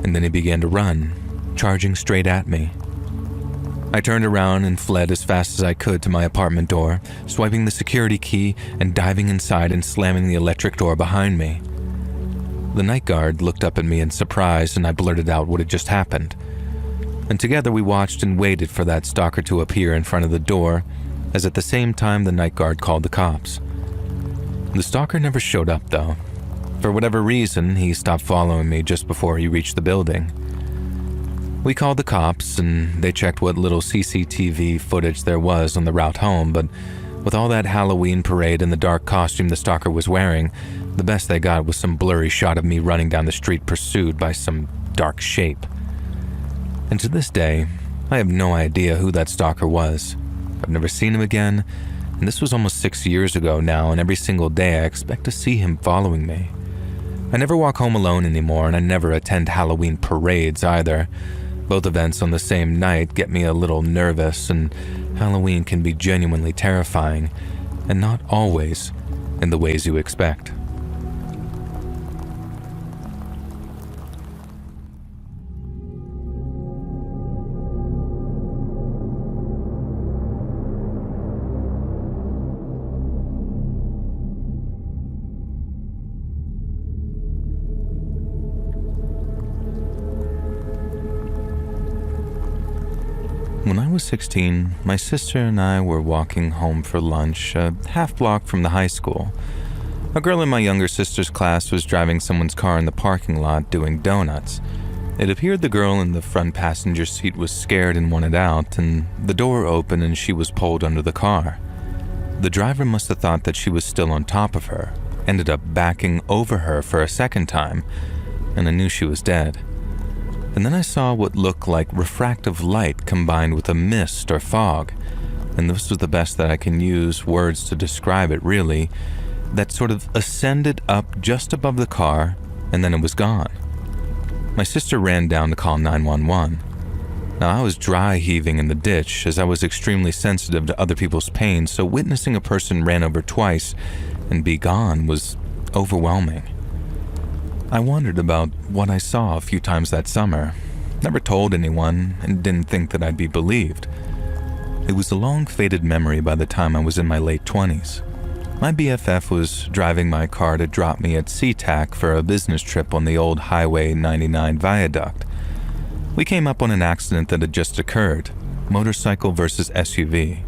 And then he began to run, charging straight at me. I turned around and fled as fast as I could to my apartment door, swiping the security key and diving inside and slamming the electric door behind me. The night guard looked up at me in surprise, and I blurted out what had just happened. And together we watched and waited for that stalker to appear in front of the door, as at the same time the night guard called the cops. The stalker never showed up though. For whatever reason, he stopped following me just before he reached the building. We called the cops, and they checked what little CCTV footage there was on the route home, but With all that Halloween parade and the dark costume the stalker was wearing, the best they got was some blurry shot of me running down the street pursued by some dark shape. And to this day, I have no idea who that stalker was. I've never seen him again, and this was almost 6 years ago now, and every single day I expect to see him following me. I never walk home alone anymore, and I never attend Halloween parades either. Both events on the same night get me a little nervous, and Halloween can be genuinely terrifying, and not always in the ways you expect. When I was 16, my sister and I were walking home for lunch, a half block from the high school. A girl in my younger sister's class was driving someone's car in the parking lot doing donuts. It appeared the girl in the front passenger seat was scared and wanted out, and the door opened and she was pulled under the car. The driver must have thought that she was still on top of her, ended up backing over her for a second time, and I knew she was dead. And then I saw what looked like refractive light combined with a mist or fog, and this was the best that I can use words to describe it really, that sort of ascended up just above the car, and then it was gone. My sister ran down to call 911. Now I was dry heaving in the ditch as I was extremely sensitive to other people's pain, so witnessing a person ran over twice and be gone was overwhelming. I wondered about what I saw a few times that summer, never told anyone, and didn't think that I'd be believed. It was a long faded memory by the time I was in my late 20s. My BFF was driving my car to drop me at SeaTac for a business trip on the old Highway 99 viaduct. We came up on an accident that had just occurred, motorcycle versus SUV.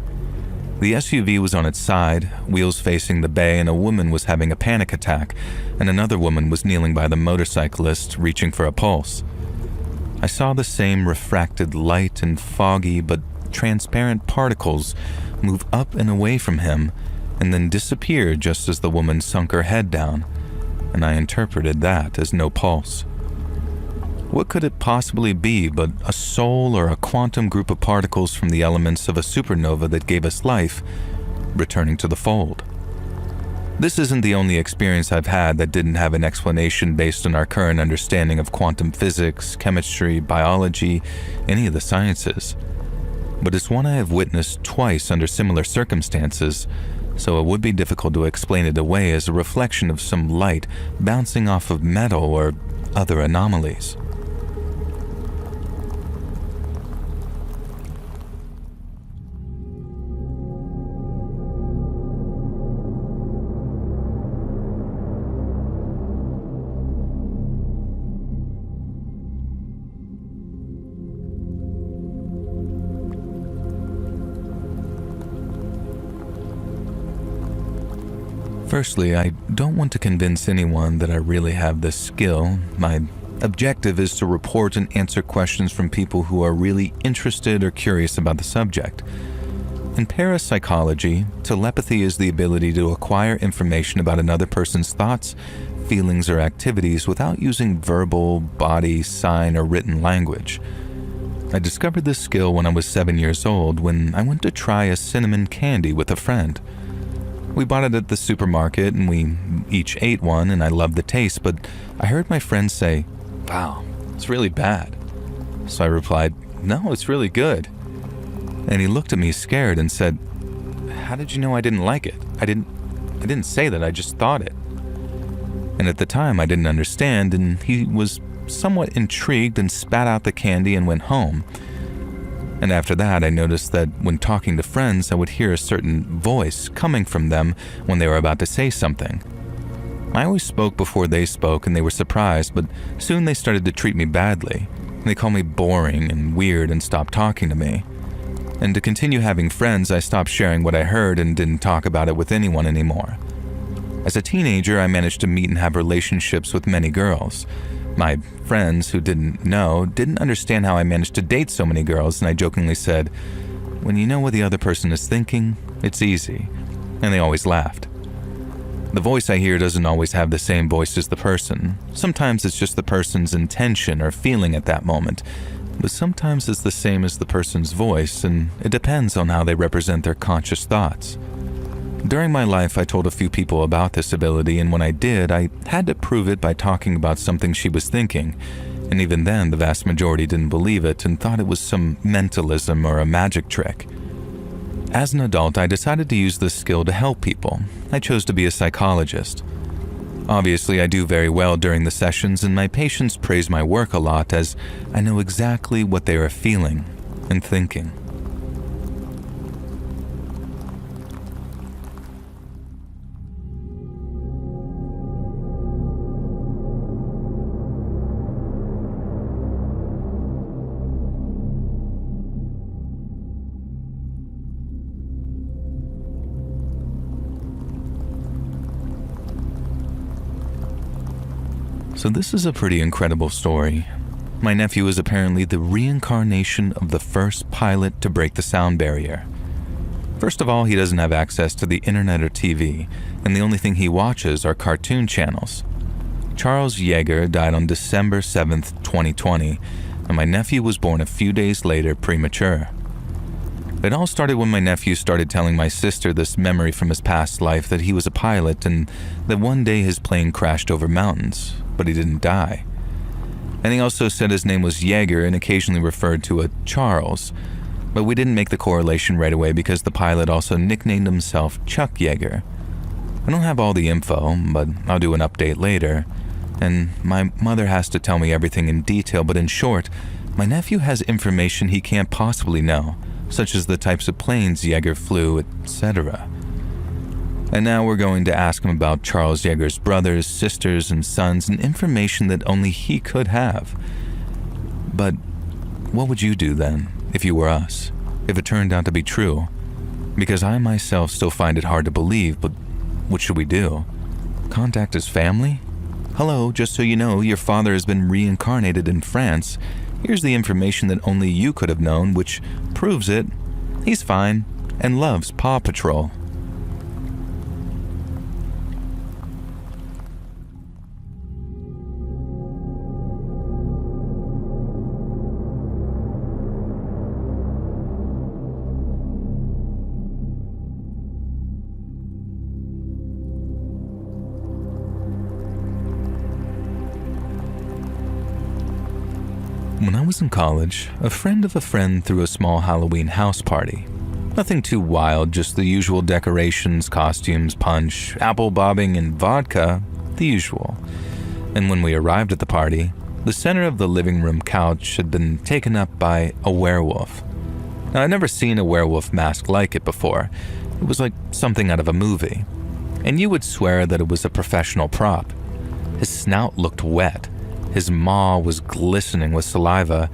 The SUV was on its side, wheels facing the bay, and a woman was having a panic attack, and another woman was kneeling by the motorcyclist, reaching for a pulse. I saw the same refracted light and foggy but transparent particles move up and away from him, and then disappear just as the woman sunk her head down, and I interpreted that as no pulse. What could it possibly be but a soul or a quantum group of particles from the elements of a supernova that gave us life, returning to the fold? This isn't the only experience I've had that didn't have an explanation based on our current understanding of quantum physics, chemistry, biology, any of the sciences. But it's one I have witnessed twice under similar circumstances, so it would be difficult to explain it away as a reflection of some light bouncing off of metal or other anomalies. Firstly, I don't want to convince anyone that I really have this skill. My objective is to report and answer questions from people who are really interested or curious about the subject. In parapsychology, telepathy is the ability to acquire information about another person's thoughts, feelings, or activities without using verbal, body, sign, or written language. I discovered this skill when I was 7 years old when I went to try a cinnamon candy with a friend. We bought it at the supermarket and we each ate one, and I loved the taste, but I heard my friend say, "Wow, it's really bad." So I replied, "No, it's really good." And he looked at me scared and said, "How did you know I didn't like it? I didn't say that, I just thought it." And at the time I didn't understand, and he was somewhat intrigued and spat out the candy and went home. And after that, I noticed that when talking to friends, I would hear a certain voice coming from them when they were about to say something. I always spoke before they spoke, and they were surprised, but soon they started to treat me badly. They called me boring and weird and stopped talking to me. And to continue having friends, I stopped sharing what I heard and didn't talk about it with anyone anymore. As a teenager, I managed to meet and have relationships with many girls. My friends who didn't know didn't understand how I managed to date so many girls, and I jokingly said, "When you know what the other person is thinking, it's easy. and they always laughed. The voice I hear doesn't always have the same voice as the person. Sometimes it's just the person's intention or feeling at that moment, but sometimes it's the same as the person's voice, and it depends on how they represent their conscious thoughts. During my life, I told a few people about this ability, and when I did, I had to prove it by talking about something she was thinking, and even then, the vast majority didn't believe it and thought it was some mentalism or a magic trick. As an adult, I decided to use this skill to help people. I chose to be a psychologist. Obviously, I do very well during the sessions, and my patients praise my work a lot as I know exactly what they are feeling and thinking. So this is a pretty incredible story. My nephew is apparently the reincarnation of the first pilot to break the sound barrier. First of all, he doesn't have access to the internet or TV, and the only thing he watches are cartoon channels. Charles Yeager died on December 7th, 2020, and my nephew was born a few days later premature. It all started when my nephew started telling my sister this memory from his past life that he was a pilot and that one day his plane crashed over mountains, but he didn't die. And he also said his name was Yeager and occasionally referred to a Charles, but we didn't make the correlation right away because the pilot also nicknamed himself Chuck Yeager. I don't have all the info, but I'll do an update later, and my mother has to tell me everything in detail, but in short, my nephew has information he can't possibly know, such as the types of planes Yeager flew, etc. And now we're going to ask him about Charles Yeager's brothers, sisters, and sons, and information that only he could have. But what would you do then, if you were us, if it turned out to be true? Because I myself still find it hard to believe, but what should we do? Contact his family? Hello, just so you know, your father has been reincarnated in France. Here's the information that only you could have known, which proves it. He's fine and loves Paw Patrol. When I was in college, a friend of a friend threw a small Halloween house party. Nothing too wild, just the usual decorations, costumes, punch, apple bobbing, and vodka, the usual. And when we arrived at the party, the center of the living room couch had been taken up by a werewolf. Now, I'd never seen a werewolf mask like it before. It was like something out of a movie. And you would swear that it was a professional prop. His snout looked wet. His maw was glistening with saliva,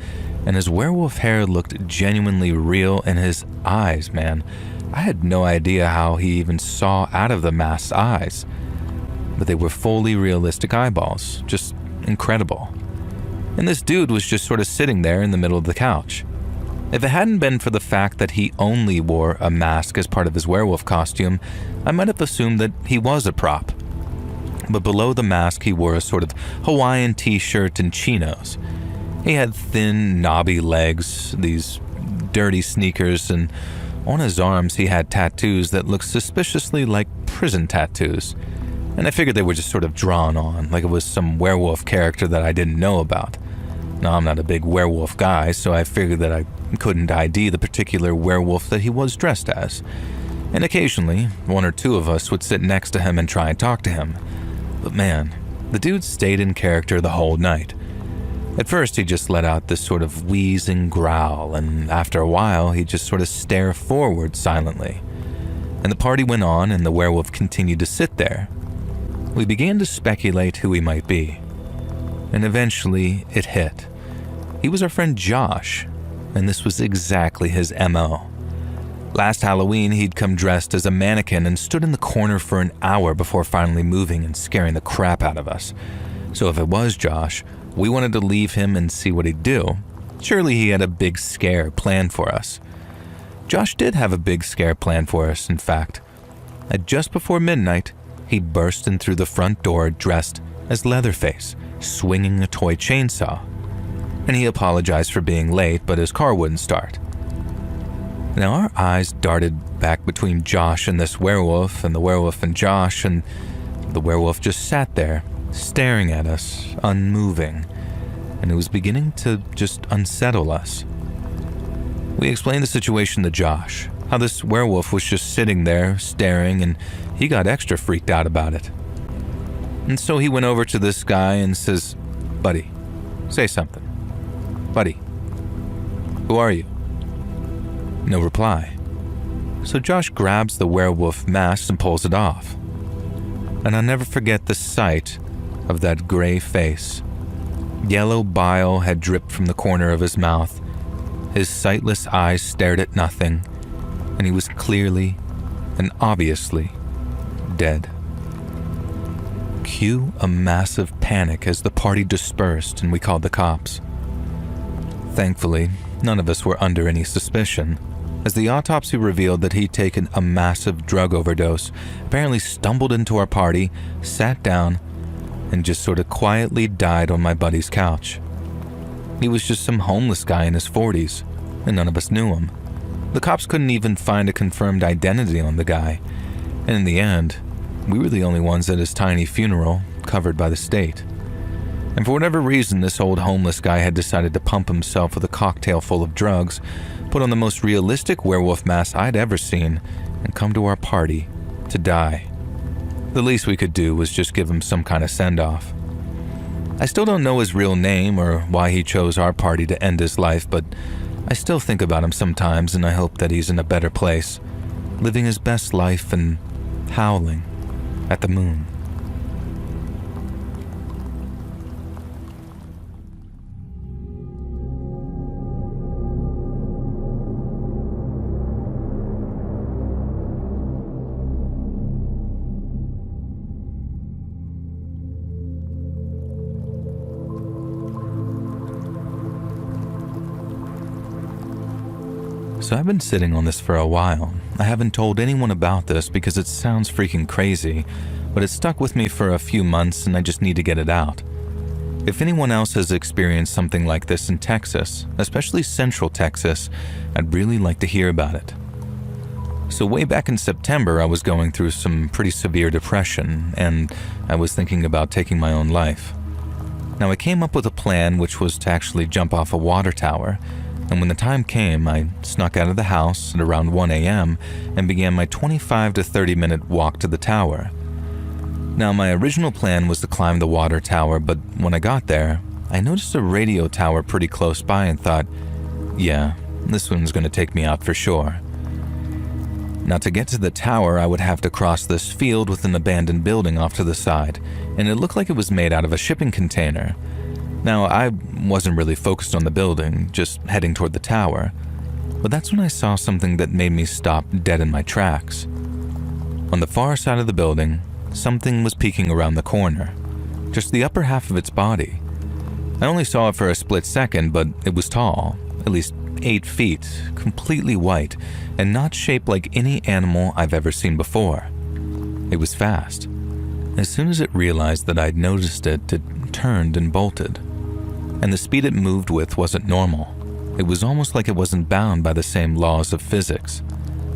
and his werewolf hair looked genuinely real, and his eyes, man, I had no idea how he even saw out of the mask's eyes. But they were fully realistic eyeballs, just incredible. And this dude was just sort of sitting there in the middle of the couch. If it hadn't been for the fact that he only wore a mask as part of his werewolf costume, I might have assumed that he was a prop. But below the mask, he wore a sort of Hawaiian t-shirt and chinos. He had thin, knobby legs, these dirty sneakers, and on his arms he had tattoos that looked suspiciously like prison tattoos. And I figured they were just sort of drawn on, like it was some werewolf character that I didn't know about. Now, I'm not a big werewolf guy, so I figured that I couldn't ID the particular werewolf that he was dressed as. And occasionally, one or two of us would sit next to him and try and talk to him. But man, the dude stayed in character the whole night. At first, he just let out this sort of wheezing growl, and after a while, he'd just sort of stare forward silently. And the party went on, and the werewolf continued to sit there. We began to speculate who he might be. And eventually, it hit. He was our friend Josh, and this was exactly his MO. Last Halloween, he'd come dressed as a mannequin and stood in the corner for an hour before finally moving and scaring the crap out of us. So if it was Josh, we wanted to leave him and see what he'd do. Surely he had a big scare planned for us. Josh did have a big scare planned for us, in fact. At just before midnight, he burst in through the front door dressed as Leatherface, swinging a toy chainsaw. And he apologized for being late, but his car wouldn't start. Now our eyes darted back between Josh and this werewolf, and the werewolf and Josh, and the werewolf just sat there, staring at us, unmoving, and it was beginning to just unsettle us. We explained the situation to Josh, how this werewolf was just sitting there, staring, and he got extra freaked out about it. And so he went over to this guy and says, "Buddy, say something. Buddy, who are you?" No reply. So Josh grabs the werewolf mask and pulls it off. And I'll never forget the sight of that gray face. Yellow bile had dripped from the corner of his mouth. His sightless eyes stared at nothing, and he was clearly and obviously dead. Cue a massive panic as the party dispersed and we called the cops. Thankfully, none of us were under any suspicion, as the autopsy revealed that he'd taken a massive drug overdose, apparently stumbled into our party, sat down, and just sort of quietly died on my buddy's couch. He was just some homeless guy in his 40s, and none of us knew him. The cops couldn't even find a confirmed identity on the guy, and in the end, we were the only ones at his tiny funeral, covered by the state. And for whatever reason, this old homeless guy had decided to pump himself with a cocktail full of drugs, put on the most realistic werewolf mask I'd ever seen, and come to our party to die. The least we could do was just give him some kind of send-off. I still don't know his real name or why he chose our party to end his life, but I still think about him sometimes, and I hope that he's in a better place, living his best life and howling at the moon. So I've been sitting on this for a while. I haven't told anyone about this because it sounds freaking crazy, but it stuck with me for a few months and I just need to get it out. If anyone else has experienced something like this in Texas, especially Central Texas, I'd really like to hear about it. So way back in September, I was going through some pretty severe depression and I was thinking about taking my own life. Now I came up with a plan which was to actually jump off a water tower. And when the time came, I snuck out of the house at around 1 a.m. and began my 25 to 30 minute walk to the tower. Now, my original plan was to climb the water tower, but when I got there, I noticed a radio tower pretty close by and thought, yeah, this one's going to take me out for sure. Now, to get to the tower, I would have to cross this field with an abandoned building off to the side, and it looked like it was made out of a shipping container. Now, I wasn't really focused on the building, just heading toward the tower, but that's when I saw something that made me stop dead in my tracks. On the far side of the building, something was peeking around the corner, just the upper half of its body. I only saw it for a split second, but it was tall, at least 8 feet, completely white, and not shaped like any animal I've ever seen before. It was fast. As soon as it realized that I'd noticed it, it turned and bolted. And the speed it moved with wasn't normal. It was almost like it wasn't bound by the same laws of physics.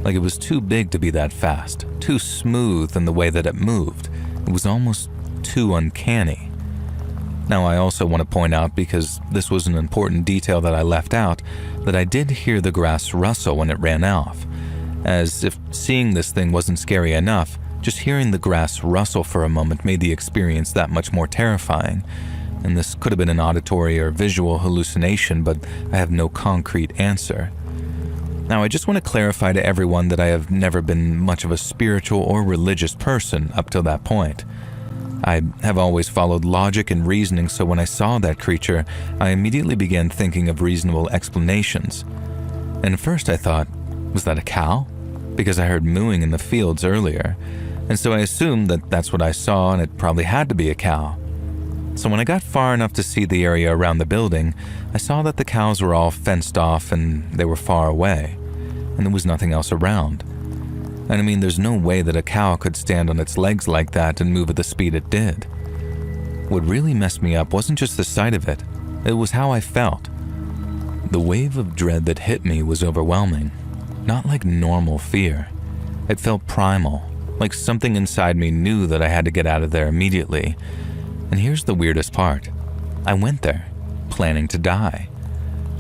Like it was too big to be that fast, too smooth in the way that it moved. It was almost too uncanny. Now I also want to point out, because this was an important detail that I left out, that I did hear the grass rustle when it ran off. As if seeing this thing wasn't scary enough, just hearing the grass rustle for a moment made the experience that much more terrifying. And this could have been an auditory or visual hallucination, but I have no concrete answer. Now, I just want to clarify to everyone that I have never been much of a spiritual or religious person up till that point. I have always followed logic and reasoning, so when I saw that creature, I immediately began thinking of reasonable explanations. And at first I thought, was that a cow? Because I heard mooing in the fields earlier, and so I assumed that that's what I saw and it probably had to be a cow. So when I got far enough to see the area around the building, I saw that the cows were all fenced off and they were far away, and there was nothing else around. And I mean, there's no way that a cow could stand on its legs like that and move at the speed it did. What really messed me up wasn't just the sight of it, it was how I felt. The wave of dread that hit me was overwhelming, not like normal fear. It felt primal, like something inside me knew that I had to get out of there immediately. And here's the weirdest part. I went there, planning to die.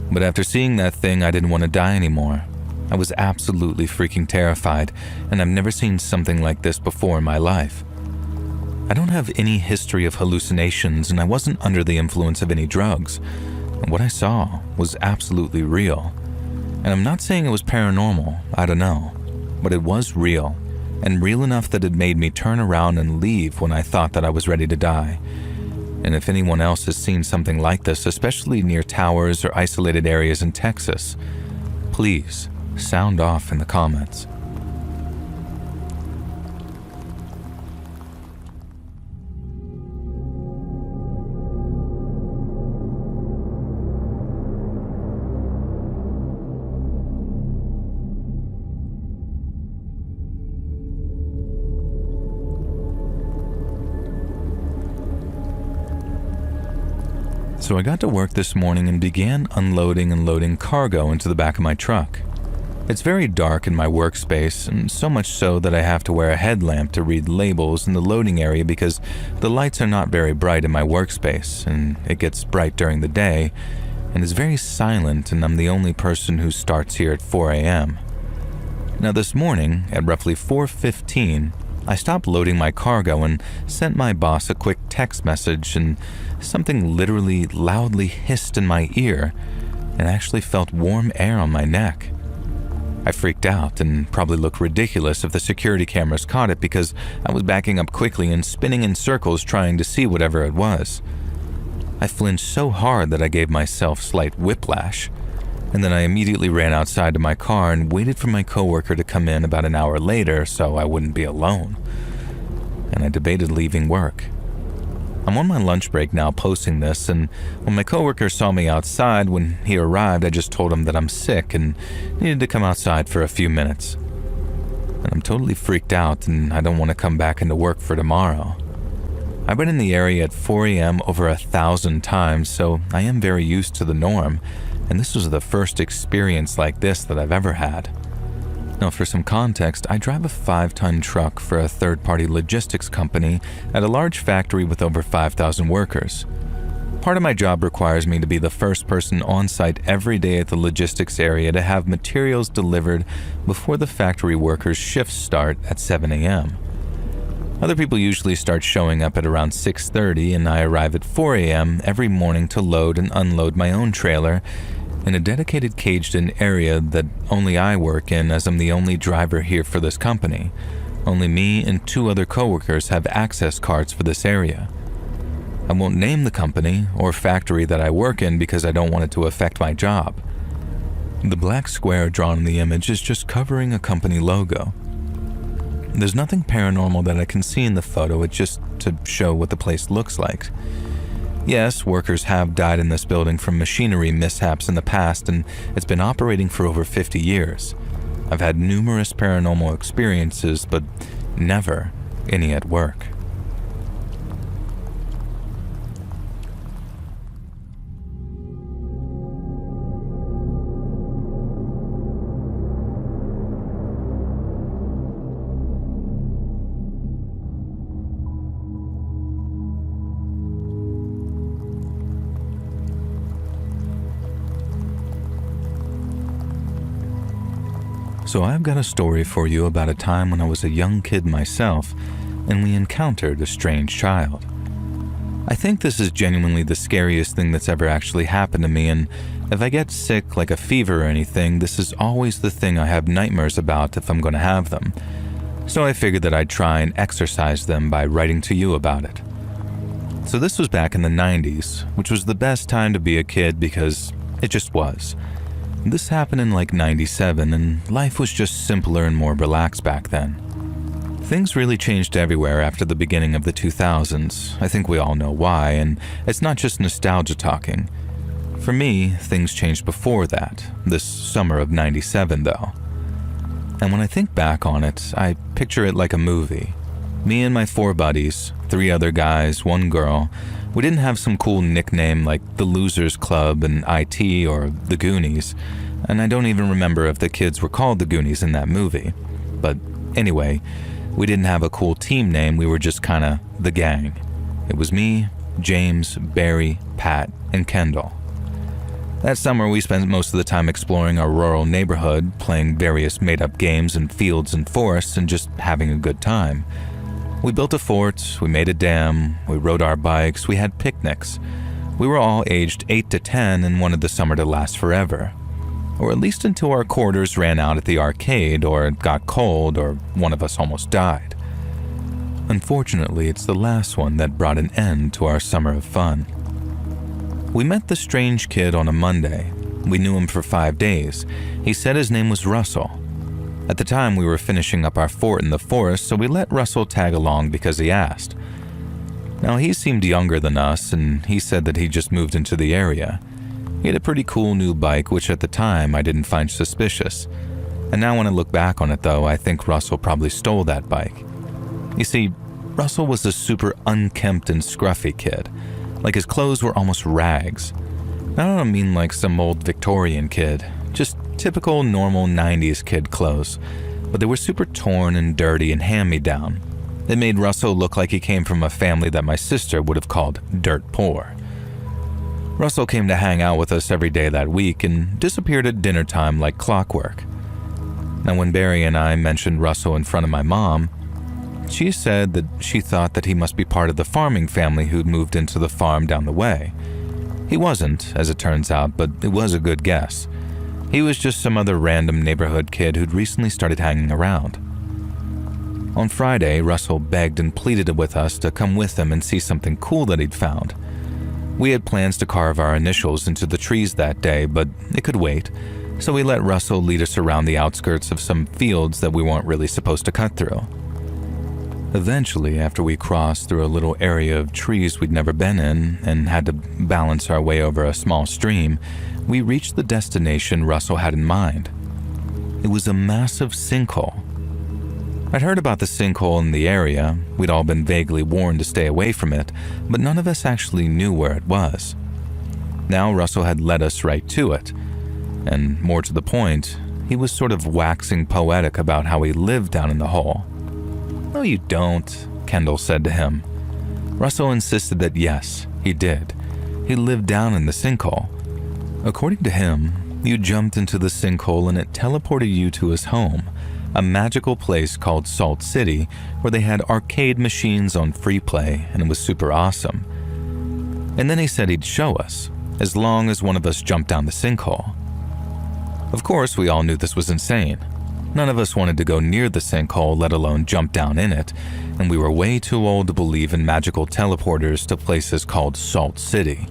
But after seeing that thing, I didn't want to die anymore. I was absolutely freaking terrified, and I've never seen something like this before in my life. I don't have any history of hallucinations, and I wasn't under the influence of any drugs. What I saw was absolutely real. And I'm not saying it was paranormal, I don't know. But it was real, and real enough that it made me turn around and leave when I thought that I was ready to die. And if anyone else has seen something like this, especially near towers or isolated areas in Texas, please sound off in the comments. So I got to work this morning and began unloading and loading cargo into the back of my truck. It's very dark in my workspace, and so much so that I have to wear a headlamp to read labels in the loading area because the lights are not very bright in my workspace, and it gets bright during the day, and is very silent, and I'm the only person who starts here at 4 a.m. Now this morning, at roughly 4:15, I stopped loading my cargo and sent my boss a quick text message, and something literally loudly hissed in my ear and actually felt warm air on my neck. I freaked out and probably looked ridiculous if the security cameras caught it because I was backing up quickly and spinning in circles trying to see whatever it was. I flinched so hard that I gave myself slight whiplash, and then I immediately ran outside to my car and waited for my coworker to come in about an hour later so I wouldn't be alone. And I debated leaving work. I'm on my lunch break now posting this, and when my coworker saw me outside when he arrived, I just told him that I'm sick and needed to come outside for a few minutes. And I'm totally freaked out and I don't want to come back into work for tomorrow. I've been in the area at 4 a.m. over 1,000 times, so I am very used to the norm, and this was the first experience like this that I've ever had. Now, for some context, I drive a 5-ton truck for a third-party logistics company at a large factory with over 5,000 workers. Part of my job requires me to be the first person on site every day at the logistics area to have materials delivered before the factory workers' shifts start at 7 a.m. Other people usually start showing up at around 6:30, and I arrive at 4 a.m. every morning to load and unload my own trailer in a dedicated caged-in area that only I work in, as I'm the only driver here for this company. Only me and 2 other coworkers have access cards for this area. I won't name the company or factory that I work in because I don't want it to affect my job. The black square drawn in the image is just covering a company logo. There's nothing paranormal that I can see in the photo, it's just to show what the place looks like. Yes, workers have died in this building from machinery mishaps in the past, and it's been operating for over 50 years. I've had numerous paranormal experiences, but never any at work. So I've got a story for you about a time when I was a young kid myself and we encountered a strange child. I think this is genuinely the scariest thing that's ever actually happened to me, and if I get sick like a fever or anything, this is always the thing I have nightmares about if I'm going to have them. So I figured that I'd try and exorcise them by writing to you about it. So this was back in the 90s, which was the best time to be a kid because it just was. This happened in like 97, and life was just simpler and more relaxed back then. Things really changed everywhere after the beginning of the 2000s. I think we all know why, and it's not just nostalgia talking. For me, things changed before that, this summer of 97 though. And when I think back on it, I picture it like a movie. Me and my 4 buddies, 3 other guys, 1 girl, we didn't have some cool nickname like the Losers Club and IT or the Goonies, and I don't even remember if the kids were called the Goonies in that movie. But anyway, we didn't have a cool team name, we were just kinda the gang. It was me, James, Barry, Pat, and Kendall. That summer, we spent most of the time exploring our rural neighborhood, playing various made-up games in fields and forests, and just having a good time. We built a fort, we made a dam, we rode our bikes, we had picnics. We were all aged 8 to 10 and wanted the summer to last forever. Or at least until our quarters ran out at the arcade, or it got cold, or one of us almost died. Unfortunately, it's the last one that brought an end to our summer of fun. We met the strange kid on a Monday. We knew him for 5 days. He said his name was Russell. At the time, we were finishing up our fort in the forest, so we let Russell tag along because he asked. Now, he seemed younger than us, and he said that he just moved into the area. He had a pretty cool new bike, which at the time I didn't find suspicious. And now when I look back on it though, I think Russell probably stole that bike. You see, Russell was a super unkempt and scruffy kid. Like his clothes were almost rags. I don't mean like some old Victorian kid, just typical normal 90s kid clothes. But they were super torn and dirty and hand-me-down. It made Russell look like he came from a family that my sister would have called dirt poor. Russell came to hang out with us every day that week and disappeared at dinner time like clockwork. Now when Barry and I mentioned Russell in front of my mom, she said that she thought that he must be part of the farming family who'd moved into the farm down the way. He wasn't, as it turns out, but it was a good guess. He was just some other random neighborhood kid who'd recently started hanging around. On Friday, Russell begged and pleaded with us to come with him and see something cool that he'd found. We had plans to carve our initials into the trees that day, but it could wait, so we let Russell lead us around the outskirts of some fields that we weren't really supposed to cut through. Eventually, after we crossed through a little area of trees we'd never been in and had to balance our way over a small stream, we reached the destination Russell had in mind. It was a massive sinkhole. I'd heard about the sinkhole in the area, we'd all been vaguely warned to stay away from it, but none of us actually knew where it was. Now Russell had led us right to it, and more to the point, he was sort of waxing poetic about how he lived down in the hole. "No, you don't," Kendall said to him. Russell insisted that yes, he did. He lived down in the sinkhole. According to him, you jumped into the sinkhole and it teleported you to his home, a magical place called Salt City where they had arcade machines on free play and it was super awesome. And then he said he'd show us, as long as one of us jumped down the sinkhole. Of course, we all knew this was insane. None of us wanted to go near the sinkhole, let alone jump down in it, and we were way too old to believe in magical teleporters to places called Salt City.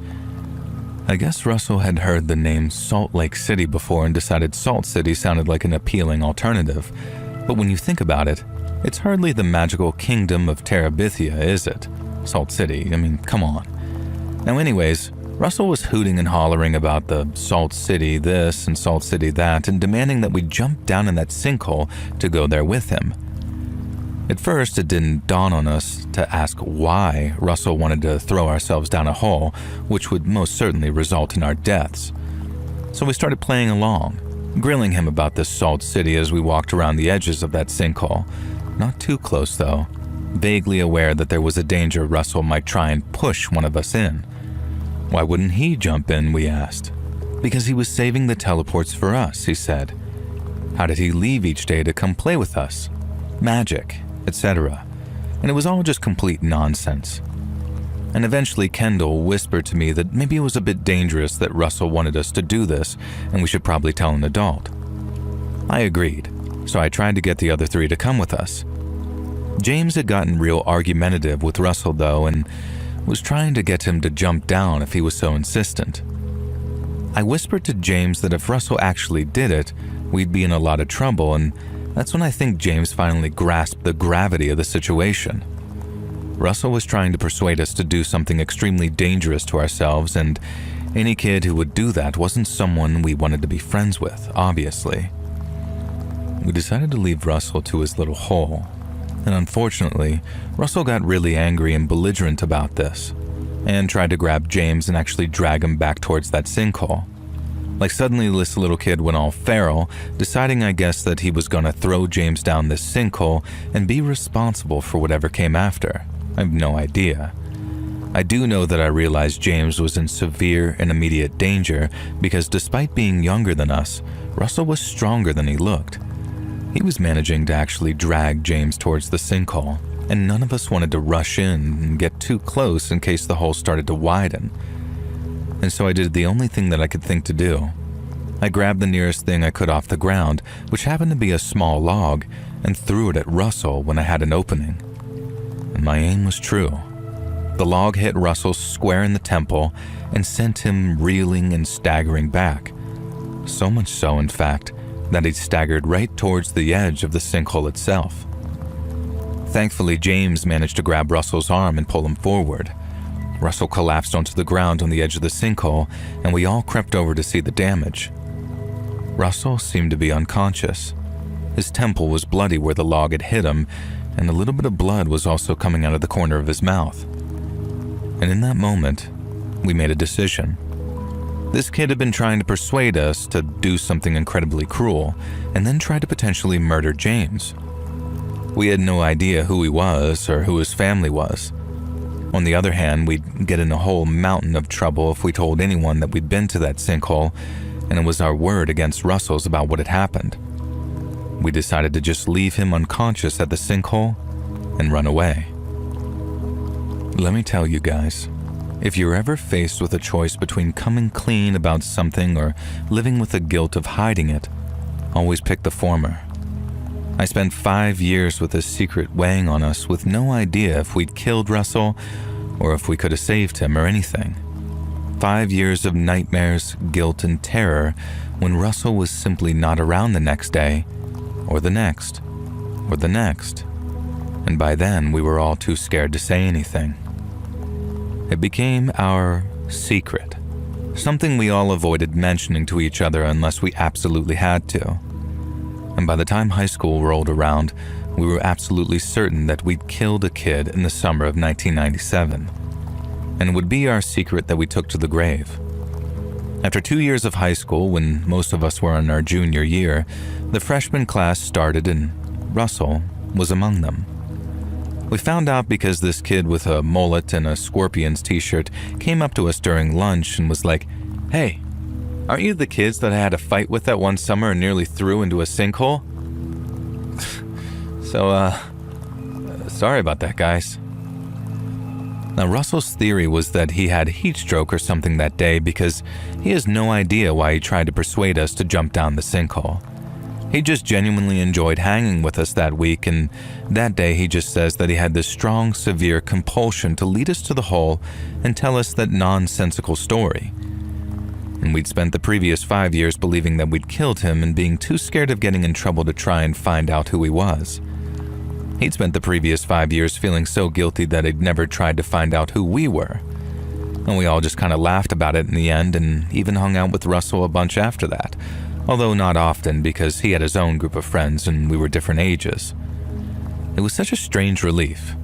I guess Russell had heard the name Salt Lake City before and decided Salt City sounded like an appealing alternative. But when you think about it, it's hardly the magical kingdom of Terabithia, is it? Salt City, I mean, come on. Now anyways, Russell was hooting and hollering about the Salt City this and Salt City that and demanding that we jump down in that sinkhole to go there with him. At first, it didn't dawn on us to ask why Russell wanted to throw ourselves down a hole, which would most certainly result in our deaths. So we started playing along, grilling him about this Salt City as we walked around the edges of that sinkhole. Not too close though, vaguely aware that there was a danger Russell might try and push one of us in. Why wouldn't he jump in, we asked. Because he was saving the teleports for us, he said. How did he leave each day to come play with us? Magic, etc. And it was all just complete nonsense. And eventually Kendall whispered to me that maybe it was a bit dangerous that Russell wanted us to do this and we should probably tell an adult. I agreed, so I tried to get the other 3 to come with us. James had gotten real argumentative with Russell though and was trying to get him to jump down if he was so insistent. I whispered to James that if Russell actually did it, we'd be in a lot of trouble, and that's when I think James finally grasped the gravity of the situation. Russell was trying to persuade us to do something extremely dangerous to ourselves, and any kid who would do that wasn't someone we wanted to be friends with, obviously. we decided to leave Russell to his little hole. And unfortunately, Russell got really angry and belligerent about this, and tried to grab James and actually drag him back towards that sinkhole. Like suddenly this little kid went all feral, deciding I guess that he was gonna throw James down this sinkhole and be responsible for whatever came after. I have no idea. I do know that I realized James was in severe and immediate danger because despite being younger than us, Russell was stronger than he looked. He was managing to actually drag James towards the sinkhole, and none of us wanted to rush in and get too close in case the hole started to widen. And so I did the only thing that I could think to do. I grabbed the nearest thing I could off the ground, which happened to be a small log, and threw it at Russell when I had an opening. And my aim was true. The log hit Russell square in the temple and sent him reeling and staggering back. So much so, in fact, that he staggered right towards the edge of the sinkhole itself. Thankfully, James managed to grab Russell's arm and pull him forward. Russell collapsed onto the ground on the edge of the sinkhole, and we all crept over to see the damage. Russell seemed to be unconscious. His temple was bloody where the log had hit him, and a little bit of blood was also coming out of the corner of his mouth. And in that moment, we made a decision. This kid had been trying to persuade us to do something incredibly cruel, and then try to potentially murder James. We had no idea who he was or who his family was. On the other hand, we'd get in a whole mountain of trouble if we told anyone that we'd been to that sinkhole, and it was our word against Russell's about what had happened. We decided to just leave him unconscious at the sinkhole and run away. Let me tell you guys, if you're ever faced with a choice between coming clean about something or living with the guilt of hiding it, always pick the former. I spent 5 years with this secret weighing on us with no idea if we'd killed Russell or if we could have saved him or anything. 5 years of nightmares, guilt, and terror when Russell was simply not around the next day, or the next, or the next. And by then, we were all too scared to say anything. It became our secret, something we all avoided mentioning to each other unless we absolutely had to. And by the time high school rolled around, we were absolutely certain that we'd killed a kid in the summer of 1997. And it would be our secret that we took to the grave. After 2 years of high school, when most of us were in our junior year, the freshman class started and Russell was among them. We found out because this kid with a mullet and a Scorpions t-shirt came up to us during lunch and was like, "Hey, aren't you the kids that I had a fight with that one summer and nearly threw into a sinkhole?" Sorry about that, guys. Now, Russell's theory was that he had heat stroke or something that day because he has no idea why he tried to persuade us to jump down the sinkhole. He just genuinely enjoyed hanging with us that week, and that day he just says that he had this strong, severe compulsion to lead us to the hole and tell us that nonsensical story. And we'd spent the previous 5 years believing that we'd killed him and being too scared of getting in trouble to try and find out who he was. He'd spent the previous 5 years feeling so guilty that he'd never tried to find out who we were. And we all just kind of laughed about it in the end and even hung out with Russell a bunch after that, although not often because he had his own group of friends and we were different ages. It was such a strange relief.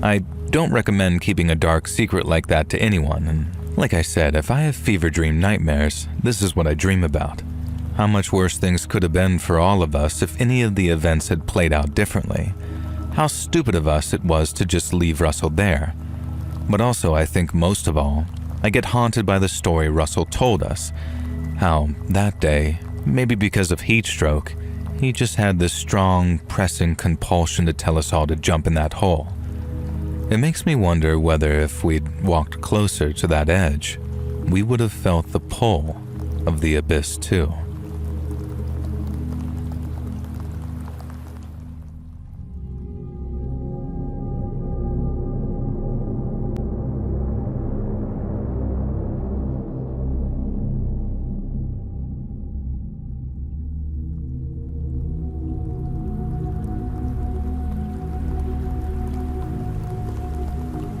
I don't recommend keeping a dark secret like that to anyone, and like I said, if I have fever dream nightmares, this is what I dream about. How much worse things could have been for all of us if any of the events had played out differently. How stupid of us it was to just leave Russell there. But also, I think most of all, I get haunted by the story Russell told us. How that day, maybe because of heat stroke, he just had this strong, pressing compulsion to tell us all to jump in that hole. It makes me wonder whether if we'd walked closer to that edge, we would have felt the pull of the abyss too.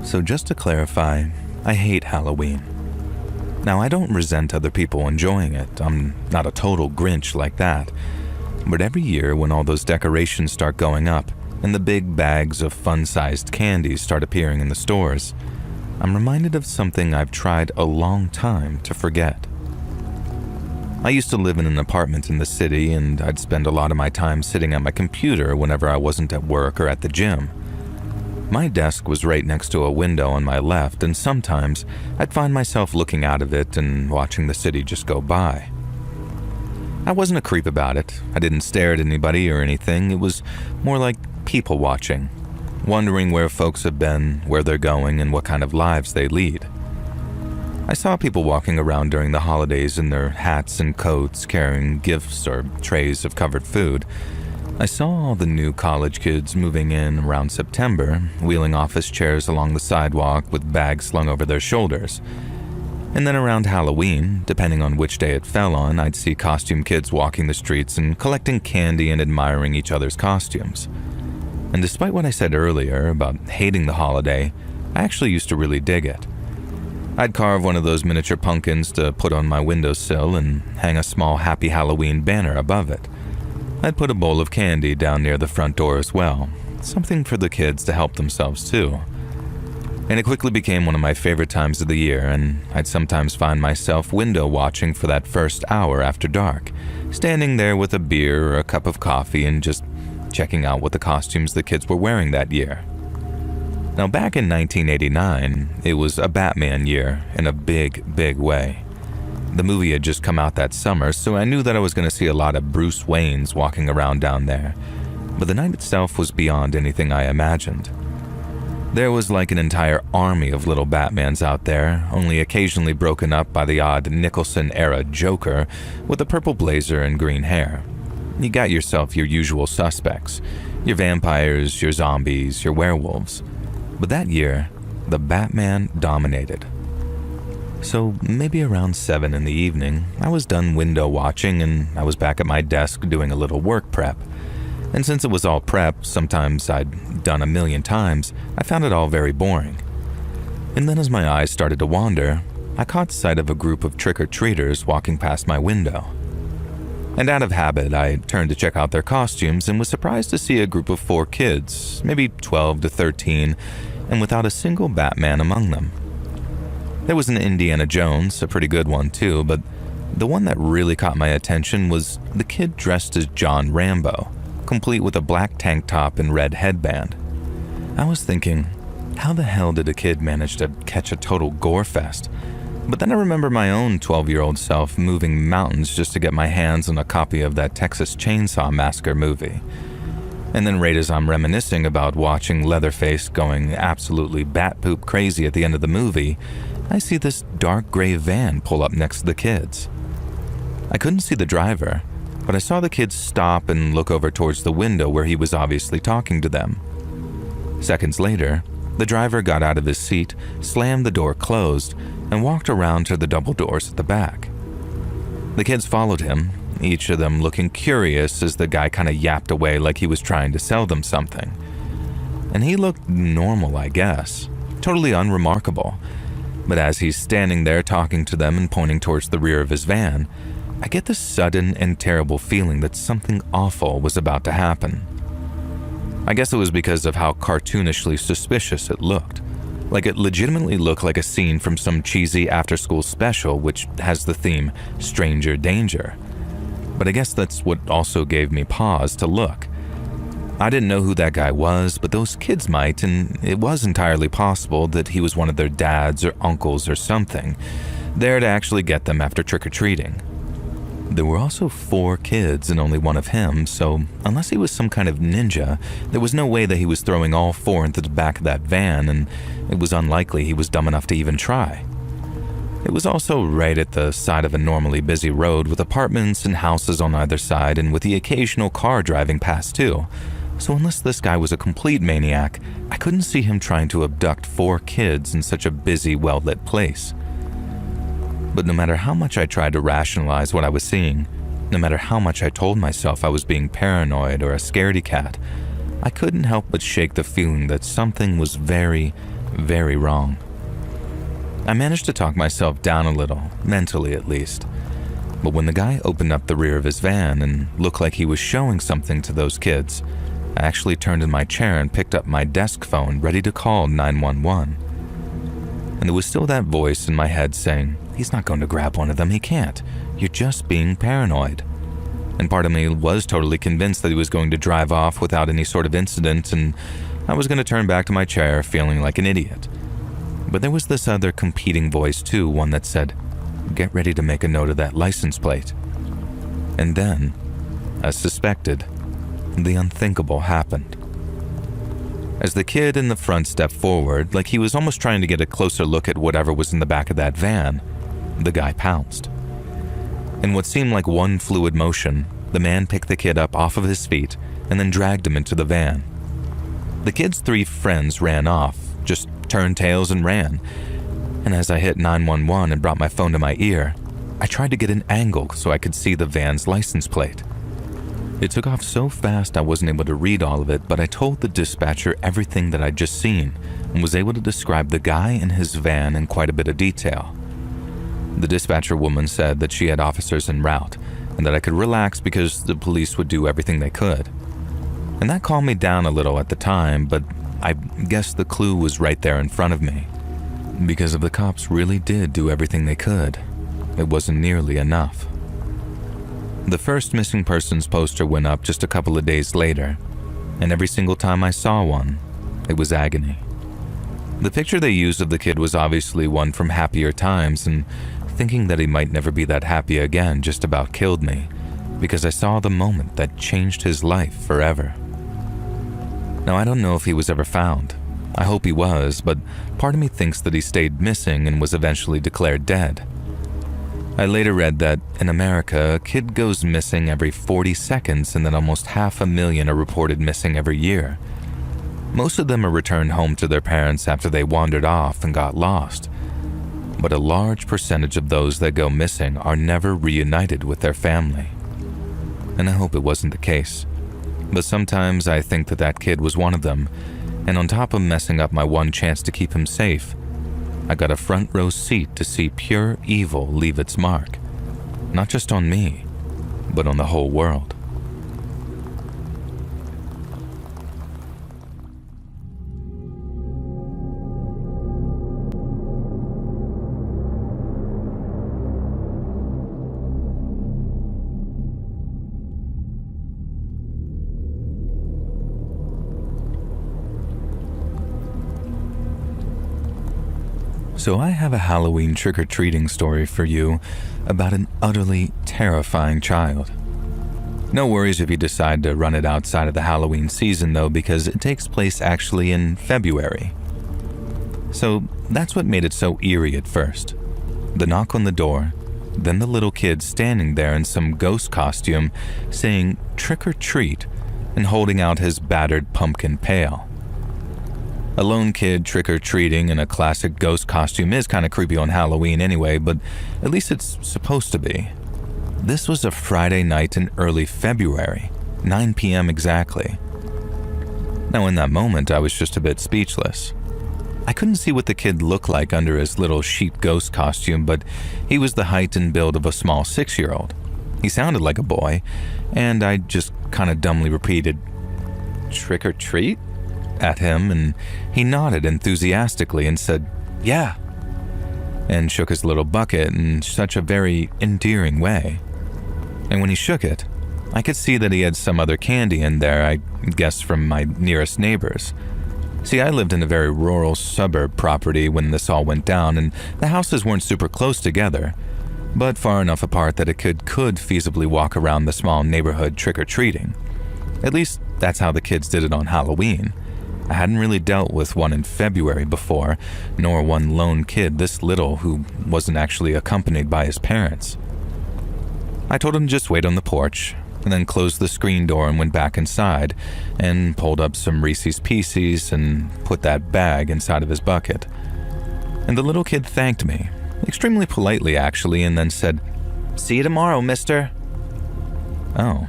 So just to clarify, I hate Halloween. Now, I don't resent other people enjoying it. I'm not a total Grinch like that. But every year when all those decorations start going up and the big bags of fun-sized candies start appearing in the stores, I'm reminded of something I've tried a long time to forget. I used to live in an apartment in the city, and I'd spend a lot of my time sitting at my computer whenever I wasn't at work or at the gym. My desk was right next to a window on my left, and sometimes I'd find myself looking out of it and watching the city just go by. I wasn't a creep about it. I didn't stare at anybody or anything. It was more like people watching, wondering where folks have been, where they're going, and what kind of lives they lead. I saw people walking around during the holidays in their hats and coats, carrying gifts or trays of covered food. I saw all the new college kids moving in around September, wheeling office chairs along the sidewalk with bags slung over their shoulders. And then around Halloween, depending on which day it fell on, I'd see costume kids walking the streets and collecting candy and admiring each other's costumes. And despite what I said earlier about hating the holiday, I actually used to really dig it. I'd carve one of those miniature pumpkins to put on my windowsill and hang a small Happy Halloween banner above it. I'd put a bowl of candy down near the front door as well, something for the kids to help themselves too. And it quickly became one of my favorite times of the year, and I'd sometimes find myself window watching for that first hour after dark, standing there with a beer or a cup of coffee and just checking out what the costumes the kids were wearing that year. Now, back in 1989, it was a Batman year in a big, big way. The movie had just come out that summer, so I knew that I was going to see a lot of Bruce Waynes walking around down there. But the night itself was beyond anything I imagined. There was like an entire army of little Batmans out there, only occasionally broken up by the odd Nicholson-era Joker with a purple blazer and green hair. You got yourself your usual suspects, your vampires, your zombies, your werewolves. But that year, the Batman dominated. So maybe around 7 in the evening, I was done window watching and I was back at my desk doing a little work prep. And since it was all prep, sometimes I'd done a million times, I found it all very boring. And then as my eyes started to wander, I caught sight of a group of trick-or-treaters walking past my window. And out of habit, I turned to check out their costumes and was surprised to see a group of 4 kids, maybe 12 to 13, and without a single Batman among them. There was an Indiana Jones, a pretty good one too, but the one that really caught my attention was the kid dressed as John Rambo, complete with a black tank top and red headband. I was thinking, how the hell did a kid manage to catch a total gore fest? But then I remember my own 12-year-old self moving mountains just to get my hands on a copy of that Texas Chainsaw Massacre movie. And then right as I'm reminiscing about watching Leatherface going absolutely bat poop crazy at the end of the movie, I see this dark gray van pull up next to the kids. I couldn't see the driver, but I saw the kids stop and look over towards the window where he was obviously talking to them. Seconds later, the driver got out of his seat, slammed the door closed, and walked around to the double doors at the back. The kids followed him, each of them looking curious as the guy kind of yapped away like he was trying to sell them something. And he looked normal, I guess, totally unremarkable. But as he's standing there talking to them and pointing towards the rear of his van, I get this sudden and terrible feeling that something awful was about to happen. I guess it was because of how cartoonishly suspicious it looked. Like it legitimately looked like a scene from some cheesy after-school special which has the theme Stranger Danger. But I guess that's what also gave me pause to look. I didn't know who that guy was, but those kids might, and it was entirely possible that he was one of their dads or uncles or something, there to actually get them after trick-or-treating. There were also 4 kids and only one of him, so unless he was some kind of ninja, there was no way that he was throwing all 4 into the back of that van, and it was unlikely he was dumb enough to even try. It was also right at the side of a normally busy road with apartments and houses on either side and with the occasional car driving past too. So unless this guy was a complete maniac, I couldn't see him trying to abduct 4 kids in such a busy, well-lit place. But no matter how much I tried to rationalize what I was seeing, no matter how much I told myself I was being paranoid or a scaredy cat, I couldn't help but shake the feeling that something was very, very wrong. I managed to talk myself down a little, mentally at least. But when the guy opened up the rear of his van and looked like he was showing something to those kids, I actually turned in my chair and picked up my desk phone ready to call 911. And there was still that voice in my head saying, he's not going to grab one of them, he can't. You're just being paranoid. And part of me was totally convinced that he was going to drive off without any sort of incident, and I was going to turn back to my chair feeling like an idiot. But there was this other competing voice too, one that said, get ready to make a note of that license plate. And then, as suspected, the unthinkable happened. As the kid in the front stepped forward, like he was almost trying to get a closer look at whatever was in the back of that van, the guy pounced. In what seemed like one fluid motion, the man picked the kid up off of his feet and then dragged him into the van. The kid's 3 friends ran off, just turned tails and ran. And as I hit 911 and brought my phone to my ear, I tried to get an angle so I could see the van's license plate. It took off so fast I wasn't able to read all of it, but I told the dispatcher everything that I'd just seen and was able to describe the guy and his van in quite a bit of detail. The dispatcher woman said that she had officers en route and that I could relax because the police would do everything they could. And that calmed me down a little at the time, but I guess the clue was right there in front of me. Because if the cops really did do everything they could, it wasn't nearly enough. The first missing persons poster went up just a couple of days later, and every single time I saw one, it was agony. The picture they used of the kid was obviously one from happier times, and thinking that he might never be that happy again just about killed me, because I saw the moment that changed his life forever. Now, I don't know if he was ever found. I hope he was, but part of me thinks that he stayed missing and was eventually declared dead. I later read that in America, a kid goes missing every 40 seconds and that almost 500,000 are reported missing every year. Most of them are returned home to their parents after they wandered off and got lost. But a large percentage of those that go missing are never reunited with their family. And I hope it wasn't the case. But sometimes I think that that kid was one of them, and on top of messing up my one chance to keep him safe, I got a front row seat to see pure evil leave its mark, not just on me, but on the whole world. So I have a Halloween trick-or-treating story for you about an utterly terrifying child. No worries if you decide to run it outside of the Halloween season though, because it takes place actually in February. So that's what made it so eerie at first. The knock on the door, then the little kid standing there in some ghost costume saying trick or treat and holding out his battered pumpkin pail. A lone kid trick-or-treating in a classic ghost costume is kind of creepy on Halloween anyway, but at least it's supposed to be. This was a Friday night in early February, 9 p.m. exactly. Now in that moment, I was just a bit speechless. I couldn't see what the kid looked like under his little sheet ghost costume, but he was the height and build of a small 6-year-old. He sounded like a boy, and I just kind of dumbly repeated, "Trick-or-treat?" at him, and he nodded enthusiastically and said, "Yeah," and shook his little bucket in such a very endearing way. And when he shook it, I could see that he had some other candy in there, I guess from my nearest neighbors. See, I lived in a very rural suburb property when this all went down, and the houses weren't super close together, but far enough apart that it could feasibly walk around the small neighborhood trick-or-treating. At least, that's how the kids did it on Halloween. I hadn't really dealt with one in February before, nor one lone kid this little who wasn't actually accompanied by his parents. I told him to just wait on the porch, and then closed the screen door and went back inside, and pulled up some Reese's Pieces and put that bag inside of his bucket. And the little kid thanked me, extremely politely actually, and then said, "See you tomorrow, mister." Oh,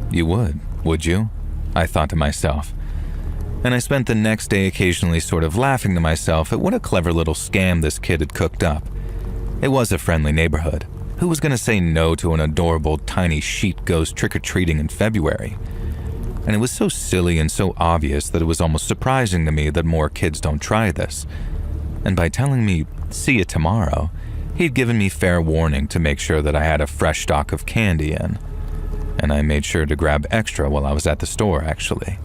you would you? I thought to myself. And I spent the next day occasionally sort of laughing to myself at what a clever little scam this kid had cooked up. It was a friendly neighborhood, Who was going to say no to an adorable tiny sheet ghost trick-or-treating in February? And it was so silly and so obvious that it was almost surprising to me that more kids don't try this. And by telling me, "See you tomorrow," he'd given me fair warning to make sure that I had a fresh stock of candy in. And I made sure to grab extra while I was at the store, actually.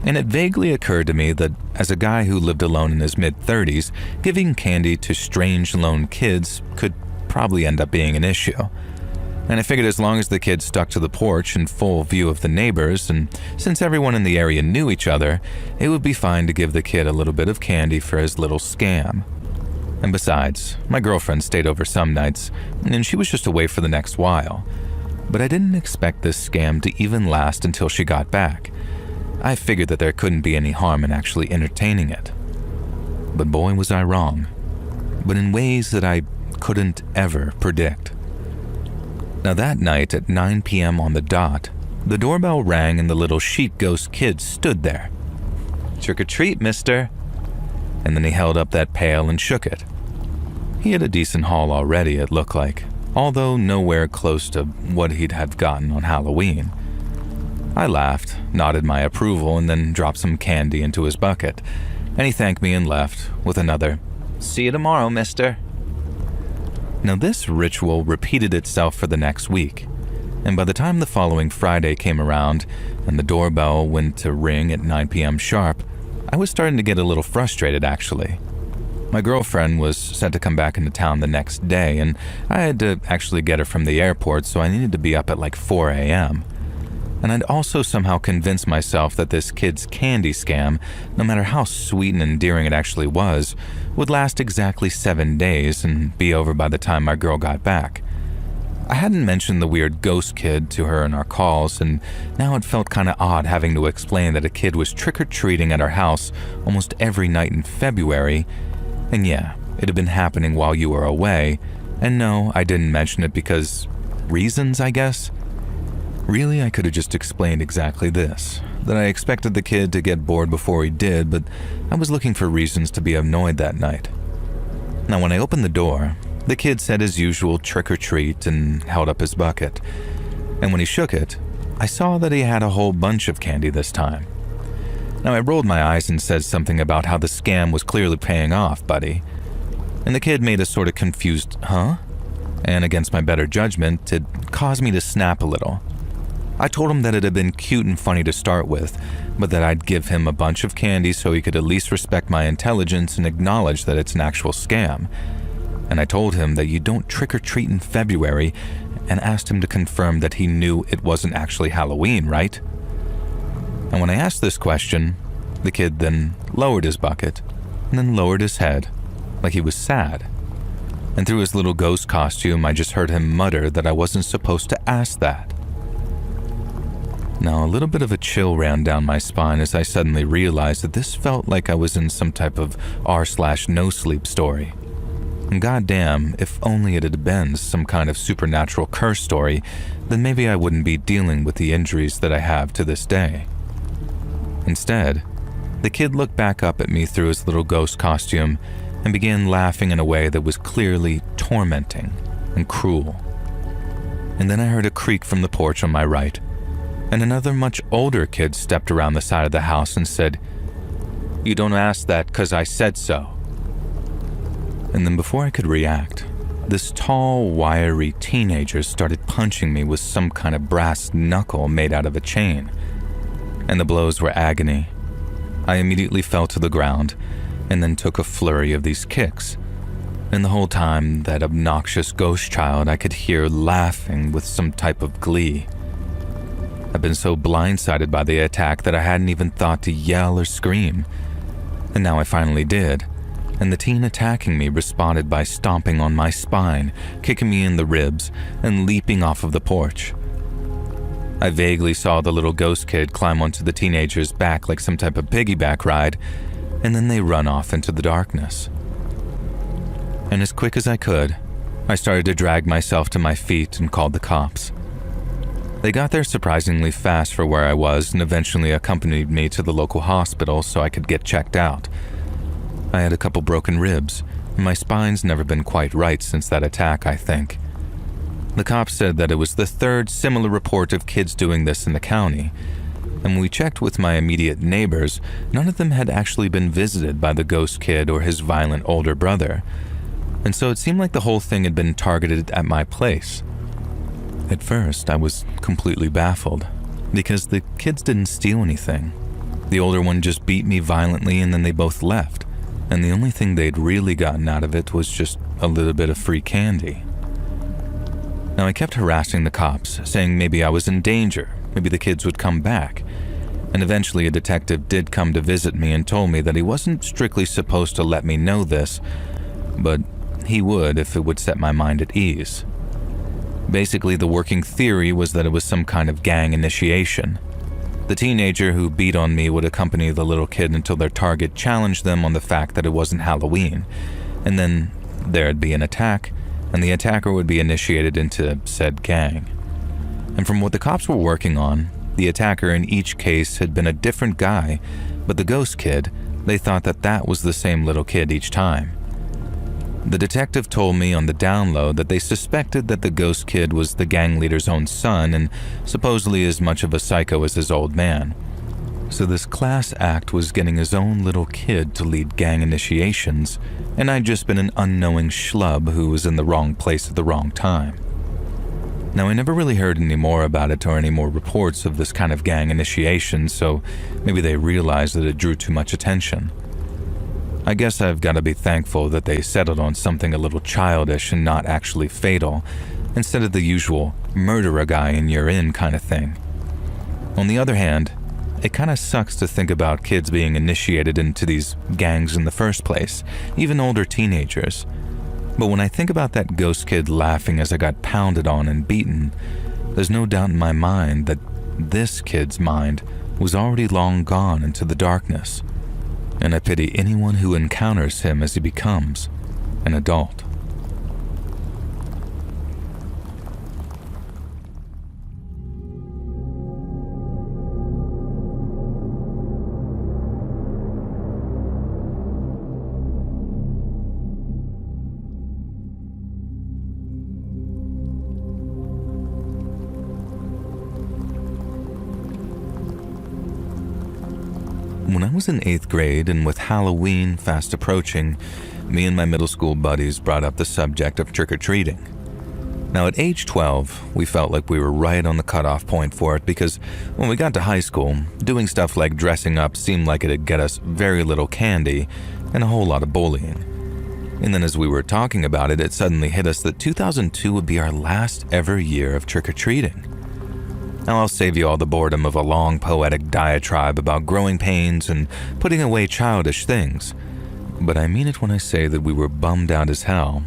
And it vaguely occurred to me that as a guy who lived alone in his mid-30s, giving candy to strange lone kids could probably end up being an issue. And I figured as long as the kid stuck to the porch in full view of the neighbors, and since everyone in the area knew each other, it would be fine to give the kid a little bit of candy for his little scam. And besides, my girlfriend stayed over some nights, and she was just away for the next while. But I didn't expect this scam to even last until she got back. I figured that there couldn't be any harm in actually entertaining it. But boy was I wrong. But in ways that I couldn't ever predict. Now that night at 9 p.m. on the dot, the doorbell rang and the little sheet ghost kid stood there. "Trick or treat, mister." And then he held up that pail and shook it. He had a decent haul already, it looked like, although nowhere close to what he'd have gotten on Halloween. I laughed, nodded my approval, and then dropped some candy into his bucket, and he thanked me and left with another, "See you tomorrow, mister." Now this ritual repeated itself for the next week, and by the time the following Friday came around and the doorbell went to ring at 9 p.m. sharp, I was starting to get a little frustrated actually. My girlfriend was set to come back into town the next day, and I had to actually get her from the airport, so I needed to be up at like 4 a.m. And I'd also somehow convinced myself that this kid's candy scam, no matter how sweet and endearing it actually was, would last exactly 7 days and be over by the time my girl got back. I hadn't mentioned the weird ghost kid to her in our calls, and now it felt kind of odd having to explain that a kid was trick-or-treating at our house almost every night in February. And yeah, it had been happening while you were away, and no, I didn't mention it because reasons, I guess. Really, I could have just explained exactly this, that I expected the kid to get bored before he did, but I was looking for reasons to be annoyed that night. Now, when I opened the door, the kid said his usual trick or treat and held up his bucket. And when he shook it, I saw that he had a whole bunch of candy this time. Now, I rolled my eyes and said something about how the scam was clearly paying off, buddy. And the kid made a sort of confused, "Huh?" And against my better judgment, it caused me to snap a little. I told him that it had been cute and funny to start with, but that I'd give him a bunch of candy so he could at least respect my intelligence and acknowledge that it's an actual scam. And I told him that you don't trick-or-treat in February, and asked him to confirm that he knew it wasn't actually Halloween, right? And when I asked this question, the kid then lowered his bucket, and then lowered his head, like he was sad. And through his little ghost costume, I just heard him mutter that I wasn't supposed to ask that. Now, a little bit of a chill ran down my spine as I suddenly realized that this felt like I was in some type of r/no sleep story. And goddamn, if only it had been some kind of supernatural curse story, then maybe I wouldn't be dealing with the injuries that I have to this day. Instead, the kid looked back up at me through his little ghost costume and began laughing in a way that was clearly tormenting and cruel. And then I heard a creak from the porch on my right, and another much older kid stepped around the side of the house and said, "You don't ask that 'cause I said so." And then before I could react, this tall, wiry teenager started punching me with some kind of brass knuckle made out of a chain. And the blows were agony. I immediately fell to the ground and then took a flurry of these kicks. And the whole time, that obnoxious ghost child I could hear laughing with some type of glee. I've been so blindsided by the attack that I hadn't even thought to yell or scream. And now I finally did, and the teen attacking me responded by stomping on my spine, kicking me in the ribs, and leaping off of the porch. I vaguely saw the little ghost kid climb onto the teenager's back like some type of piggyback ride, and then they run off into the darkness. And as quick as I could, I started to drag myself to my feet and called the cops. They got there surprisingly fast for where I was and eventually accompanied me to the local hospital so I could get checked out. I had a couple broken ribs, and my spine's never been quite right since that attack, I think. The cops said that it was the third similar report of kids doing this in the county, and when we checked with my immediate neighbors, none of them had actually been visited by the ghost kid or his violent older brother, and so it seemed like the whole thing had been targeted at my place. At first, I was completely baffled, because the kids didn't steal anything. The older one just beat me violently and then they both left, and the only thing they'd really gotten out of it was just a little bit of free candy. Now, I kept harassing the cops, saying maybe I was in danger, maybe the kids would come back, and eventually a detective did come to visit me and told me that he wasn't strictly supposed to let me know this, but he would if it would set my mind at ease. Basically, the working theory was that it was some kind of gang initiation. The teenager who beat on me would accompany the little kid until their target challenged them on the fact that it wasn't Halloween, and then there'd be an attack, and the attacker would be initiated into said gang. And from what the cops were working on, the attacker in each case had been a different guy, but the ghost kid, they thought that that was the same little kid each time. The detective told me on the down low that they suspected that the ghost kid was the gang leader's own son and supposedly as much of a psycho as his old man. So this class act was getting his own little kid to lead gang initiations, and I'd just been an unknowing schlub who was in the wrong place at the wrong time. Now, I never really heard any more about it or any more reports of this kind of gang initiation, so maybe they realized that it drew too much attention. I guess I've got to be thankful that they settled on something a little childish and not actually fatal, instead of the usual murder a guy and you're in kind of thing. On the other hand, it kind of sucks to think about kids being initiated into these gangs in the first place, even older teenagers. But when I think about that ghost kid laughing as I got pounded on and beaten, there's no doubt in my mind that this kid's mind was already long gone into the darkness. And I pity anyone who encounters him as he becomes an adult. When I was in 8th grade and with Halloween fast approaching, me and my middle school buddies brought up the subject of trick-or-treating. Now at age 12, we felt like we were right on the cutoff point for it because when we got to high school, doing stuff like dressing up seemed like it'd get us very little candy and a whole lot of bullying. And then as we were talking about it, it suddenly hit us that 2002 would be our last ever year of trick-or-treating. Now I'll save you all the boredom of a long poetic diatribe about growing pains and putting away childish things, but I mean it when I say that we were bummed out as hell.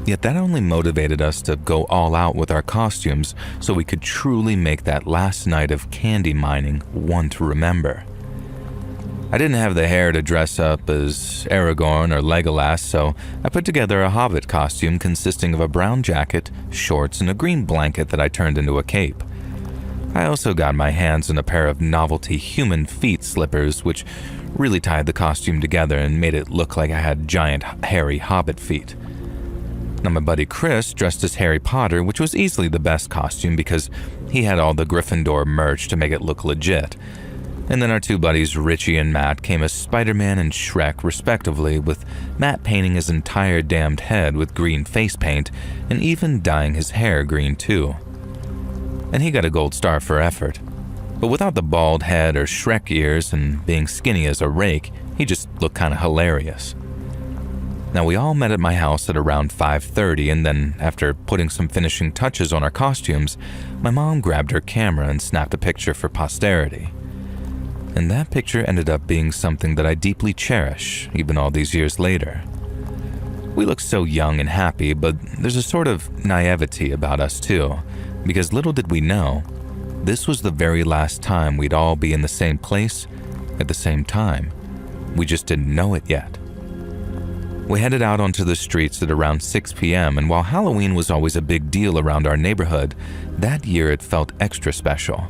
Yet that only motivated us to go all out with our costumes so we could truly make that last night of candy mining one to remember. I didn't have the hair to dress up as Aragorn or Legolas, so I put together a hobbit costume consisting of a brown jacket, shorts, and a green blanket that I turned into a cape. I also got my hands on a pair of novelty human feet slippers, which really tied the costume together and made it look like I had giant, hairy hobbit feet. Now my buddy Chris dressed as Harry Potter, which was easily the best costume because he had all the Gryffindor merch to make it look legit. And then our two buddies Richie and Matt came as Spider-Man and Shrek respectively, with Matt painting his entire damned head with green face paint and even dyeing his hair green too. And he got a gold star for effort. But without the bald head or Shrek ears and being skinny as a rake, he just looked kind of hilarious. Now we all met at my house at around 5:30, and then after putting some finishing touches on our costumes, my mom grabbed her camera and snapped a picture for posterity. And that picture ended up being something that I deeply cherish, even all these years later. We look so young and happy, but there's a sort of naivety about us too, because little did we know, this was the very last time we'd all be in the same place at the same time. We just didn't know it yet. We headed out onto the streets at around 6 p.m., and while Halloween was always a big deal around our neighborhood, that year it felt extra special.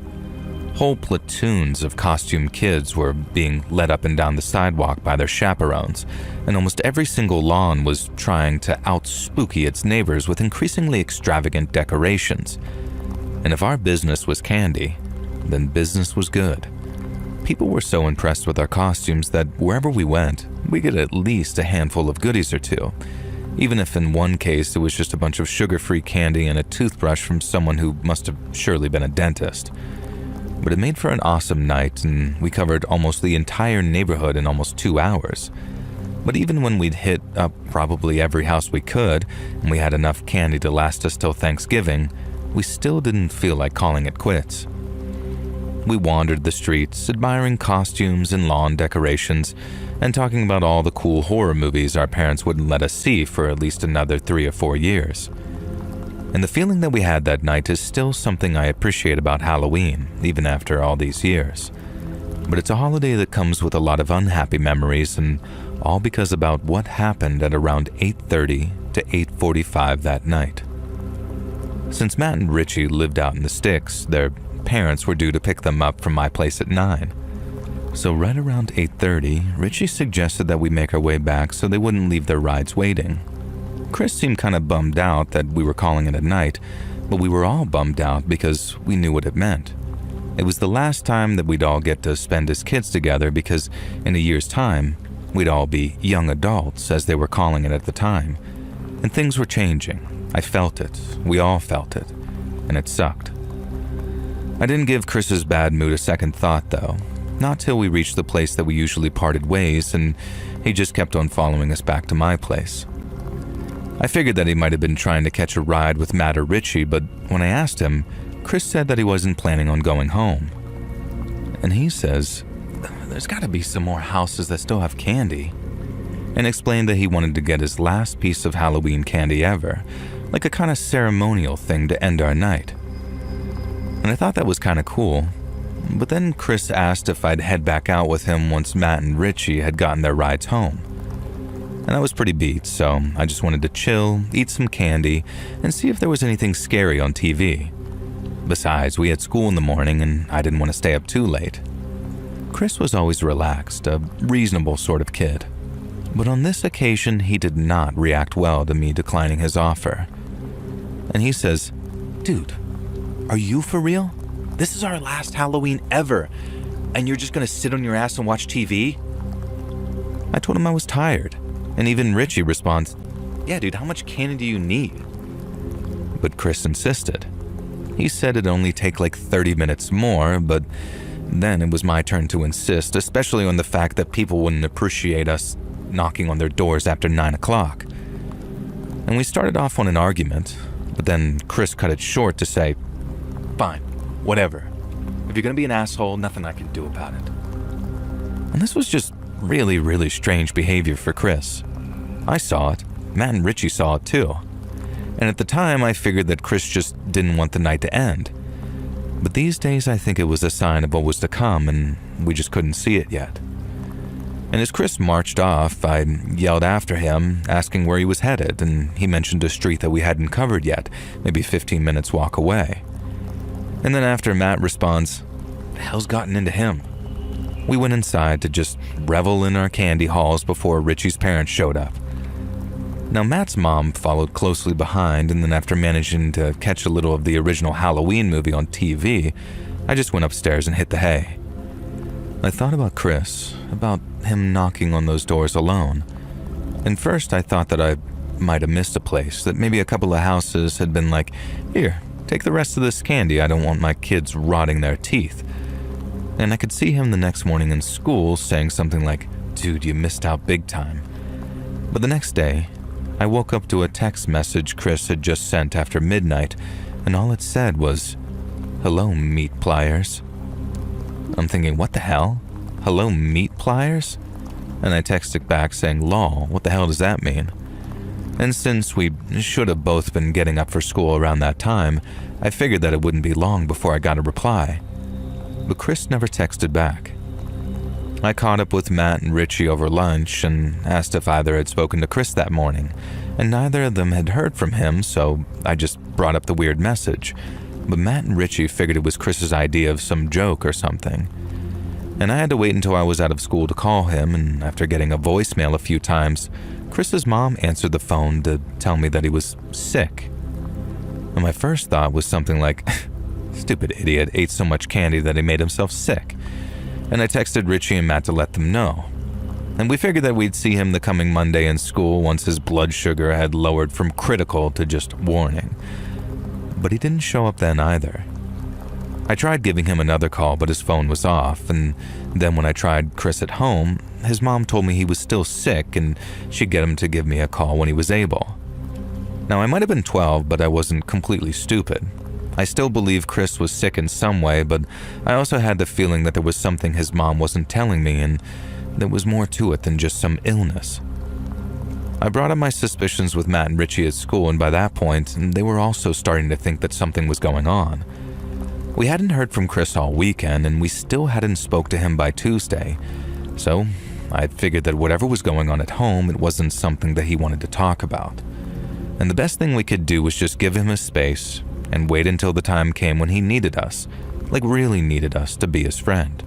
Whole platoons of costumed kids were being led up and down the sidewalk by their chaperones, and almost every single lawn was trying to out-spooky its neighbors with increasingly extravagant decorations. And if our business was candy, then business was good. People were so impressed with our costumes that wherever we went, we get at least a handful of goodies or two, even if in one case it was just a bunch of sugar-free candy and a toothbrush from someone who must have surely been a dentist. But it made for an awesome night, and we covered almost the entire neighborhood in almost 2 hours. But even when we'd hit up probably every house we could, and we had enough candy to last us till Thanksgiving, we still didn't feel like calling it quits. We wandered the streets, admiring costumes and lawn decorations, and talking about all the cool horror movies our parents wouldn't let us see for at least another 3 or 4 years. And the feeling that we had that night is still something I appreciate about Halloween, even after all these years. But it's a holiday that comes with a lot of unhappy memories, and all because about what happened at around 8:30 to 8:45 that night. Since Matt and Richie lived out in the sticks, their parents were due to pick them up from my place at 9. So right around 8:30, Richie suggested that we make our way back so they wouldn't leave their rides waiting. Chris seemed kind of bummed out that we were calling it a night, but we were all bummed out because we knew what it meant. It was the last time that we'd all get to spend as kids together because in a year's time, we'd all be young adults, as they were calling it at the time. And things were changing. I felt it. We all felt it. And it sucked. I didn't give Chris's bad mood a second thought, though. Not till we reached the place that we usually parted ways, and he just kept on following us back to my place. I figured that he might have been trying to catch a ride with Matt or Richie, but when I asked him, Chris said that he wasn't planning on going home. And he says, "There's gotta be some more houses that still have candy," and explained that he wanted to get his last piece of Halloween candy ever, like a kind of ceremonial thing to end our night. And I thought that was kind of cool, but then Chris asked if I'd head back out with him once Matt and Richie had gotten their rides home. And I was pretty beat, so I just wanted to chill, eat some candy, and see if there was anything scary on TV. Besides, we had school in the morning and I didn't want to stay up too late. Chris was always relaxed, a reasonable sort of kid. But on this occasion, he did not react well to me declining his offer. And he says, "Dude, are you for real? This is our last Halloween ever, and you're just gonna sit on your ass and watch TV?" I told him I was tired. And even Richie responds, "Yeah, dude, how much candy do you need?" But Chris insisted. He said it'd only take like 30 minutes more, but then it was my turn to insist, especially on the fact that people wouldn't appreciate us knocking on their doors after 9 o'clock. And we started off on an argument, but then Chris cut it short to say, "Fine, whatever. If you're gonna be an asshole, nothing I can do about it." And this was just really, really strange behavior for Chris. I saw it. Matt and Richie saw it too. And at the time, I figured that Chris just didn't want the night to end. But these days, I think it was a sign of what was to come, and we just couldn't see it yet. And as Chris marched off, I yelled after him, asking where he was headed, and he mentioned a street that we hadn't covered yet, maybe 15 minutes walk away. And then after Matt responds, "What the hell's gotten into him?" We went inside to just revel in our candy hauls before Richie's parents showed up. Now, Matt's mom followed closely behind, and then after managing to catch a little of the original Halloween movie on TV, I just went upstairs and hit the hay. I thought about Chris, about him knocking on those doors alone. And first I thought that I might have missed a place, that maybe a couple of houses had been like, "Here, take the rest of this candy, I don't want my kids rotting their teeth." And I could see him the next morning in school saying something like, "Dude, you missed out big time." But the next day, I woke up to a text message Chris had just sent after midnight, and all it said was, "Hello, meat pliers." I'm thinking, what the hell? Hello, meat pliers? And I texted back saying, "Lol, what the hell does that mean?" And since we should have both been getting up for school around that time, I figured that it wouldn't be long before I got a reply. But Chris never texted back. I caught up with Matt and Richie over lunch and asked if either had spoken to Chris that morning, and neither of them had heard from him, so I just brought up the weird message. but Matt and Richie figured it was Chris's idea of some joke or something. And I had to wait until I was out of school to call him, and after getting a voicemail a few times, Chris's mom answered the phone to tell me that he was sick. And my first thought was something like, stupid idiot ate so much candy that he made himself sick. And I texted Richie and Matt to let them know. And we figured that we'd see him the coming Monday in school once his blood sugar had lowered from critical to just warning. But he didn't show up then either. I tried giving him another call, but his phone was off, and then when I tried Chris at home, his mom told me he was still sick and she'd get him to give me a call when he was able. Now, I might have been 12, but I wasn't completely stupid. I still believe Chris was sick in some way, but I also had the feeling that there was something his mom wasn't telling me, and there was more to it than just some illness. I brought up my suspicions with Matt and Richie at school, and by that point, they were also starting to think that something was going on. We hadn't heard from Chris all weekend, and we still hadn't spoke to him by Tuesday, so I figured that whatever was going on at home, it wasn't something that he wanted to talk about. And the best thing we could do was just give him his space and wait until the time came when he needed us, like really needed us to be his friend.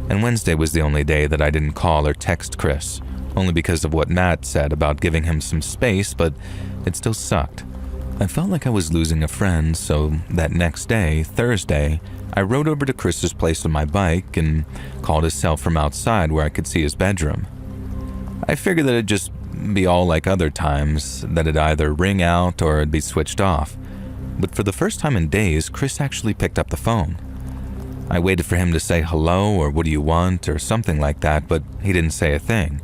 And Wednesday was the only day that I didn't call or text Chris, only because of what Matt said about giving him some space, but it still sucked. I felt like I was losing a friend, so that next day, Thursday, I rode over to Chris's place on my bike and called his cell from outside where I could see his bedroom. I figured that it'd just be all like other times, that it'd either ring out or it'd be switched off. But for the first time in days, Chris actually picked up the phone. I waited for him to say hello or what do you want or something like that, but he didn't say a thing.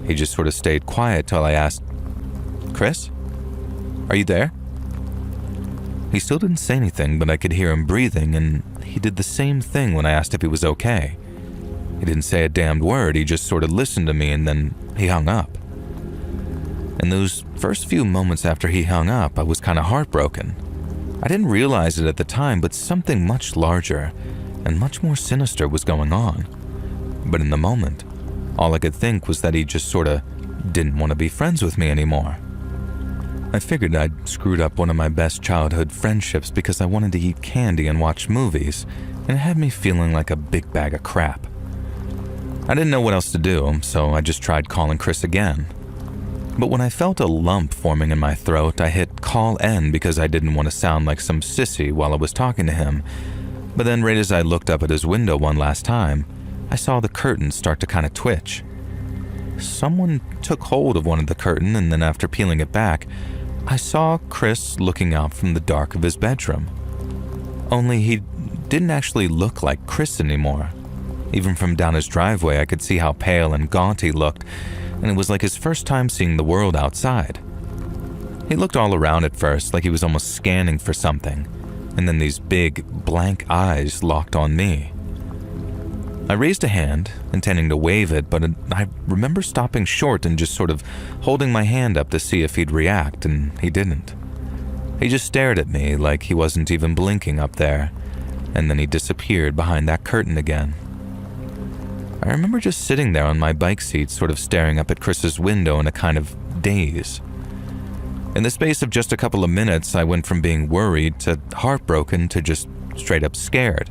He just sort of stayed quiet till I asked, "Chris? Are you there?" He still didn't say anything, but I could hear him breathing, and he did the same thing when I asked if he was okay. He didn't say a damned word, he just sort of listened to me, and then he hung up. In those first few moments after he hung up, I was kind of heartbroken. I didn't realize it at the time, but something much larger and much more sinister was going on. But in the moment, all I could think was that he just sort of didn't want to be friends with me anymore. I figured I'd screwed up one of my best childhood friendships because I wanted to eat candy and watch movies, and it had me feeling like a big bag of crap. I didn't know what else to do, so I just tried calling Chris again. But when I felt a lump forming in my throat, I hit call end because I didn't want to sound like some sissy while I was talking to him. But then right as I looked up at his window one last time, I saw the curtain start to kind of twitch. Someone took hold of one of the curtain, and then after peeling it back, I saw Chris looking out from the dark of his bedroom. Only he didn't actually look like Chris anymore. Even from down his driveway, I could see how pale and gaunt he looked, and it was like his first time seeing the world outside. He looked all around at first, like he was almost scanning for something, and then these big, blank eyes locked on me. I raised a hand, intending to wave it, but I remember stopping short and just sort of holding my hand up to see if he'd react, and he didn't. He just stared at me like he wasn't even blinking up there, and then he disappeared behind that curtain again. I remember just sitting there on my bike seat, sort of staring up at Chris's window in a kind of daze. In the space of just a couple of minutes, I went from being worried to heartbroken to just straight up scared.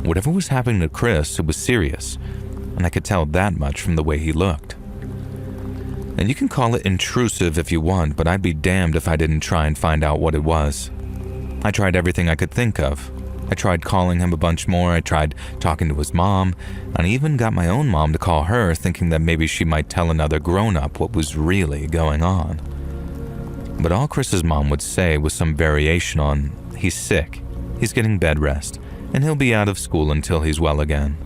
Whatever was happening to Chris, it was serious, and I could tell that much from the way he looked. And you can call it intrusive if you want, but I'd be damned if I didn't try and find out what it was. I tried everything I could think of. I tried calling him a bunch more, I tried talking to his mom, and I even got my own mom to call her, thinking that maybe she might tell another grown-up what was really going on. But all Chris's mom would say was some variation on, "He's sick, he's getting bed rest, and he'll be out of school until he's well again."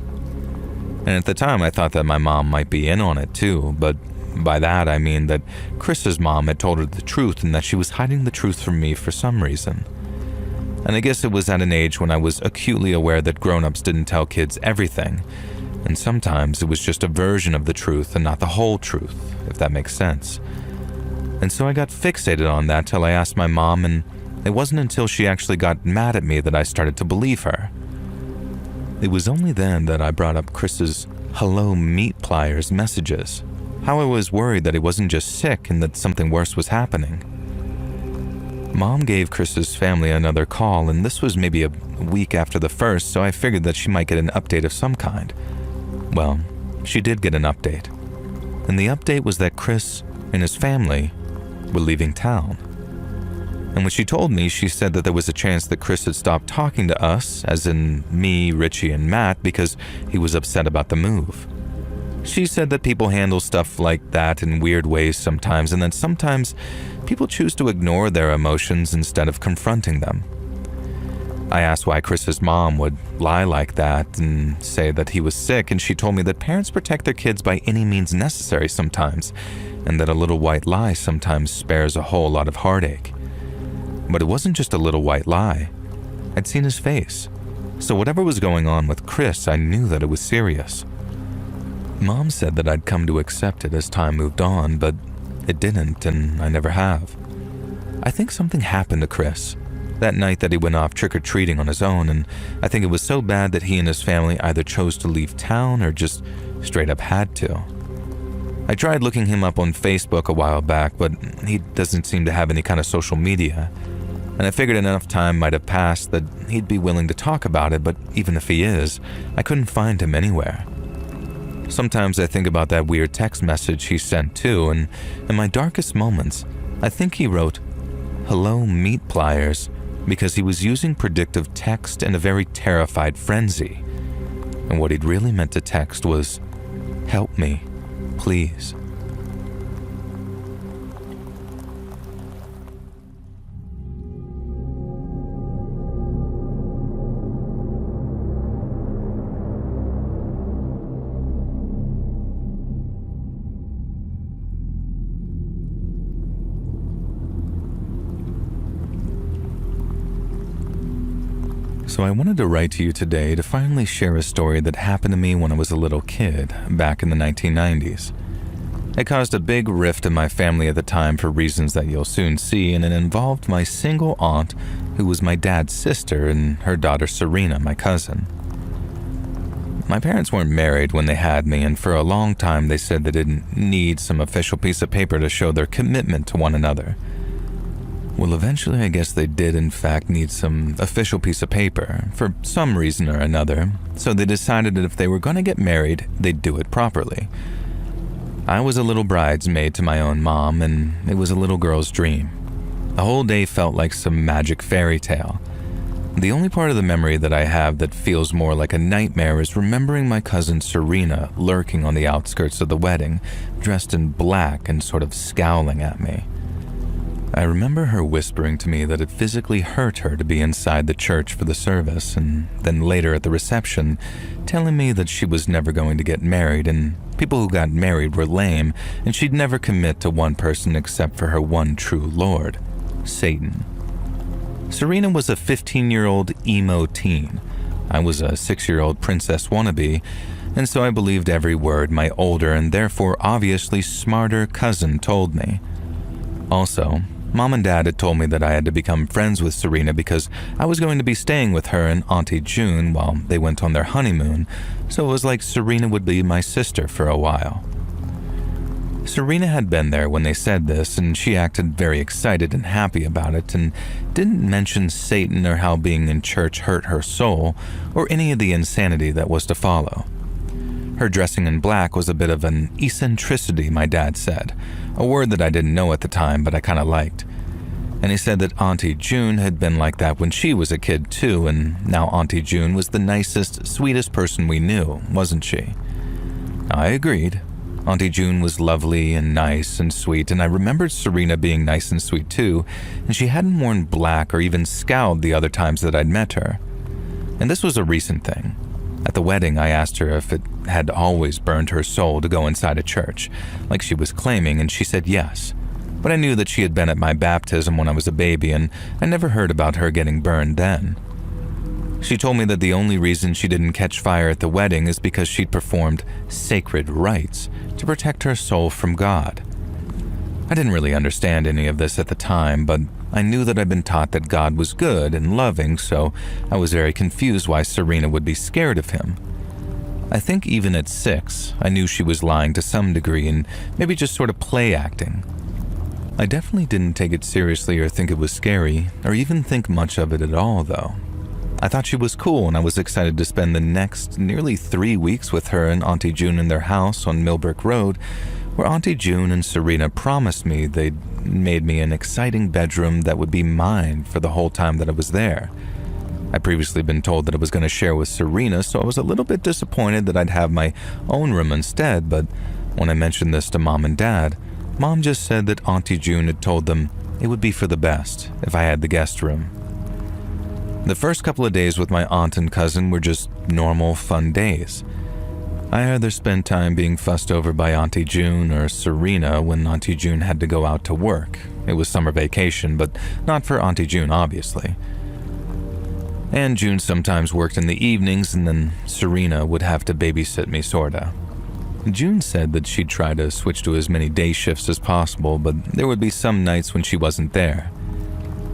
And at the time I thought that my mom might be in on it too, but by that I mean that Chris's mom had told her the truth and that she was hiding the truth from me for some reason. And I guess it was at an age when I was acutely aware that grown-ups didn't tell kids everything, and sometimes it was just a version of the truth and not the whole truth, if that makes sense. And so I got fixated on that till I asked my mom, and it wasn't until she actually got mad at me that I started to believe her. It was only then that I brought up Chris's "hello meat pliers" messages, how I was worried that he wasn't just sick and that something worse was happening. Mom gave Chris's family another call, and this was maybe a week after the first, so I figured that she might get an update of some kind. Well, she did get an update. And the update was that Chris and his family were leaving town. And when she told me, she said that there was a chance that Chris had stopped talking to us, as in me, Richie, and Matt, because he was upset about the move. She said that people handle stuff like that in weird ways sometimes, and that sometimes people choose to ignore their emotions instead of confronting them. I asked why Chris's mom would lie like that and say that he was sick, and she told me that parents protect their kids by any means necessary sometimes, and that a little white lie sometimes spares a whole lot of heartache. But it wasn't just a little white lie. I'd seen his face. So whatever was going on with Chris, I knew that it was serious. Mom said that I'd come to accept it as time moved on, but it didn't, and I never have. I think something happened to Chris that night that he went off trick-or-treating on his own, and I think it was so bad that he and his family either chose to leave town or just straight up had to. I tried looking him up on Facebook a while back, but he doesn't seem to have any kind of social media, and I figured enough time might have passed that he'd be willing to talk about it, but even if he is, I couldn't find him anywhere. Sometimes I think about that weird text message he sent too, and in my darkest moments, I think he wrote, "Hello, meat pliers," because he was using predictive text in a very terrified frenzy. And what he'd really meant to text was, "Help me, please." So I wanted to write to you today to finally share a story that happened to me when I was a little kid, back in the 1990s. It caused a big rift in my family at the time for reasons that you'll soon see, and it involved my single aunt, who was my dad's sister, and her daughter Serena, my cousin. My parents weren't married when they had me, and for a long time they said they didn't need some official piece of paper to show their commitment to one another. Well, eventually I guess they did in fact need some official piece of paper, for some reason or another, so they decided that if they were going to get married, they'd do it properly. I was a little bridesmaid to my own mom, and it was a little girl's dream. The whole day felt like some magic fairy tale. The only part of the memory that I have that feels more like a nightmare is remembering my cousin Serena lurking on the outskirts of the wedding, dressed in black and sort of scowling at me. I remember her whispering to me that it physically hurt her to be inside the church for the service, and then later at the reception, telling me that she was never going to get married, and people who got married were lame, and she'd never commit to one person except for her one true lord, Satan. Serena was a 15-year-old emo teen. I was a 6-year-old princess wannabe, and so I believed every word my older and therefore obviously smarter cousin told me. Also, Mom and Dad had told me that I had to become friends with Serena because I was going to be staying with her and Auntie June while they went on their honeymoon, so it was like Serena would be my sister for a while. Serena had been there when they said this, and she acted very excited and happy about it, and didn't mention Satan or how being in church hurt her soul, or any of the insanity that was to follow. Her dressing in black was a bit of an eccentricity, my dad said, a word that I didn't know at the time but I kind of liked. And he said that Auntie June had been like that when she was a kid too, and now Auntie June was the nicest, sweetest person we knew, wasn't she? I agreed. Auntie June was lovely and nice and sweet, and I remembered Serena being nice and sweet too, and she hadn't worn black or even scowled the other times that I'd met her. And this was a recent thing. At the wedding, I asked her if it had always burned her soul to go inside a church, like she was claiming, and she said yes. But I knew that she had been at my baptism when I was a baby, and I never heard about her getting burned then. She told me that the only reason she didn't catch fire at the wedding is because she'd performed sacred rites to protect her soul from God. I didn't really understand any of this at the time, but I knew that I'd been taught that God was good and loving, so I was very confused why Serena would be scared of him. I think even at 6, I knew she was lying to some degree and maybe just sort of play acting. I definitely didn't take it seriously or think it was scary, or even think much of it at all, though. I thought she was cool, and I was excited to spend the next nearly 3 weeks with her and Auntie June in their house on Millbrook Road, where Auntie June and Serena promised me they'd made me an exciting bedroom that would be mine for the whole time that I was there. I'd previously been told that I was going to share with Serena, so I was a little bit disappointed that I'd have my own room instead, but when I mentioned this to Mom and Dad, Mom just said that Auntie June had told them it would be for the best if I had the guest room. The first couple of days with my aunt and cousin were just normal, fun days. I either spent time being fussed over by Auntie June or Serena when Auntie June had to go out to work. It was summer vacation, but not for Auntie June, obviously. And June sometimes worked in the evenings, and then Serena would have to babysit me, sorta. June said that she'd try to switch to as many day shifts as possible, but there would be some nights when she wasn't there.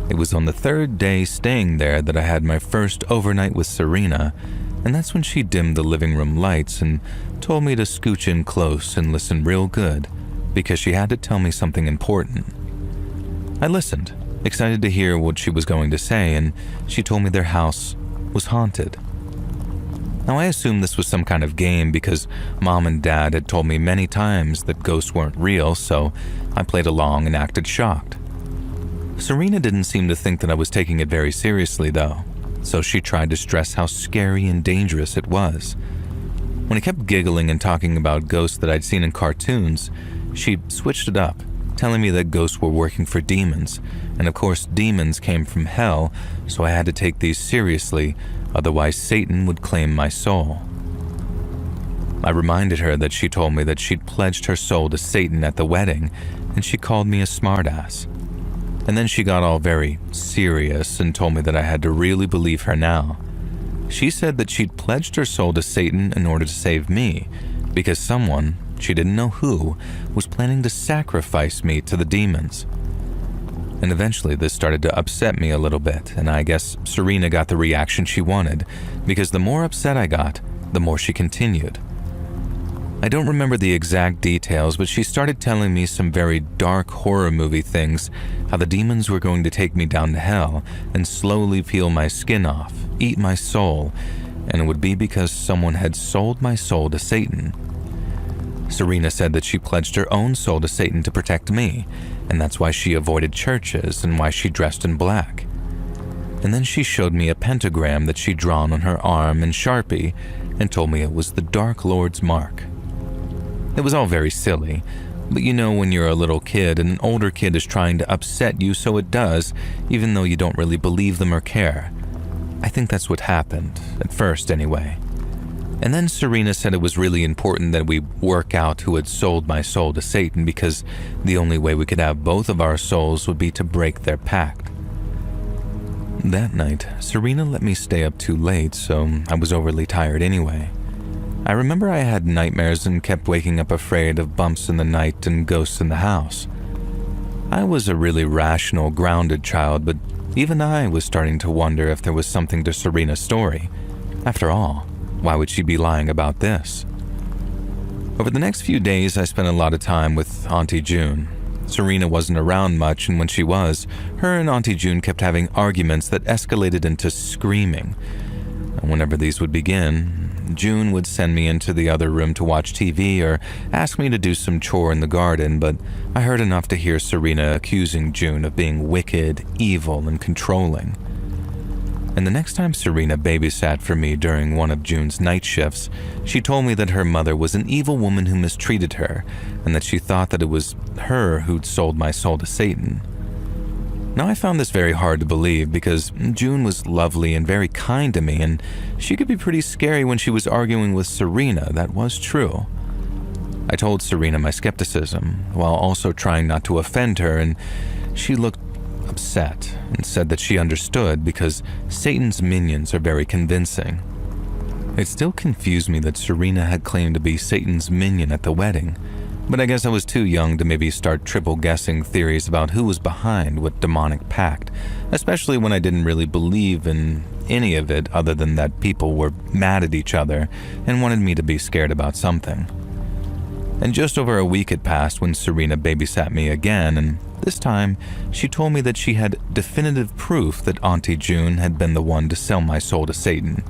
It was on the third day staying there that I had my first overnight with Serena, and that's when she dimmed the living room lights and told me to scooch in close and listen real good, because she had to tell me something important. I listened, excited to hear what she was going to say, and she told me their house was haunted. Now, I assumed this was some kind of game because Mom and Dad had told me many times that ghosts weren't real, so I played along and acted shocked. Serena didn't seem to think that I was taking it very seriously, though, so she tried to stress how scary and dangerous it was. When I kept giggling and talking about ghosts that I'd seen in cartoons, she switched it up, telling me that ghosts were working for demons, and of course demons came from hell, so I had to take these seriously, otherwise Satan would claim my soul. I reminded her that she told me that she'd pledged her soul to Satan at the wedding, and she called me a smartass. And then she got all very serious and told me that I had to really believe her now. She said that she'd pledged her soul to Satan in order to save me, because someone, she didn't know who, was planning to sacrifice me to the demons. And eventually this started to upset me a little bit, and I guess Serena got the reaction she wanted, because the more upset I got, the more she continued. I don't remember the exact details, but she started telling me some very dark horror movie things, how the demons were going to take me down to hell and slowly peel my skin off, eat my soul, and it would be because someone had sold my soul to Satan. Serena said that she pledged her own soul to Satan to protect me, and that's why she avoided churches and why she dressed in black. And then she showed me a pentagram that she'd drawn on her arm in Sharpie and told me it was the Dark Lord's mark. It was all very silly, but you know when you're a little kid and an older kid is trying to upset you, so it does, even though you don't really believe them or care. I think that's what happened, at first anyway. And then Serena said it was really important that we work out who had sold my soul to Satan, because the only way we could have both of our souls would be to break their pact. That night, Serena let me stay up too late, so I was overly tired anyway. I remember I had nightmares and kept waking up afraid of bumps in the night and ghosts in the house. I was a really rational, grounded child, but even I was starting to wonder if there was something to Serena's story. After all, why would she be lying about this? Over the next few days, I spent a lot of time with Auntie June. Serena wasn't around much, and when she was, her and Auntie June kept having arguments that escalated into screaming. And whenever these would begin, June would send me into the other room to watch TV or ask me to do some chore in the garden, but I heard enough to hear Serena accusing June of being wicked, evil, and controlling. And the next time Serena babysat for me during one of June's night shifts, she told me that her mother was an evil woman who mistreated her, and that she thought that it was her who'd sold my soul to Satan. Now, I found this very hard to believe because June was lovely and very kind to me, and she could be pretty scary when she was arguing with Serena. That was true. I told Serena my skepticism, while also trying not to offend her, and she looked upset and said that she understood because Satan's minions are very convincing. It still confused me that Serena had claimed to be Satan's minion at the wedding, but I guess I was too young to maybe start triple guessing theories about who was behind what demonic pact, especially when I didn't really believe in any of it other than that people were mad at each other and wanted me to be scared about something. And just over a week had passed when Serena babysat me again, and this time she told me that she had definitive proof that Auntie June had been the one to sell my soul to Satan.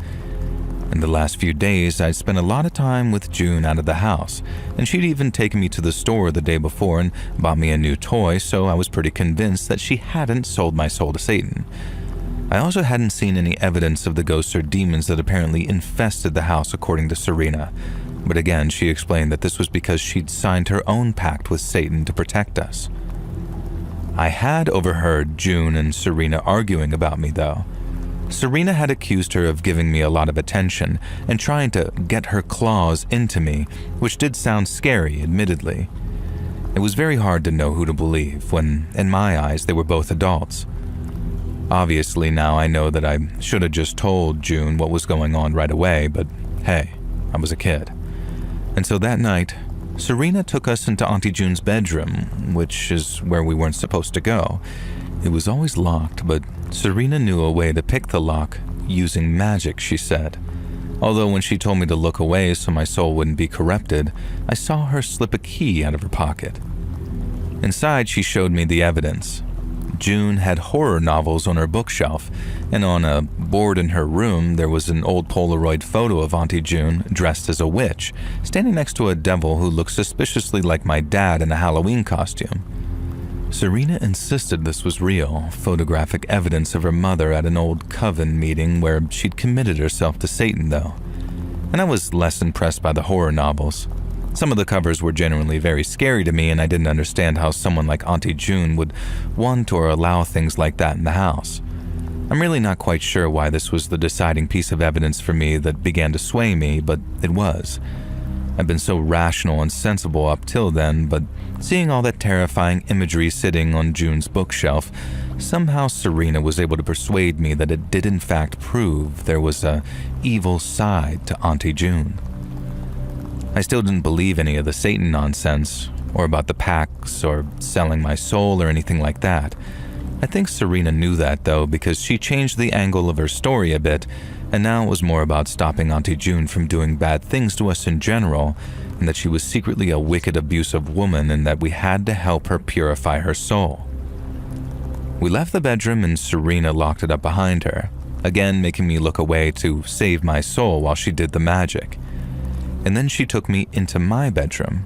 In the last few days, I'd spent a lot of time with June out of the house, and she'd even taken me to the store the day before and bought me a new toy, so I was pretty convinced that she hadn't sold my soul to Satan. I also hadn't seen any evidence of the ghosts or demons that apparently infested the house, according to Serena. But again, she explained that this was because she'd signed her own pact with Satan to protect us. I had overheard June and Serena arguing about me, though. Serena had accused her of giving me a lot of attention and trying to get her claws into me, which did sound scary, admittedly. It was very hard to know who to believe when, in my eyes, they were both adults. Obviously, now I know that I should have just told June what was going on right away, but hey, I was a kid. And so that night, Serena took us into Auntie June's bedroom, which is where we weren't supposed to go. It was always locked, but Serena knew a way to pick the lock using magic, she said. Although when she told me to look away so my soul wouldn't be corrupted, I saw her slip a key out of her pocket. Inside, she showed me the evidence. June had horror novels on her bookshelf, and on a board in her room there was an old Polaroid photo of Auntie June dressed as a witch, standing next to a devil who looked suspiciously like my dad in a Halloween costume. Serena insisted this was real, photographic evidence of her mother at an old coven meeting where she'd committed herself to Satan, though. And I was less impressed by the horror novels. Some of the covers were genuinely very scary to me, and I didn't understand how someone like Auntie June would want or allow things like that in the house. I'm really not quite sure why this was the deciding piece of evidence for me that began to sway me, but it was. I've been so rational and sensible up till then, but seeing all that terrifying imagery sitting on June's bookshelf, somehow Serena was able to persuade me that it did in fact prove there was a evil side to Auntie June. I still didn't believe any of the Satan nonsense, or about the pacts, or selling my soul, or anything like that. I think Serena knew that, though, because she changed the angle of her story a bit, and now it was more about stopping Auntie June from doing bad things to us in general, and that she was secretly a wicked, abusive woman, and that we had to help her purify her soul. We left the bedroom, and Serena locked it up behind her, again making me look away to save my soul while she did the magic. And then she took me into my bedroom.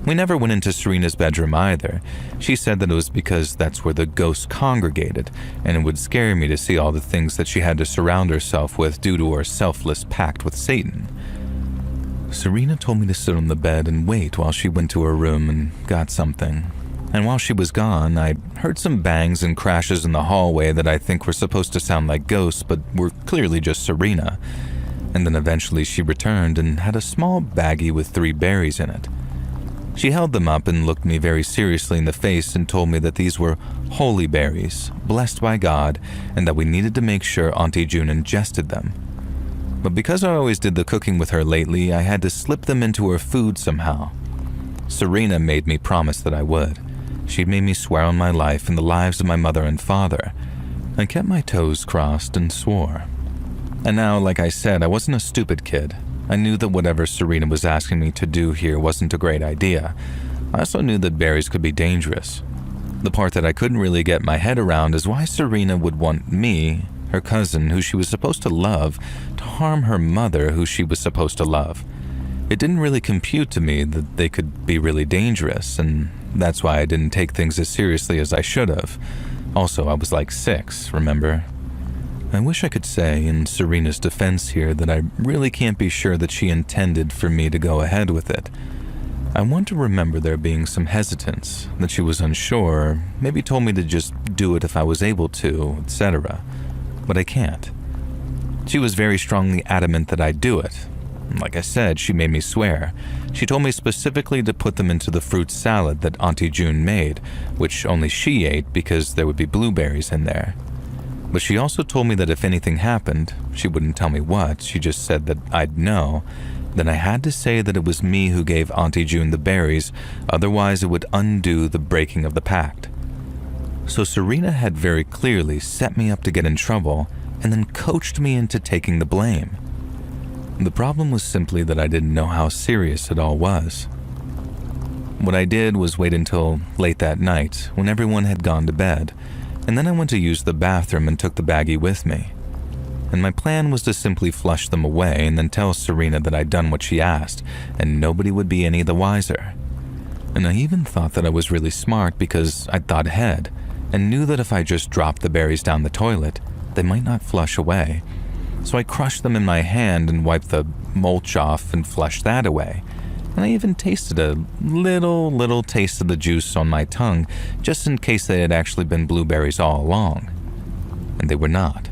We never went into Serena's bedroom either. She said that it was because that's where the ghosts congregated, and it would scare me to see all the things that she had to surround herself with due to her selfless pact with Satan. Serena told me to sit on the bed and wait while she went to her room and got something. And while she was gone, I heard some bangs and crashes in the hallway that I think were supposed to sound like ghosts, but were clearly just Serena. And then eventually she returned and had a small baggie with 3 berries in it. She held them up and looked me very seriously in the face and told me that these were holy berries, blessed by God, and that we needed to make sure Auntie June ingested them. But because I always did the cooking with her lately, I had to slip them into her food somehow. Serena made me promise that I would. She'd made me swear on my life and the lives of my mother and father. I kept my toes crossed and swore. And now, like I said, I wasn't a stupid kid. I knew that whatever Serena was asking me to do here wasn't a great idea. I also knew that berries could be dangerous. The part that I couldn't really get my head around is why Serena would want me, her cousin, who she was supposed to love, to harm her mother, who she was supposed to love. It didn't really compute to me that they could be really dangerous, and that's why I didn't take things as seriously as I should have. Also, I was like 6, remember? I wish I could say, in Serena's defense here, that I really can't be sure that she intended for me to go ahead with it. I want to remember there being some hesitance, that she was unsure, or maybe told me to just do it if I was able to, etc. But I can't. She was very strongly adamant that I do it. Like I said, she made me swear. She told me specifically to put them into the fruit salad that Auntie June made, which only she ate because there would be blueberries in there. But she also told me that if anything happened, she wouldn't tell me what, she just said that I'd know, then I had to say that it was me who gave Auntie June the berries, otherwise it would undo the breaking of the pact. So Serena had very clearly set me up to get in trouble, and then coached me into taking the blame. The problem was simply that I didn't know how serious it all was. what I did was wait until late that night when everyone had gone to bed, and then I went to use the bathroom and took the baggie with me. And my plan was to simply flush them away and then tell Serena that I'd done what she asked, and nobody would be any the wiser. And I even thought that I was really smart because I'd thought ahead and knew that if I just dropped the berries down the toilet, they might not flush away. So I crushed them in my hand and wiped the mulch off and flushed that away. And I even tasted a little taste of the juice on my tongue just in case they had actually been blueberries all along. And they were not.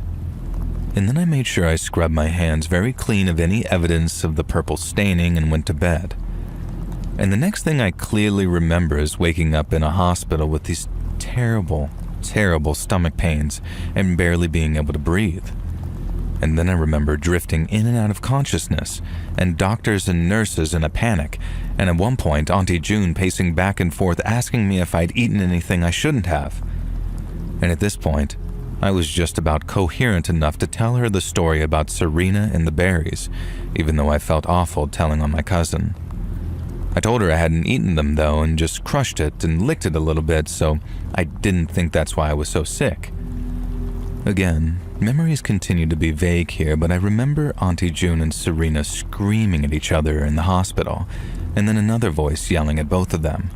And then I made sure I scrubbed my hands very clean of any evidence of the purple staining and went to bed. And the next thing I clearly remember is waking up in a hospital with these terrible stomach pains and barely being able to breathe. And then I remember drifting in and out of consciousness, and doctors and nurses in a panic, and at one point Auntie June pacing back and forth asking me if I'd eaten anything I shouldn't have. And at this point, I was just about coherent enough to tell her the story about Serena and the berries, even though I felt awful telling on my cousin. I told her I hadn't eaten them though and just crushed it and licked it a little bit, so I didn't think that's why I was so sick. Again, memories continue to be vague here, but I remember Auntie June and Serena screaming at each other in the hospital, and then another voice yelling at both of them.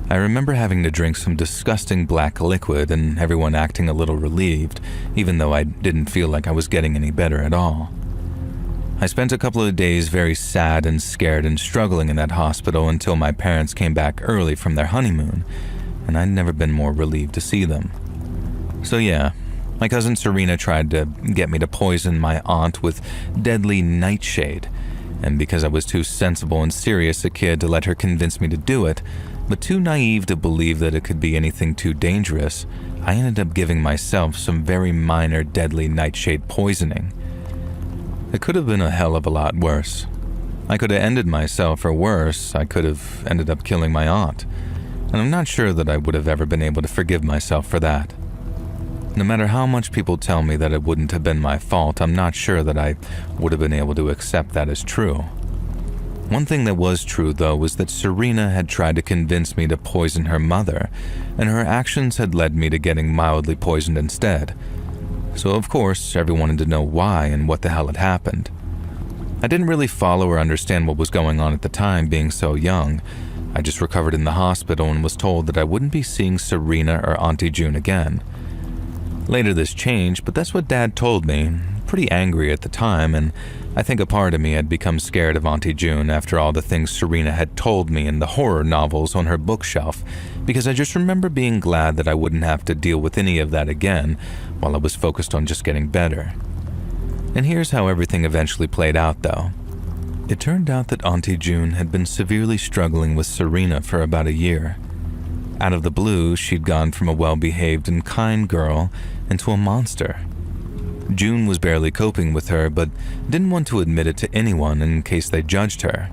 I remember having to drink some disgusting black liquid and everyone acting a little relieved, even though I didn't feel like I was getting any better at all. I spent a couple of days very sad and scared and struggling in that hospital until my parents came back early from their honeymoon, and I'd never been more relieved to see them. So yeah, my cousin Serena tried to get me to poison my aunt with deadly nightshade, and because I was too sensible and serious a kid to let her convince me to do it, but too naive to believe that it could be anything too dangerous, I ended up giving myself some very minor deadly nightshade poisoning. It could have been a hell of a lot worse. I could have ended myself, or worse, I could have ended up killing my aunt, and I'm not sure that I would have ever been able to forgive myself for that. No matter how much people tell me that it wouldn't have been my fault, I'm not sure that I would have been able to accept that as true. One thing that was true, though, was that Serena had tried to convince me to poison her mother, and her actions had led me to getting mildly poisoned instead. So, of course, everyone wanted to know why and what the hell had happened. I didn't really follow or understand what was going on at the time, being so young. I just recovered in the hospital and was told that I wouldn't be seeing Serena or Auntie June again. Later this changed, but that's what Dad told me, pretty angry at the time, and I think a part of me had become scared of Auntie June after all the things Serena had told me in the horror novels on her bookshelf, because I just remember being glad that I wouldn't have to deal with any of that again while I was focused on just getting better. And here's how everything eventually played out, though. It turned out that Auntie June had been severely struggling with Serena for about a year. Out of the blue, she'd gone from a well-behaved and kind girl into a monster. June was barely coping with her, but didn't want to admit it to anyone in case they judged her.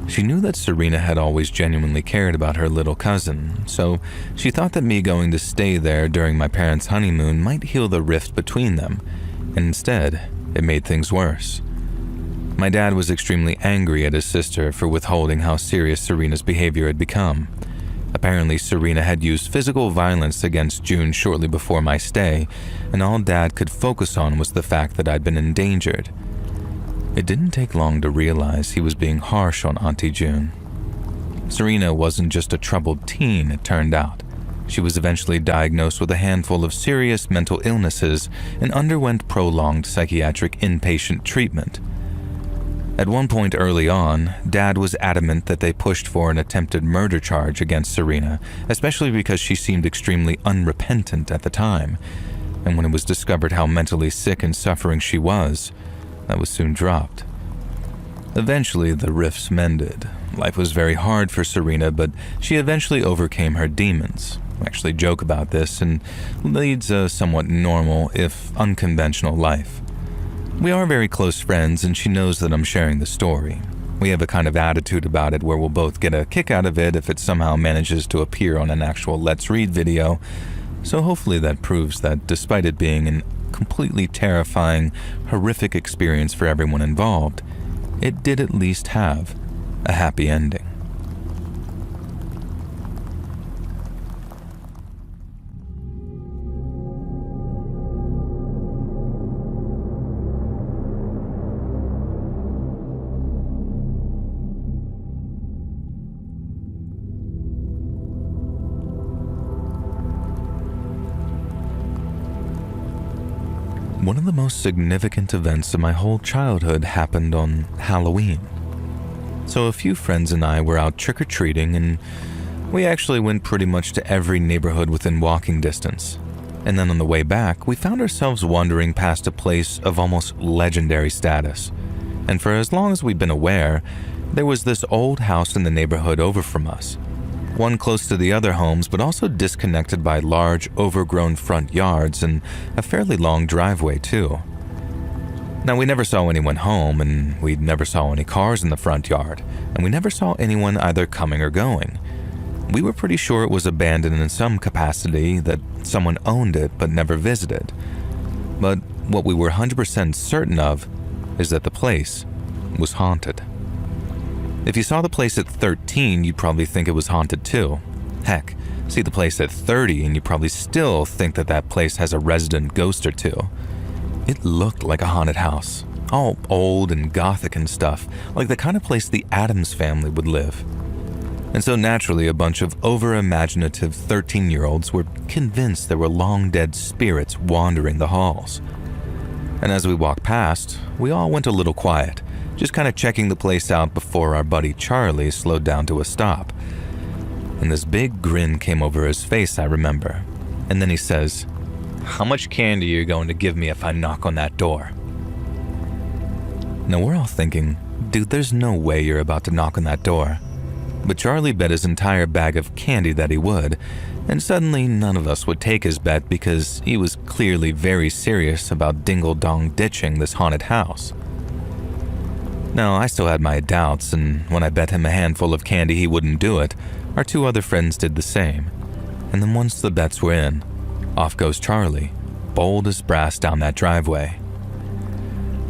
She knew that Serena had always genuinely cared about her little cousin, so she thought that me going to stay there during my parents' honeymoon might heal the rift between them, and instead, it made things worse. My dad was extremely angry at his sister for withholding how serious Serena's behavior had become. Apparently, Serena had used physical violence against June shortly before my stay, and all Dad could focus on was the fact that I'd been endangered. It didn't take long to realize he was being harsh on Auntie June. Serena wasn't just a troubled teen, it turned out. She was eventually diagnosed with a handful of serious mental illnesses and underwent prolonged psychiatric inpatient treatment. At one point early on, Dad was adamant that they pushed for an attempted murder charge against Serena, especially because she seemed extremely unrepentant at the time, and when it was discovered how mentally sick and suffering she was, that was soon dropped. Eventually, the rifts mended. Life was very hard for Serena, but she eventually overcame her demons. We actually joke about this and leads a somewhat normal, if unconventional, life. We are very close friends, and she knows that I'm sharing the story. We have a kind of attitude about it where we'll both get a kick out of it if it somehow manages to appear on an actual Let's Read video, so hopefully that proves that despite it being an completely terrifying, horrific experience for everyone involved, it did at least have a happy ending. One of the most significant events of my whole childhood happened on Halloween. So a few friends and I were out trick-or-treating, and we actually went pretty much to every neighborhood within walking distance. And then on the way back, we found ourselves wandering past a place of almost legendary status. And for as long as we'd been aware, there was this old house in the neighborhood over from us. One close to the other homes, but also disconnected by large, overgrown front yards and a fairly long driveway too. Now, we never saw anyone home, and we never saw any cars in the front yard, and we never saw anyone either coming or going. We were pretty sure it was abandoned in some capacity, that someone owned it but never visited. But what we were 100% certain of is that the place was haunted. If you saw the place at 13, you'd probably think it was haunted too. Heck, see the place at 30 and you probably still think that that place has a resident ghost or two. It looked like a haunted house, all old and gothic and stuff, like the kind of place the Addams family would live. And so naturally, a bunch of over-imaginative 13-year-olds were convinced there were long-dead spirits wandering the halls. And as we walked past, we all went a little quiet, just kind of checking the place out before our buddy Charlie slowed down to a stop. And this big grin came over his face, I remember. And then he says, "How much candy are you going to give me if I knock on that door?" Now we're all thinking, dude, there's no way you're about to knock on that door. But Charlie bet his entire bag of candy that he would, and suddenly none of us would take his bet because he was clearly very serious about dingle-dong ditching this haunted house. Now, I still had my doubts, and when I bet him a handful of candy he wouldn't do it, our two other friends did the same. And then once the bets were in, off goes Charlie, bold as brass down that driveway.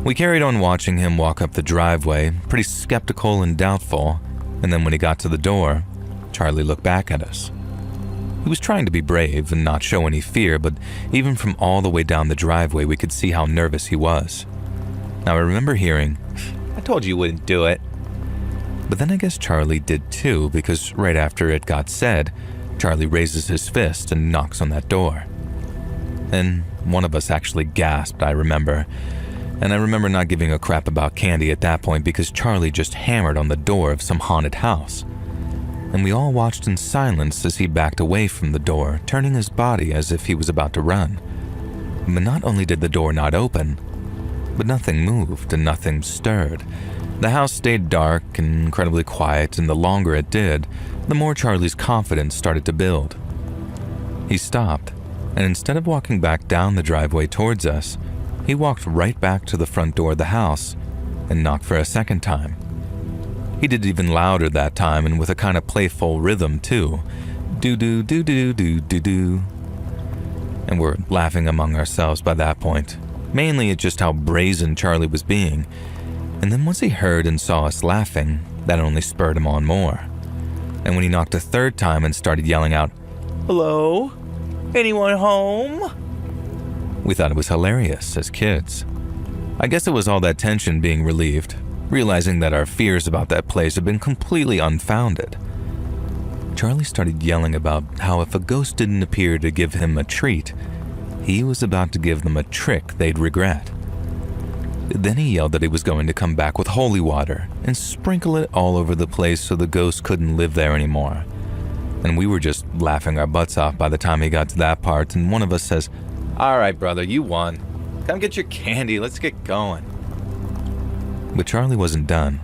We carried on watching him walk up the driveway, pretty skeptical and doubtful, and then when he got to the door, Charlie looked back at us. He was trying to be brave and not show any fear, but even from all the way down the driveway we could see how nervous he was. Now I remember hearing, "I told you wouldn't do it." But then I guess Charlie did too, because right after it got said, Charlie raises his fist and knocks on that door. And one of us actually gasped, I remember. And I remember not giving a crap about candy at that point because Charlie just hammered on the door of some haunted house. And we all watched in silence as he backed away from the door, turning his body as if he was about to run. But not only did the door not open, but nothing moved and nothing stirred. The house stayed dark and incredibly quiet, and the longer it did, the more Charlie's confidence started to build. He stopped, and instead of walking back down the driveway towards us, he walked right back to the front door of the house and knocked for a second time. He did it even louder that time and with a kind of playful rhythm too. Do-do-do-do-do-do-do. And we're laughing among ourselves by that point, mainly at just how brazen Charlie was being. And then once he heard and saw us laughing, that only spurred him on more. And when he knocked a third time and started yelling out, "Hello? Anyone home?" We thought it was hilarious as kids. I guess it was all that tension being relieved, realizing that our fears about that place had been completely unfounded. Charlie started yelling about how if a ghost didn't appear to give him a treat, he was about to give them a trick they'd regret. Then he yelled that he was going to come back with holy water and sprinkle it all over the place so the ghost couldn't live there anymore. And we were just laughing our butts off by the time he got to that part, and one of us says, "All right, brother, you won. Come get your candy, let's get going." But Charlie wasn't done.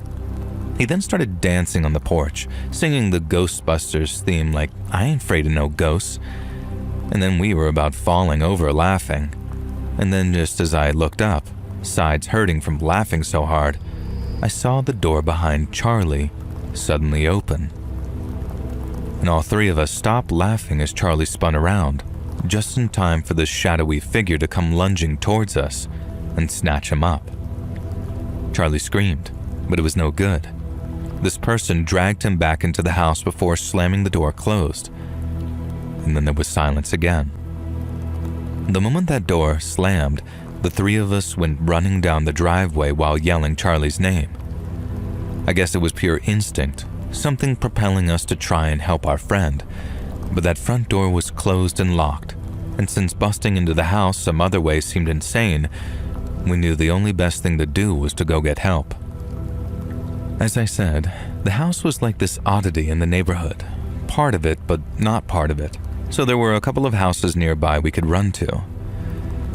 He then started dancing on the porch, singing the Ghostbusters theme like, "I ain't afraid of no ghosts." And then we were about falling over laughing. And then just as I looked up, sides hurting from laughing so hard, I saw the door behind Charlie suddenly open. And all three of us stopped laughing as Charlie spun around, just in time for this shadowy figure to come lunging towards us and snatch him up. Charlie screamed, but it was no good. This person dragged him back into the house before slamming the door closed. And then there was silence again. The moment that door slammed, the three of us went running down the driveway while yelling Charlie's name. I guess it was pure instinct, something propelling us to try and help our friend, but that front door was closed and locked, And since busting into the house some other way seemed insane, we knew the only best thing to do was to go get help. As I said, the house was like this oddity in the neighborhood. Part of it, but not part of it. So there were a couple of houses nearby we could run to.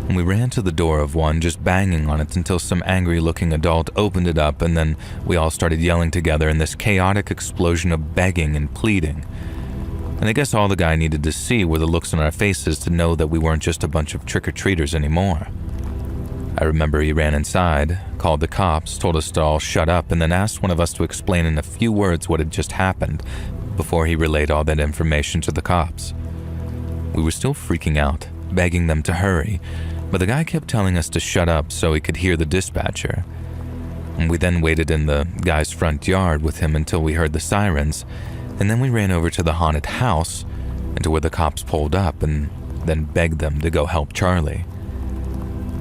And we ran to the door of one, just banging on it until some angry-looking adult opened it up, and then we all started yelling together in this chaotic explosion of begging and pleading. And I guess all the guy needed to see were the looks on our faces to know that we weren't just a bunch of trick-or-treaters anymore. I remember he ran inside, called the cops, told us to all shut up, and then asked one of us to explain in a few words what had just happened before he relayed all that information to the cops. We were still freaking out, begging them to hurry, but the guy kept telling us to shut up so he could hear the dispatcher. And we then waited in the guy's front yard with him until we heard the sirens, and then we ran over to the haunted house and to where the cops pulled up and then begged them to go help Charlie.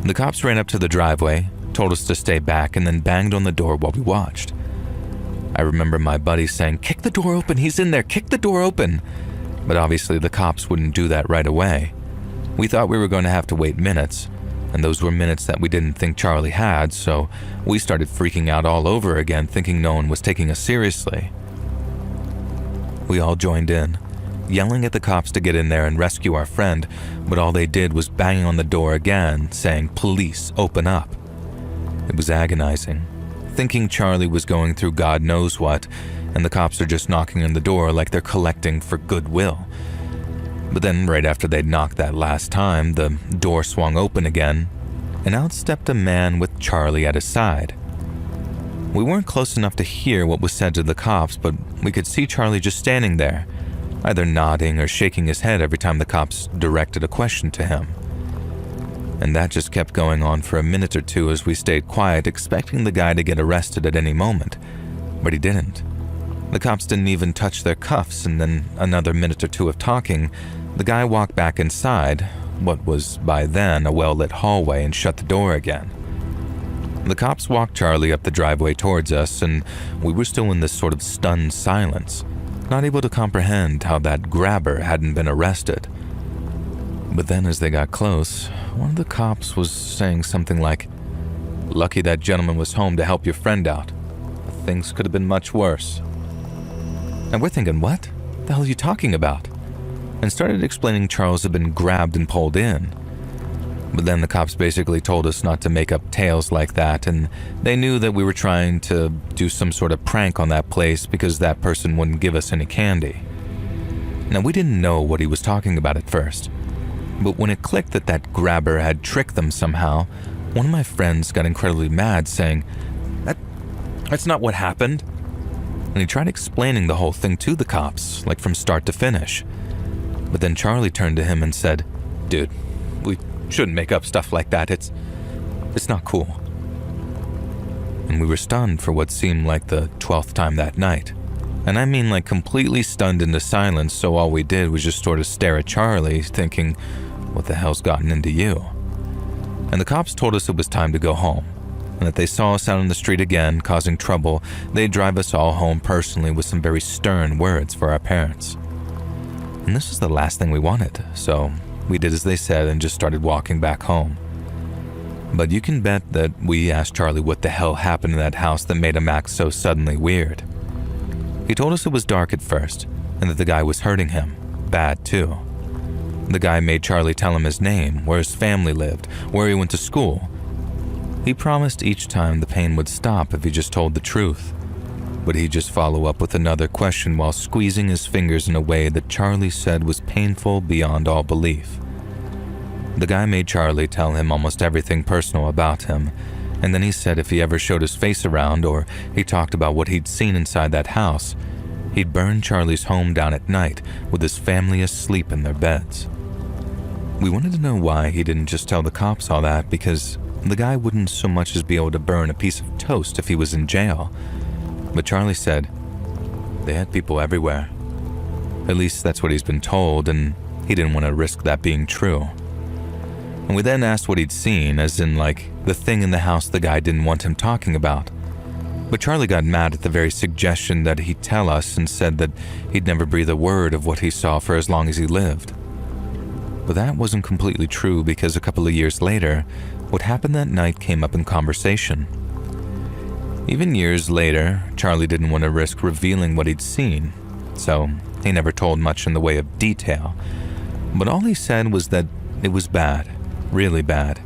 The cops ran up to the driveway, told us to stay back, and then banged on the door while we watched. I remember my buddy saying, "Kick the door open, he's in there, kick the door open." But obviously the cops wouldn't do that right away. We thought we were going to have to wait minutes, and those were minutes that we didn't think Charlie had, so we started freaking out all over again, thinking no one was taking us seriously. We all joined in, yelling at the cops to get in there and rescue our friend, but all they did was bang on the door again, saying, "Police, open up." It was agonizing, thinking Charlie was going through God knows what, and the cops are just knocking on the door like they're collecting for goodwill. But then right after they'd knocked that last time, the door swung open again, and out stepped a man with Charlie at his side. We weren't close enough to hear what was said to the cops, but we could see Charlie just standing there, either nodding or shaking his head every time the cops directed a question to him. And that just kept going on for a minute or two as we stayed quiet, expecting the guy to get arrested at any moment. But he didn't. The cops didn't even touch their cuffs, and then another minute or two of talking, the guy walked back inside, what was by then a well-lit hallway, and shut the door again. The cops walked Charlie up the driveway towards us, and we were still in this sort of stunned silence, not able to comprehend how that grabber hadn't been arrested. But then as they got close, one of the cops was saying something like, "Lucky that gentleman was home to help your friend out. Things could have been much worse." And we're thinking, what the hell are you talking about? And started explaining Charles had been grabbed and pulled in. But then the cops basically told us not to make up tales like that, and they knew that we were trying to do some sort of prank on that place because that person wouldn't give us any candy. Now, we didn't know what he was talking about at first, but when it clicked that that grabber had tricked them somehow, one of my friends got incredibly mad, saying, That's not what happened." And he tried explaining the whole thing to the cops, like from start to finish. But then Charlie turned to him and said, "Dude, we shouldn't make up stuff like that. It's not cool." And we were stunned for what seemed like the 12th time that night. And I mean like completely stunned into silence, so all we did was just sort of stare at Charlie, thinking, what the hell's gotten into you? And the cops told us it was time to go home, and that they saw us out on the street again, causing trouble, they'd drive us all home personally with some very stern words for our parents. And this was the last thing we wanted, so we did as they said and just started walking back home. But you can bet that we asked Charlie what the hell happened in that house that made him act so suddenly weird. He told us it was dark at first, and that the guy was hurting him, bad too. The guy made Charlie tell him his name, where his family lived, where he went to school. He promised each time the pain would stop if he just told the truth, but he'd just follow up with another question while squeezing his fingers in a way that Charlie said was painful beyond all belief. The guy made Charlie tell him almost everything personal about him, and then he said if he ever showed his face around or he talked about what he'd seen inside that house, he'd burn Charlie's home down at night with his family asleep in their beds. We wanted to know why he didn't just tell the cops all that, because the guy wouldn't so much as be able to burn a piece of toast if he was in jail. But Charlie said they had people everywhere. At least that's what he's been told, and he didn't want to risk that being true. And we then asked what he'd seen, as in like the thing in the house the guy didn't want him talking about. But Charlie got mad at the very suggestion that he tell us and said that he'd never breathe a word of what he saw for as long as he lived. But that wasn't completely true because a couple of years later, what happened that night came up in conversation. Even years later, Charlie didn't want to risk revealing what he'd seen, so he never told much in the way of detail. But all he said was that it was bad, really bad.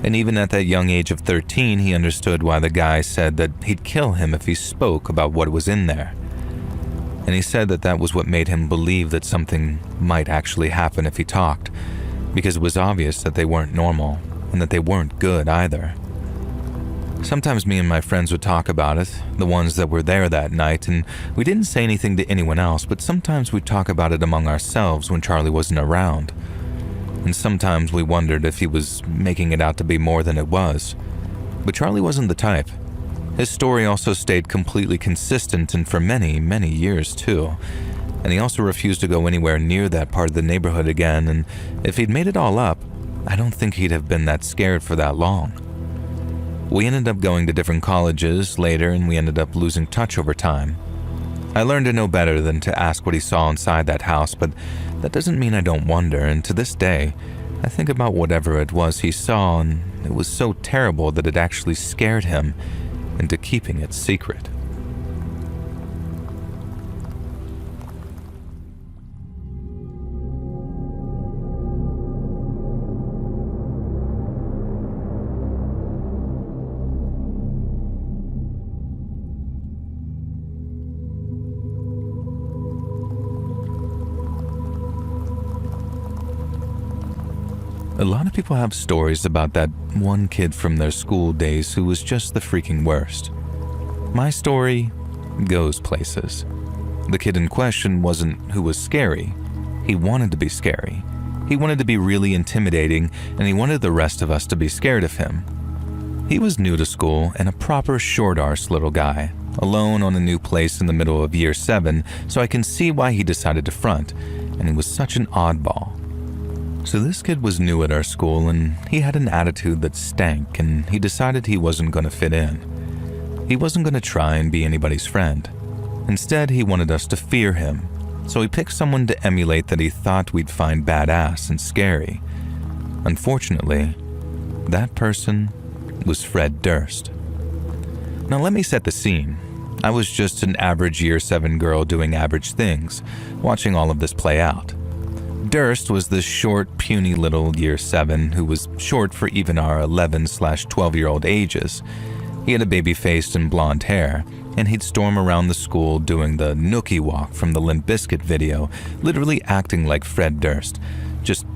And even at that young age of 13, he understood why the guy said that he'd kill him if he spoke about what was in there. And he said that that was what made him believe that something might actually happen if he talked, because it was obvious that they weren't normal and that they weren't good either. Sometimes me and my friends would talk about it, the ones that were there that night, and we didn't say anything to anyone else, but sometimes we'd talk about it among ourselves when Charlie wasn't around. And sometimes we wondered if he was making it out to be more than it was. But Charlie wasn't the type. His story also stayed completely consistent and for many, many years too. And he also refused to go anywhere near that part of the neighborhood again, and if he'd made it all up, I don't think he'd have been that scared for that long. We ended up going to different colleges later, and we ended up losing touch over time. I learned to know better than to ask what he saw inside that house, but that doesn't mean I don't wonder, and to this day, I think about whatever it was he saw, and it was so terrible that it actually scared him into keeping it secret. A lot of people have stories about that one kid from their school days who was just the freaking worst. My story goes places. The kid in question wasn't who was scary. He wanted to be scary. He wanted to be really intimidating, and he wanted the rest of us to be scared of him. He was new to school and a proper short-arse little guy, alone on a new place in the middle of year 7, so I can see why he decided to front, and he was such an oddball. So this kid was new at our school, and he had an attitude that stank, and he decided he wasn't going to fit in. He wasn't going to try and be anybody's friend. Instead, he wanted us to fear him, so he picked someone to emulate that he thought we'd find badass and scary. Unfortunately, that person was Fred Durst. Now let me set the scene. I was just an average year 7 girl doing average things, watching all of this play out. Durst was this short, puny little year 7 who was short for even our 11/12-year-old ages. He had a baby face and blonde hair, and he'd storm around the school doing the nookie walk from the Limp Bizkit video, literally acting like Fred Durst, just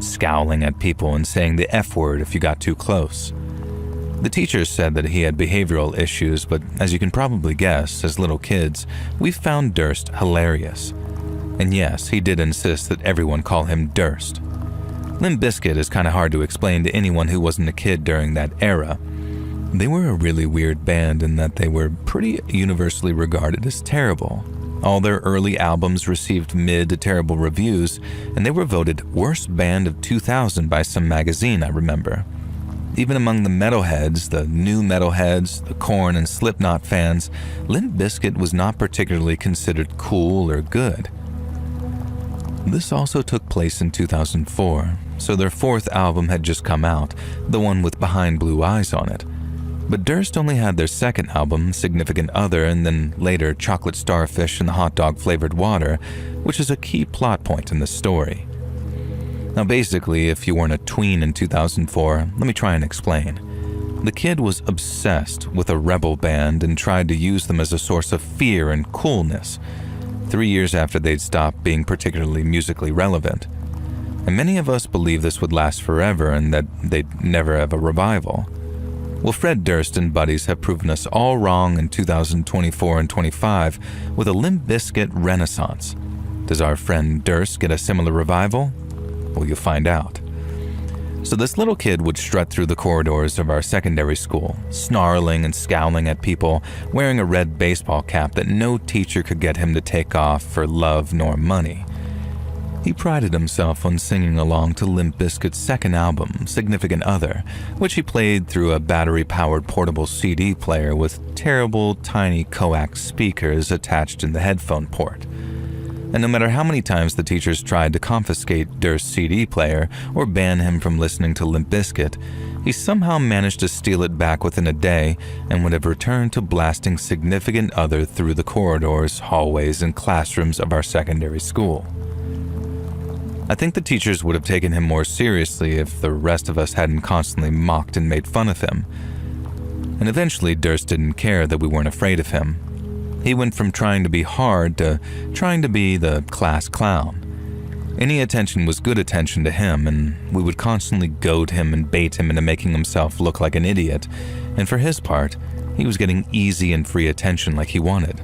scowling at people and saying the F word if you got too close. The teachers said that he had behavioral issues, but as you can probably guess, as little kids, we found Durst hilarious. And yes, he did insist that everyone call him Durst. Limp Bizkit is kind of hard to explain to anyone who wasn't a kid during that era. They were a really weird band in that they were pretty universally regarded as terrible. All their early albums received mid to terrible reviews, and they were voted Worst Band of 2000 by some magazine, I remember. Even among the metalheads, the new metalheads, the Korn and Slipknot fans, Limp Bizkit was not particularly considered cool or good. This also took place in 2004, so their 4th album had just come out, the one with Behind Blue Eyes on it. But Durst only had their 2nd album, Significant Other, and then later Chocolate Starfish and the Hot Dog Flavored Water, which is a key plot point in the story. Now basically, if you weren't a tween in 2004, let me try and explain. The kid was obsessed with a rebel band and tried to use them as a source of fear and coolness, 3 years after they'd stopped being particularly musically relevant. And many of us believe this would last forever and that they'd never have a revival. Well, Fred Durst and buddies have proven us all wrong in 2024 and 25 with a Limp Bizkit renaissance. Does our friend Durst get a similar revival? Well, you'll find out. So this little kid would strut through the corridors of our secondary school, snarling and scowling at people, wearing a red baseball cap that no teacher could get him to take off for love nor money. He prided himself on singing along to Limp Bizkit's 2nd album, Significant Other, which he played through a battery-powered portable CD player with terrible, tiny coax speakers attached in the headphone port. and no matter how many times the teachers tried to confiscate Durst's CD player or ban him from listening to Limp Bizkit, he somehow managed to steal it back within a day and would have returned to blasting Significant Other through the corridors, hallways, and classrooms of our secondary school. I think the teachers would have taken him more seriously if the rest of us hadn't constantly mocked and made fun of him. And eventually, Durst didn't care that we weren't afraid of him. He went from trying to be hard to trying to be the class clown. Any attention was good attention to him, and we would constantly goad him and bait him into making himself look like an idiot, and for his part, he was getting easy and free attention like he wanted.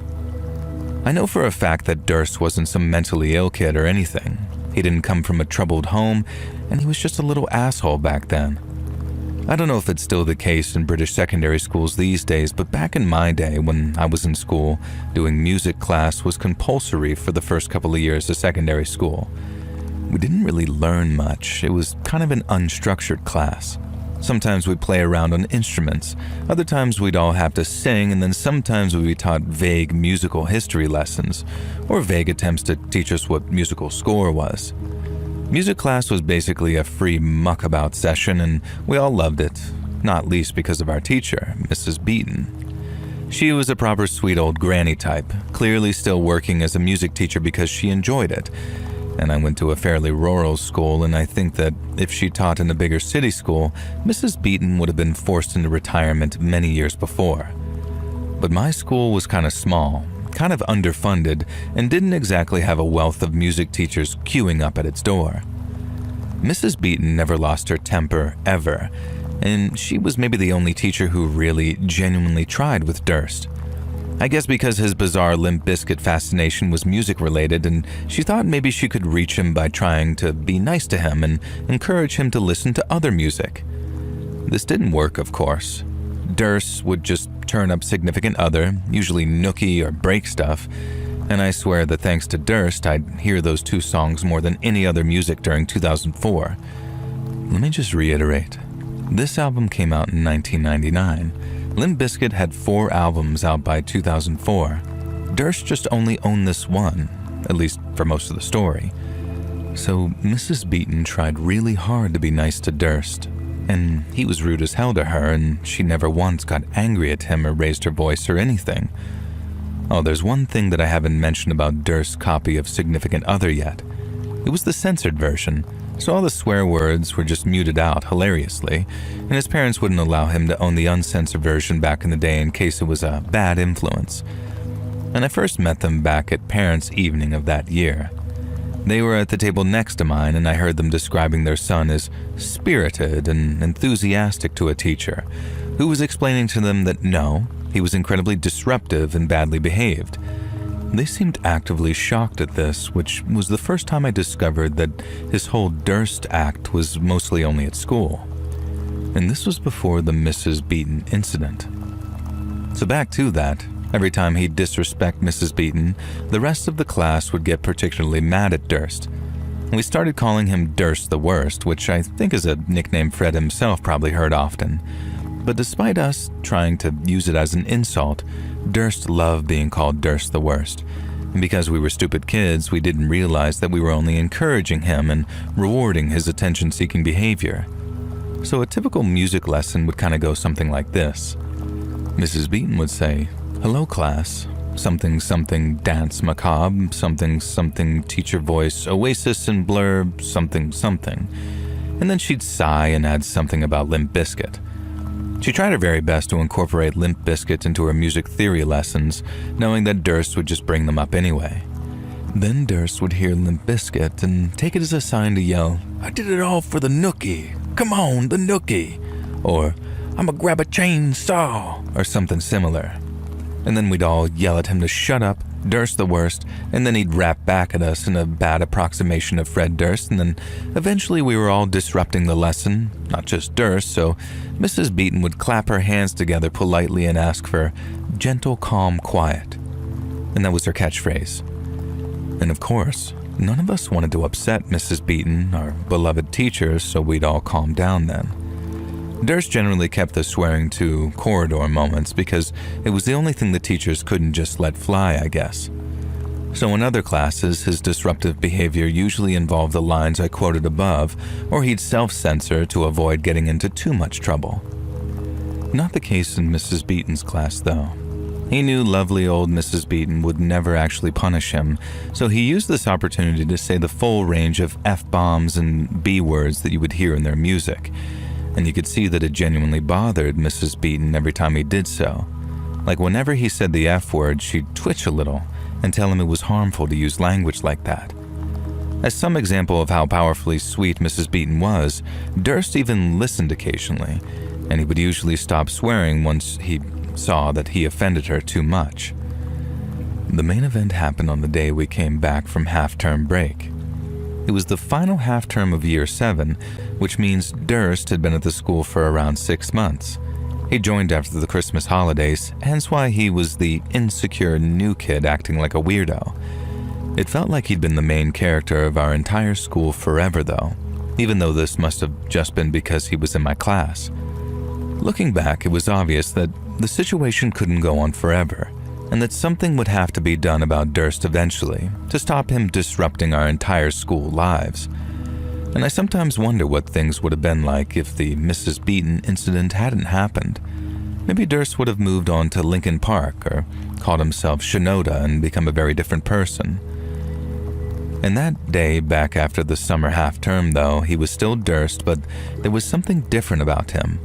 I know for a fact that Durst wasn't some mentally ill kid or anything. He didn't come from a troubled home, and he was just a little asshole back then. I don't know if it's still the case in British secondary schools these days, but back in my day when I was in school, doing music class was compulsory for the first couple of years of secondary school. We didn't really learn much. It was kind of an unstructured class. Sometimes we'd play around on instruments, other times we'd all have to sing, and then sometimes we'd be taught vague musical history lessons, or vague attempts to teach us what musical score was. Music class was basically a free muckabout session, and we all loved it, not least because of our teacher, Mrs. Beaton. She was a proper sweet old granny type, clearly still working as a music teacher because she enjoyed it. And I went to a fairly rural school, and I think that if she taught in a bigger city school, Mrs. Beaton would have been forced into retirement many years before. But my school was kind of small, kind of underfunded, and didn't exactly have a wealth of music teachers queuing up at its door. Mrs. Beaton never lost her temper, ever, and she was maybe the only teacher who really, genuinely tried with Durst. I guess because his bizarre Limp Bizkit fascination was music-related, and she thought maybe she could reach him by trying to be nice to him and encourage him to listen to other music. This didn't work, of course. Durst would just turn up Significant Other, usually Nookie or break stuff, and I swear that thanks to Durst, I'd hear those two songs more than any other music during 2004. Let me just reiterate. This album came out in 1999. Limp Bizkit had 4 albums out by 2004. Durst just only owned this one, at least for most of the story. So Mrs. Beaton tried really hard to be nice to Durst, and he was rude as hell to her, and she never once got angry at him or raised her voice or anything. Oh, there's one thing that I haven't mentioned about Durst's copy of Significant Other yet. It was the censored version, so all the swear words were just muted out hilariously, and his parents wouldn't allow him to own the uncensored version back in the day in case it was a bad influence. And I first met them back at Parents' Evening of that year. They were at the table next to mine, and I heard them describing their son as spirited and enthusiastic to a teacher, who was explaining to them that no, he was incredibly disruptive and badly behaved. They seemed actively shocked at this, which was the first time I discovered that his whole Durst act was mostly only at school. And this was before the Mrs. Beaton incident. So back to that, every time he'd disrespect Mrs. Beaton, the rest of the class would get particularly mad at Durst. We started calling him Durst the Worst, which I think is a nickname Fred himself probably heard often. But despite us trying to use it as an insult, Durst loved being called Durst the Worst. And because we were stupid kids, we didn't realize that we were only encouraging him and rewarding his attention-seeking behavior. So a typical music lesson would kind of go something like this. Mrs. Beaton would say, "Hello, class. Something, something, dance macabre, something, something, teacher voice, oasis and blur, something, something." And then she'd sigh and add something about Limp Bizkit. She tried her very best to incorporate Limp Bizkit into her music theory lessons, knowing that Durst would just bring them up anyway. Then Durst would hear Limp Bizkit and take it as a sign to yell, "I did it all for the Nookie. Come on, the Nookie." Or, "I'ma grab a chainsaw," or something similar. And then we'd all yell at him to shut up, Durst the Worst, and then he'd rap back at us in a bad approximation of Fred Durst, and then eventually we were all disrupting the lesson, not just Durst, so Mrs. Beaton would clap her hands together politely and ask for gentle, calm, quiet. And that was her catchphrase. And of course, none of us wanted to upset Mrs. Beaton, our beloved teacher, so we'd all calm down then. Durst generally kept the swearing to corridor moments because it was the only thing the teachers couldn't just let fly, I guess. So in other classes, his disruptive behavior usually involved the lines I quoted above, or he'd self-censor to avoid getting into too much trouble. Not the case in Mrs. Beaton's class, though. He knew lovely old Mrs. Beaton would never actually punish him, so he used this opportunity to say the full range of F-bombs and B-words that you would hear in their music, and you could see that it genuinely bothered Mrs. Beaton every time he did so. Like whenever he said the F-word, she'd twitch a little and tell him it was harmful to use language like that. As some example of how powerfully sweet Mrs. Beaton was, Durst even listened occasionally, and he would usually stop swearing once he saw that he offended her too much. The main event happened on the day we came back from half-term break. It was the final half-term of Year 7, which means Durst had been at the school for around 6 months. He joined after the Christmas holidays, hence why he was the insecure new kid acting like a weirdo. It felt like he'd been the main character of our entire school forever, though, even though this must have just been because he was in my class. Looking back, it was obvious that the situation couldn't go on forever, and that something would have to be done about Durst eventually to stop him disrupting our entire school lives. And I sometimes wonder what things would have been like if the Mrs. Beaton incident hadn't happened. Maybe Durst would have moved on to Lincoln Park or called himself Shinoda and become a very different person. And that day back after the summer half-term, though, he was still Durst, but there was something different about him.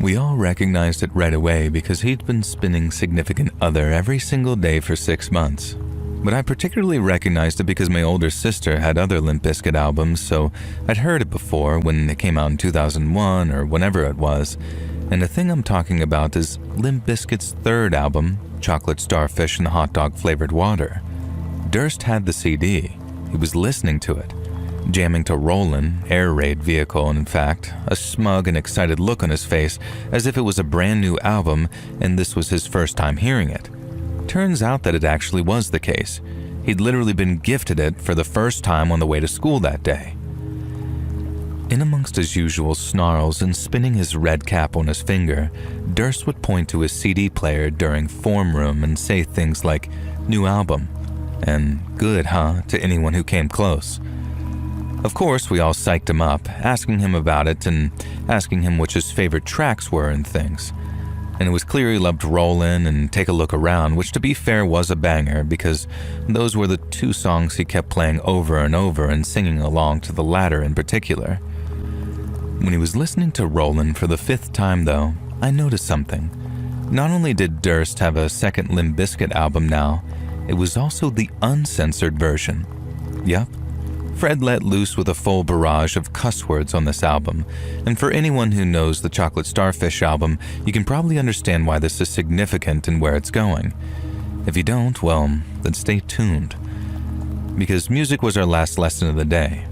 We all recognized it right away because he'd been spinning significant other every single day for 6 months. But I particularly recognized it because my older sister had other Limp Bizkit albums, so I'd heard it before when it came out in 2001 or whenever it was. And the thing I'm talking about is Limp Bizkit's third album, Chocolate Starfish and Hot Dog Flavored Water. Durst had the CD. He was listening to it, jamming to Rollin', Air Raid Vehicle, and in fact, a smug and excited look on his face as if it was a brand new album and this was his first time hearing it. Turns out that it actually was the case. He'd literally been gifted it for the first time on the way to school that day. In amongst his usual snarls and spinning his red cap on his finger, Durst would point to his CD player during form room and say things like, "New album," and "Good, huh?" to anyone who came close. Of course, we all psyched him up, asking him about it and asking him which his favorite tracks were and things. And it was clear he loved Rollin' and Take a Look Around, which to be fair was a banger because those were the 2 songs he kept playing over and over and singing along to the latter in particular. When he was listening to Rollin' for the 5th time, though, I noticed something. Not only did Durst have a second Limp Bizkit album now, it was also the uncensored version. Yup. Fred let loose with a full barrage of cuss words on this album, and for anyone who knows the Chocolate Starfish album, you can probably understand why this is significant and where it's going. If you don't, well, then stay tuned. Because music was our last lesson of the day,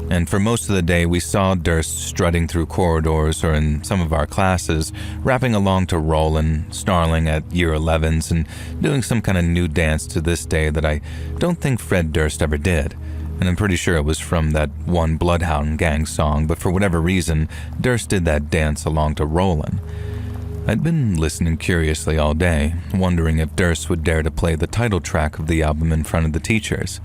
and for most of the day we saw Durst strutting through corridors or in some of our classes, rapping along to Rollin', snarling at Year 11s, and doing some kind of new dance to this day that I don't think Fred Durst ever did. And I'm pretty sure it was from that one Bloodhound Gang song, but for whatever reason, Durst did that dance along to Rollin'. I'd been listening curiously all day, wondering if Durst would dare to play the title track of the album in front of the teachers.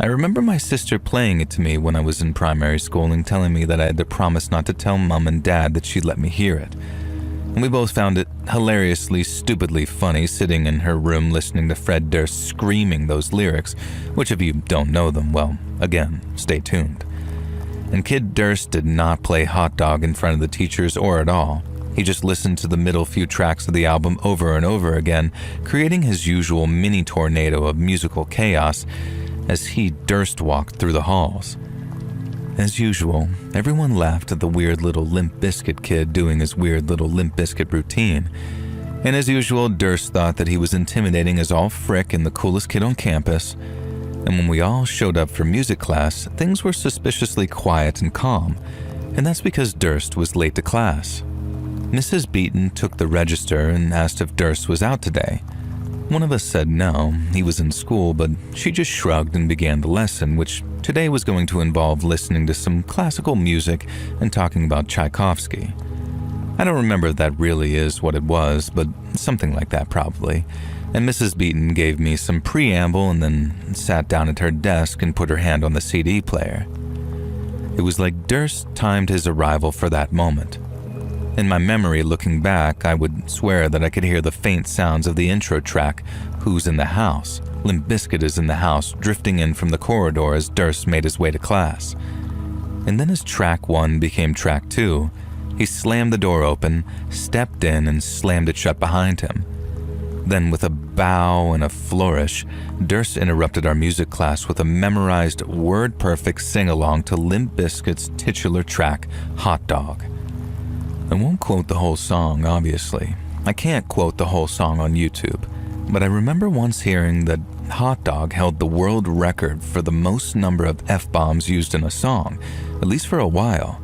I remember my sister playing it to me when I was in primary school and telling me that I had to promise not to tell Mom and Dad that she'd let me hear it. And we both found it hilariously, stupidly funny sitting in her room listening to Fred Durst screaming those lyrics, which if you don't know them, well, again, stay tuned. And Kid Durst did not play Hot Dog in front of the teachers or at all. He just listened to the middle few tracks of the album over and over again, creating his usual mini tornado of musical chaos as he Durst walked through the halls. As usual, everyone laughed at the weird little Limp Bizkit kid doing his weird little Limp Bizkit routine. And as usual, Durst thought that he was intimidating as all frick and the coolest kid on campus. And when we all showed up for music class, things were suspiciously quiet and calm. And that's because Durst was late to class. Mrs. Beaton took the register and asked if Durst was out today. One of us said no, he was in school, but she just shrugged and began the lesson, which today was going to involve listening to some classical music and talking about Tchaikovsky. I don't remember if that really is what it was, but something like that probably. and Mrs. Beaton gave me some preamble and then sat down at her desk and put her hand on the CD player. It was like Durst timed his arrival for that moment. In my memory, looking back, I would swear that I could hear the faint sounds of the intro track, Who's in the House? Limp Bizkit is in the house, drifting in from the corridor as Durst made his way to class. And then as track 1 became track 2, he slammed the door open, stepped in, and slammed it shut behind him. Then with a bow and a flourish, Durst interrupted our music class with a memorized, word-perfect sing-along to Limp Bizkit's titular track, Hot Dog. I won't quote the whole song, obviously. I can't quote the whole song on YouTube, but I remember once hearing that Hot Dog held the world record for the most number of F-bombs used in a song, at least for a while.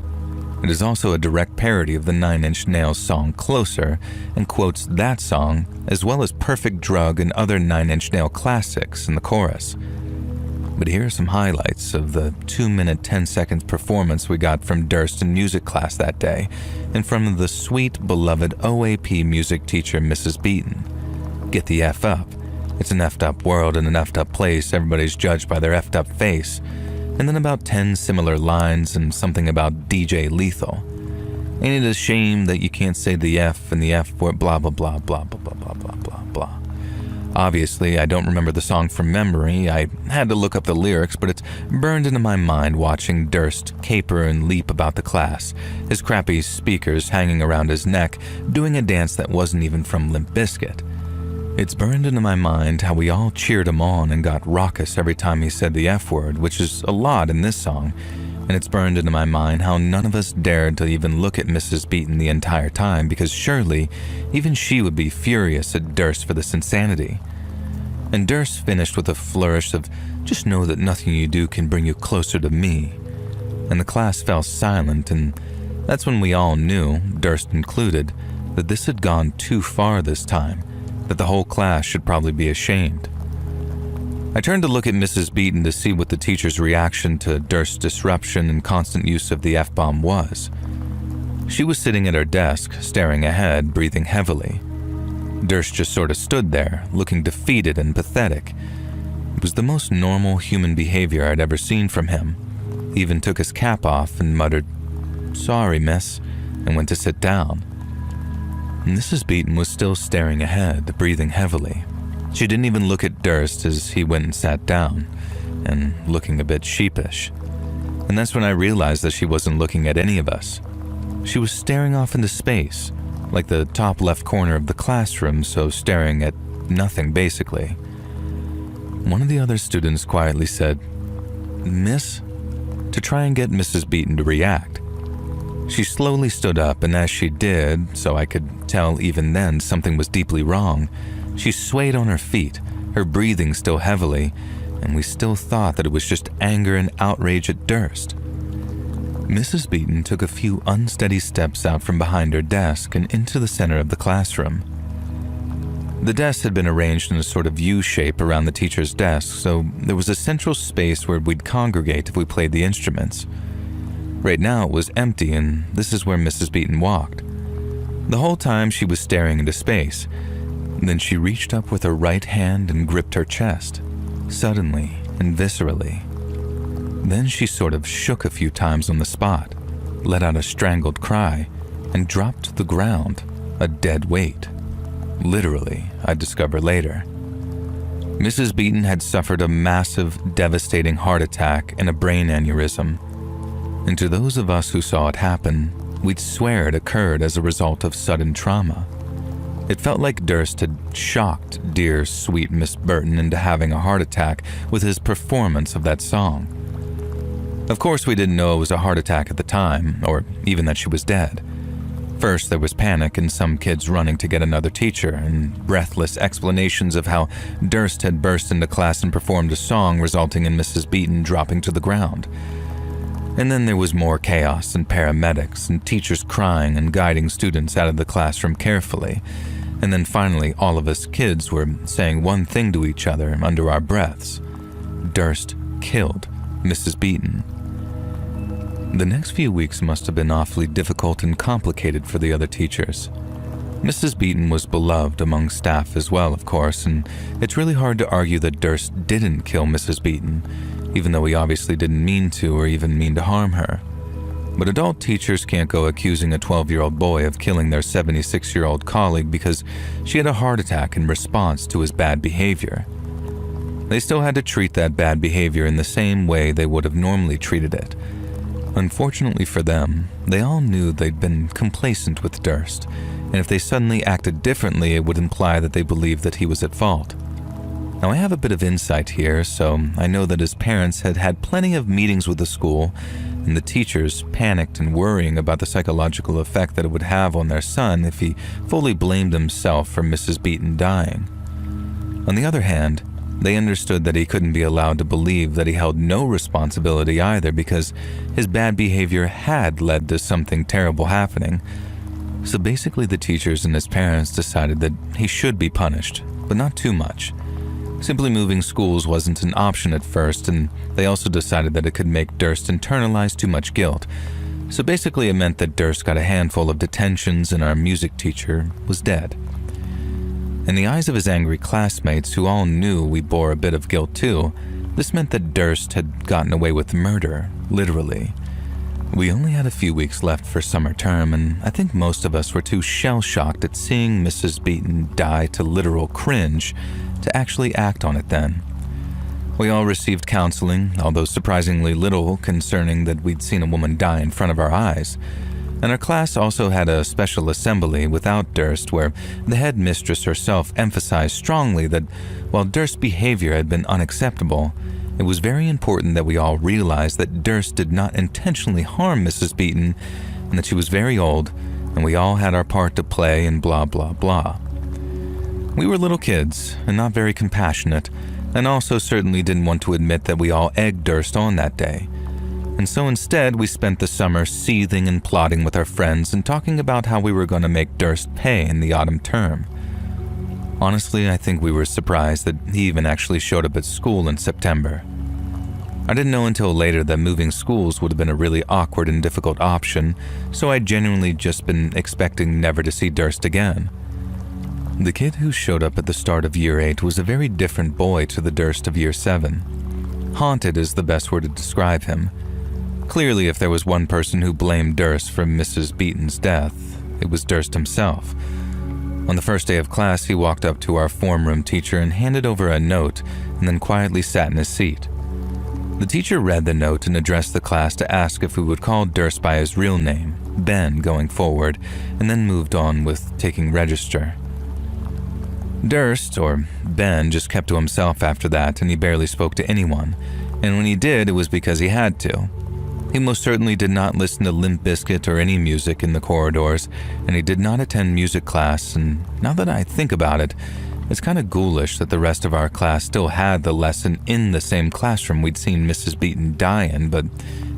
It is also a direct parody of the Nine Inch Nails song Closer and quotes that song as well as Perfect Drug and other Nine Inch Nail classics in the chorus. But here are some highlights of the 2-minute 10-second performance we got from Durst in music class that day and from the sweet, beloved OAP music teacher Mrs. Beaton. Get the F up. It's an effed up world and an effed up place. Everybody's judged by their effed up face. And then about 10 similar lines and something about DJ Lethal. Ain't it a shame that you can't say the F and the F word, blah, blah, blah, blah, blah, blah, blah, blah, blah, blah. Obviously, I don't remember the song from memory. I had to look up the lyrics, but it's burned into my mind watching Durst caper and leap about the class, his crappy speakers hanging around his neck, doing a dance that wasn't even from Limp Bizkit. It's burned into my mind how we all cheered him on and got raucous every time he said the F word, which is a lot in this song, and it's burned into my mind how none of us dared to even look at Mrs. Beaton the entire time because surely even she would be furious at Durst for this insanity. And Durst finished with a flourish of, just know that nothing you do can bring you closer to me. And the class fell silent, and that's when we all knew, Durst included, that this had gone too far this time, that the whole class should probably be ashamed. I turned to look at Mrs. Beaton to see what the teacher's reaction to Durst's disruption and constant use of the F-bomb was. She was sitting at her desk, staring ahead, breathing heavily. Durst just sort of stood there, looking defeated and pathetic. It was the most normal human behavior I'd ever seen from him. He even took his cap off and muttered, "Sorry, miss," and went to sit down. Mrs. Beaton was still staring ahead, breathing heavily. She didn't even look at Durst as he went and sat down, and looking a bit sheepish. And that's when I realized that she wasn't looking at any of us. She was staring off into space, like the top left corner of the classroom, so staring at nothing basically. One of the other students quietly said, "Miss?" to try and get Mrs. Beaton to react. She slowly stood up, and as she did, so I could tell even then something was deeply wrong, she swayed on her feet, her breathing still heavily, and we still thought that it was just anger and outrage at Durst. Mrs. Beaton took a few unsteady steps out from behind her desk and into the center of the classroom. The desks had been arranged in a sort of U shape around the teacher's desk, so there was a central space where we'd congregate if we played the instruments. Right now it was empty, and this is where Mrs. Beaton walked. The whole time she was staring into space. Then she reached up with her right hand and gripped her chest, suddenly and viscerally. Then she sort of shook a few times on the spot, let out a strangled cry, and dropped to the ground, a dead weight. Literally, I'd discover later. Mrs. Beaton had suffered a massive, devastating heart attack and a brain aneurysm. And to those of us who saw it happen, we'd swear it occurred as a result of sudden trauma. It felt like Durst had shocked dear, sweet Miss Burton into having a heart attack with his performance of that song. Of course, we didn't know it was a heart attack at the time, or even that she was dead. First, there was panic and some kids running to get another teacher, and breathless explanations of how Durst had burst into class and performed a song, resulting in Mrs. Beaton dropping to the ground. And then there was more chaos and paramedics and teachers crying and guiding students out of the classroom carefully. And then finally, all of us kids were saying one thing to each other under our breaths. Durst killed Mrs. Beaton. The next few weeks must have been awfully difficult and complicated for the other teachers. Mrs. Beaton was beloved among staff as well, of course, and it's really hard to argue that Durst didn't kill Mrs. Beaton, even though he obviously didn't mean to or even mean to harm her. But adult teachers can't go accusing a 12-year-old boy of killing their 76-year-old colleague because she had a heart attack in response to his bad behavior. They still had to treat that bad behavior in the same way they would have normally treated it. Unfortunately for them, they all knew they'd been complacent with Durst, and if they suddenly acted differently, it would imply that they believed that he was at fault. Now, I have a bit of insight here, so I know that his parents had had plenty of meetings with the school, and the teachers panicked and worrying about the psychological effect that it would have on their son if he fully blamed himself for Mrs. Beaton dying. On the other hand, they understood that he couldn't be allowed to believe that he held no responsibility either because his bad behavior had led to something terrible happening. So basically the teachers and his parents decided that he should be punished, but not too much. Simply moving schools wasn't an option at first, and they also decided that it could make Durst internalize too much guilt. So basically it meant that Durst got a handful of detentions and our music teacher was dead. In the eyes of his angry classmates, who all knew we bore a bit of guilt too, this meant that Durst had gotten away with murder, literally. We only had a few weeks left for summer term, and I think most of us were too shell-shocked at seeing Mrs. Beaton die to literal cringe to actually act on it then. We all received counseling, although surprisingly little concerning that we'd seen a woman die in front of our eyes. And our class also had a special assembly without Durst where the head mistress herself emphasized strongly that while Durst's behavior had been unacceptable, it was very important that we all realized that Durst did not intentionally harm Mrs. Beaton and that she was very old and we all had our part to play and blah blah blah. We were little kids and not very compassionate, and also certainly didn't want to admit that we all egged Durst on that day. And so instead, we spent the summer seething and plotting with our friends and talking about how we were going to make Durst pay in the autumn term. Honestly, I think we were surprised that he even actually showed up at school in September. I didn't know until later that moving schools would have been a really awkward and difficult option, so I'd genuinely just been expecting never to see Durst again. The kid who showed up at the start of year 8 was a very different boy to the Durst of year 7. Haunted is the best word to describe him. Clearly, if there was one person who blamed Durst for Mrs. Beaton's death, it was Durst himself. On the first day of class, he walked up to our form room teacher and handed over a note and then quietly sat in his seat. The teacher read the note and addressed the class to ask if we would call Durst by his real name, Ben, going forward, and then moved on with taking register. Durst, or Ben, just kept to himself after that, and he barely spoke to anyone, and when he did, it was because he had to. He most certainly did not listen to Limp Bizkit or any music in the corridors, and he did not attend music class, and now that I think about it, it's kind of ghoulish that the rest of our class still had the lesson in the same classroom we'd seen Mrs. Beaton die in, but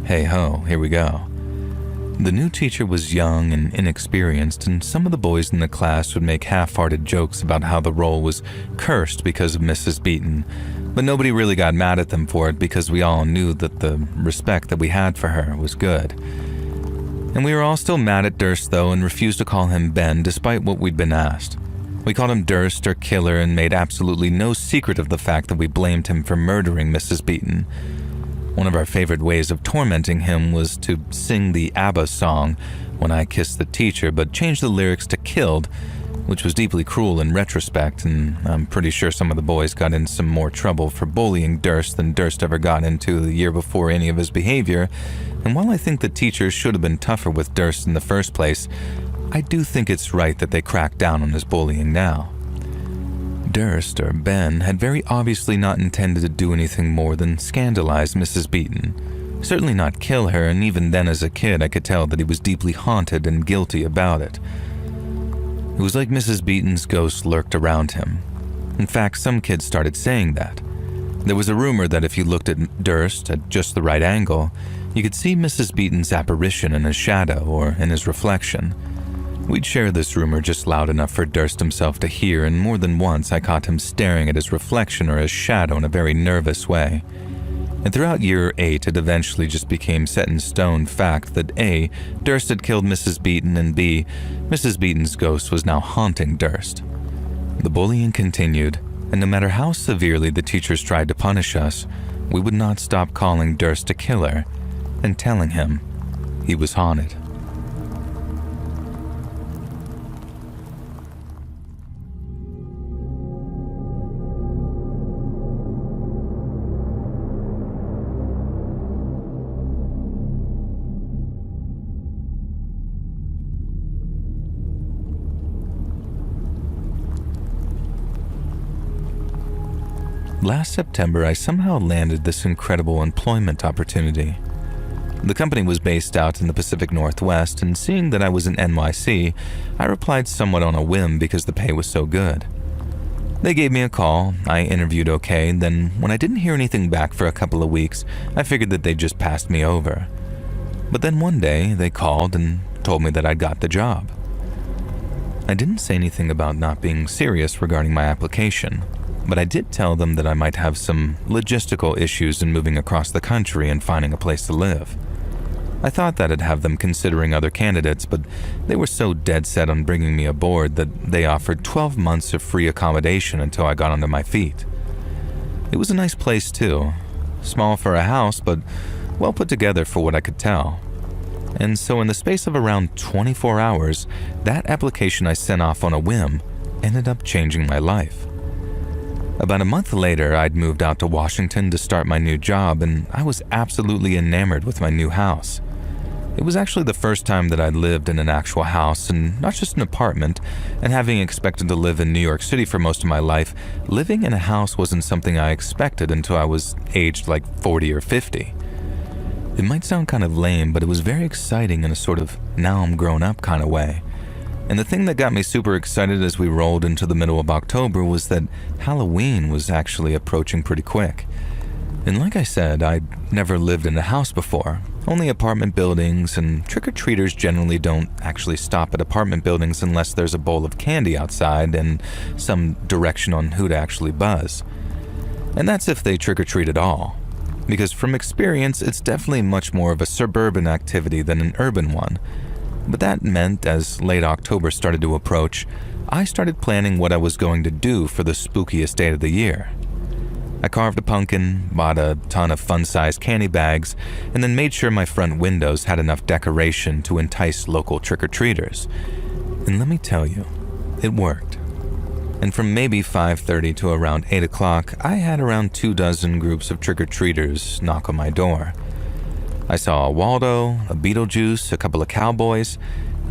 hey-ho, here we go. The new teacher was young and inexperienced, and some of the boys in the class would make half-hearted jokes about how the role was cursed because of Mrs. Beaton, but nobody really got mad at them for it because we all knew that the respect that we had for her was good. And we were all still mad at Durst, though, and refused to call him Ben despite what we'd been asked. We called him Durst or Killer and made absolutely no secret of the fact that we blamed him for murdering Mrs. Beaton. One of our favorite ways of tormenting him was to sing the ABBA song, When I Kissed the Teacher, but change the lyrics to Killed, which was deeply cruel in retrospect, and I'm pretty sure some of the boys got in some more trouble for bullying Durst than Durst ever got into the year before any of his behavior, and while I think the teachers should have been tougher with Durst in the first place, I do think it's right that they crack down on his bullying now. Durst, or Ben, had very obviously not intended to do anything more than scandalize Mrs. Beaton. Certainly not kill her, and even then as a kid I could tell that he was deeply haunted and guilty about it. It was like Mrs. Beaton's ghost lurked around him. In fact, some kids started saying that. There was a rumor that if you looked at Durst at just the right angle, you could see Mrs. Beaton's apparition in his shadow or in his reflection. We'd share this rumor just loud enough for Durst himself to hear, and more than once I caught him staring at his reflection or his shadow in a very nervous way. And throughout year 8, it eventually just became set in stone fact that A, Durst had killed Mrs. Beaton, and B, Mrs. Beaton's ghost was now haunting Durst. The bullying continued, and no matter how severely the teachers tried to punish us, we would not stop calling Durst a killer and telling him he was haunted. Last September, I somehow landed this incredible employment opportunity. The company was based out in the Pacific Northwest, and seeing that I was in NYC, I replied somewhat on a whim because the pay was so good. They gave me a call, I interviewed okay, and then when I didn't hear anything back for a couple of weeks, I figured that they just passed me over. But then one day, they called and told me that I'd got the job. I didn't say anything about not being serious regarding my application, but I did tell them that I might have some logistical issues in moving across the country and finding a place to live. I thought that I'd have them considering other candidates, but they were so dead set on bringing me aboard that they offered 12 months of free accommodation until I got onto my feet. It was a nice place too, small for a house, but well put together for what I could tell. And so in the space of around 24 hours, that application I sent off on a whim ended up changing my life. About a month later, I'd moved out to Washington to start my new job, and I was absolutely enamored with my new house. It was actually the first time that I'd lived in an actual house and not just an apartment, and having expected to live in New York City for most of my life, living in a house wasn't something I expected until I was aged like 40 or 50. It might sound kind of lame, but it was very exciting in a sort of now I'm grown up kind of way. And the thing that got me super excited as we rolled into the middle of October was that Halloween was actually approaching pretty quick. And like I said, I'd never lived in a house before, only apartment buildings, and trick-or-treaters generally don't actually stop at apartment buildings unless there's a bowl of candy outside and some direction on who to actually buzz. And that's if they trick-or-treat at all, because from experience, it's definitely much more of a suburban activity than an urban one. But that meant, as late October started to approach, I started planning what I was going to do for the spookiest date of the year. I carved a pumpkin, bought a ton of fun-sized candy bags, and then made sure my front windows had enough decoration to entice local trick-or-treaters. And let me tell you, it worked. And from maybe 5:30 to around 8 o'clock, I had around 24 groups of trick-or-treaters knock on my door. I saw a Waldo, a Beetlejuice, a couple of cowboys,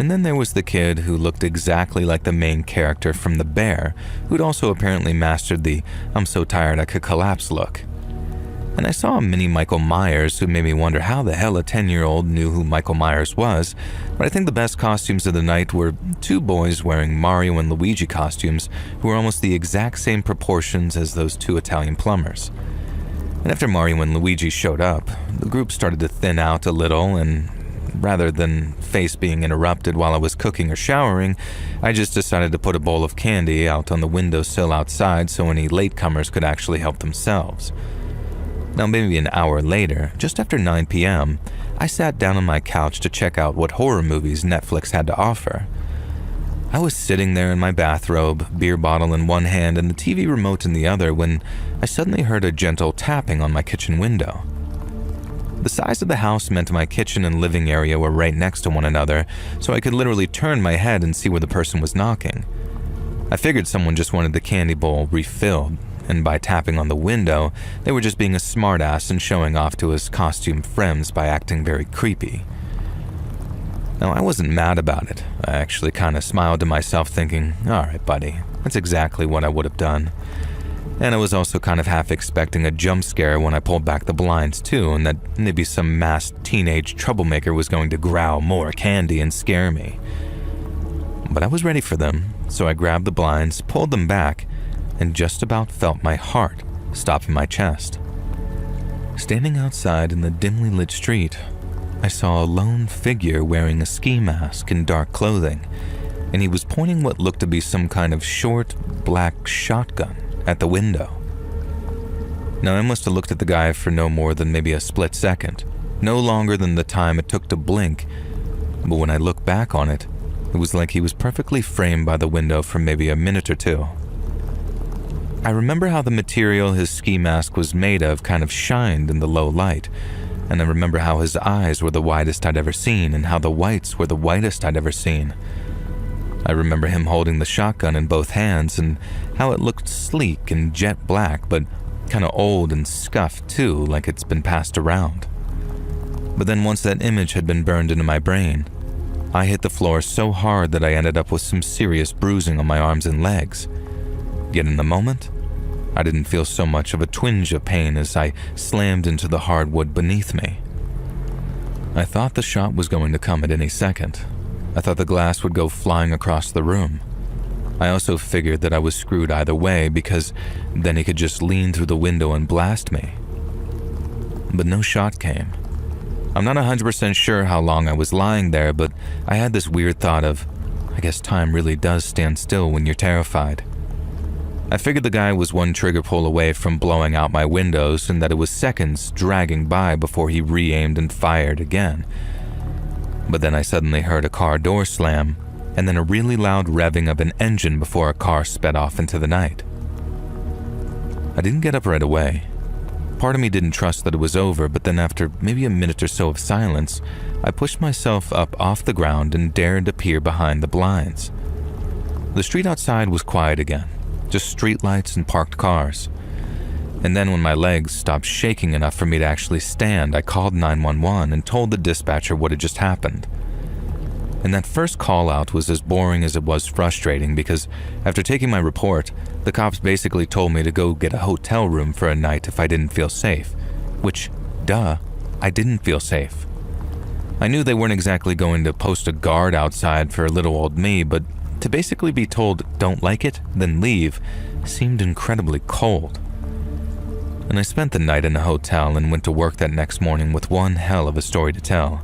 and then there was the kid who looked exactly like the main character from The Bear, who'd also apparently mastered the "I'm so tired I could collapse" look. And I saw a mini Michael Myers who made me wonder how the hell a 10-year-old knew who Michael Myers was, but I think the best costumes of the night were two boys wearing Mario and Luigi costumes who were almost the exact same proportions as those two Italian plumbers. And after Mario and Luigi showed up, the group started to thin out a little, and rather than face being interrupted while I was cooking or showering, I just decided to put a bowl of candy out on the windowsill outside so any latecomers could actually help themselves. Now maybe an hour later, just after 9 p.m., I sat down on my couch to check out what horror movies Netflix had to offer. I was sitting there in my bathrobe, beer bottle in one hand and the TV remote in the other, when I suddenly heard a gentle tapping on my kitchen window. The size of the house meant my kitchen and living area were right next to one another, so I could literally turn my head and see where the person was knocking. I figured someone just wanted the candy bowl refilled, and by tapping on the window, they were just being a smartass and showing off to his costume friends by acting very creepy. Now, I wasn't mad about it. I actually kind of smiled to myself thinking, alright buddy, that's exactly what I would have done. And I was also kind of half expecting a jump scare when I pulled back the blinds too, and that maybe some masked teenage troublemaker was going to growl more candy and scare me. But I was ready for them, so I grabbed the blinds, pulled them back, and just about felt my heart stop in my chest. Standing outside in the dimly lit street, I saw a lone figure wearing a ski mask and dark clothing, and he was pointing what looked to be some kind of short, black shotgun at the window. Now, I must have looked at the guy for no more than maybe a split second, no longer than the time it took to blink, but when I look back on it, it was like he was perfectly framed by the window for maybe a minute or two. I remember how the material his ski mask was made of kind of shined in the low light, and I remember how his eyes were the widest I'd ever seen and how the whites were the whitest I'd ever seen. I remember him holding the shotgun in both hands and how it looked sleek and jet black, but kind of old and scuffed too, like it's been passed around. But then once that image had been burned into my brain, I hit the floor so hard that I ended up with some serious bruising on my arms and legs. Yet in the moment, I didn't feel so much of a twinge of pain as I slammed into the hardwood beneath me. I thought the shot was going to come at any second. I thought the glass would go flying across the room. I also figured that I was screwed either way because then he could just lean through the window and blast me. But no shot came. I'm not 100% sure how long I was lying there, but I had this weird thought of, I guess time really does stand still when you're terrified. I figured the guy was one trigger pull away from blowing out my windows and that it was seconds dragging by before he re-aimed and fired again. But then I suddenly heard a car door slam and then a really loud revving of an engine before a car sped off into the night. I didn't get up right away. Part of me didn't trust that it was over, but then after maybe a minute or so of silence, I pushed myself up off the ground and dared to peer behind the blinds. The street outside was quiet again. Just streetlights and parked cars. And then when my legs stopped shaking enough for me to actually stand, I called 911 and told the dispatcher what had just happened. And that first call out was as boring as it was frustrating because after taking my report, the cops basically told me to go get a hotel room for a night if I didn't feel safe, which, duh, I didn't feel safe. I knew they weren't exactly going to post a guard outside for little old me, but to basically be told, don't like it, then leave, seemed incredibly cold. And I spent the night in a hotel and went to work that next morning with one hell of a story to tell.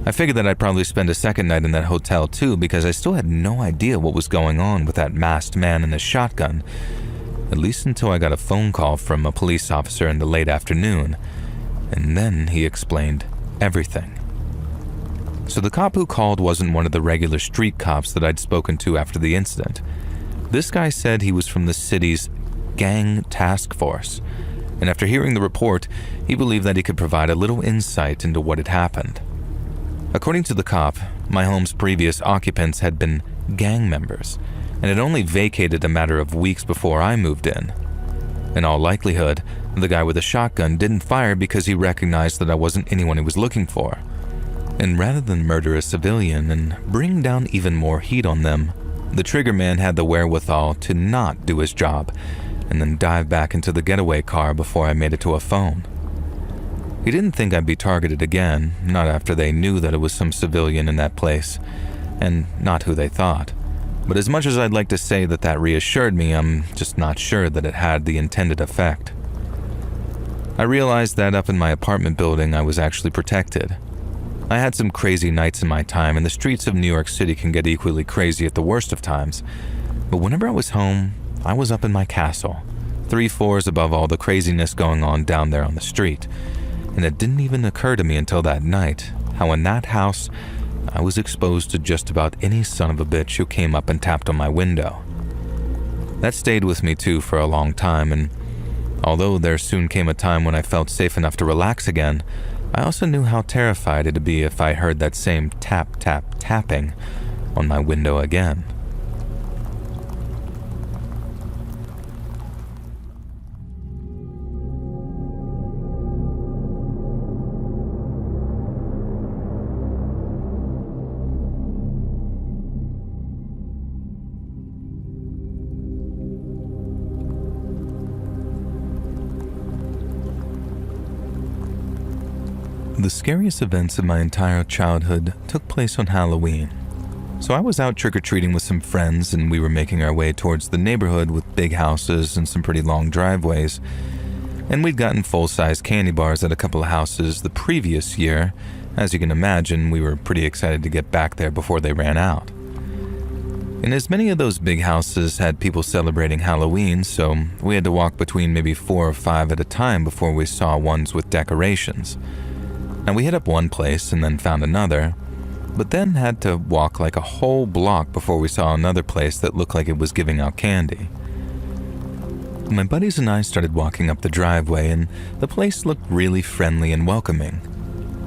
I figured that I'd probably spend a second night in that hotel too because I still had no idea what was going on with that masked man and his shotgun, at least until I got a phone call from a police officer in the late afternoon, and then he explained everything. So the cop who called wasn't one of the regular street cops that I'd spoken to after the incident. This guy said he was from the city's gang task force, and after hearing the report, he believed that he could provide a little insight into what had happened. According to the cop, my home's previous occupants had been gang members, and had only vacated a matter of weeks before I moved in. In all likelihood, the guy with the shotgun didn't fire because he recognized that I wasn't anyone he was looking for. And rather than murder a civilian and bring down even more heat on them, the trigger man had the wherewithal to not do his job and then dive back into the getaway car before I made it to a phone. He didn't think I'd be targeted again, not after they knew that it was some civilian in that place, and not who they thought. But as much as I'd like to say that that reassured me, I'm just not sure that it had the intended effect. I realized that up in my apartment building I was actually protected. I had some crazy nights in my time, and the streets of New York City can get equally crazy at the worst of times. But whenever I was home, I was up in my castle, 3 floors above all the craziness going on down there on the street. And it didn't even occur to me until that night how in that house I was exposed to just about any son of a bitch who came up and tapped on my window. That stayed with me too for a long time, and although there soon came a time when I felt safe enough to relax again, I also knew how terrified it'd be if I heard that same tap, tap, tapping on my window again. The scariest events of my entire childhood took place on Halloween. So I was out trick-or-treating with some friends, and we were making our way towards the neighborhood with big houses and some pretty long driveways. And we'd gotten full-size candy bars at a couple of houses the previous year. As you can imagine, we were pretty excited to get back there before they ran out. And as many of those big houses had people celebrating Halloween, so we had to walk between maybe 4 or 5 at a time before we saw ones with decorations. And we hit up one place and then found another, but then had to walk like a whole block before we saw another place that looked like it was giving out candy. My buddies and I started walking up the driveway, and the place looked really friendly and welcoming.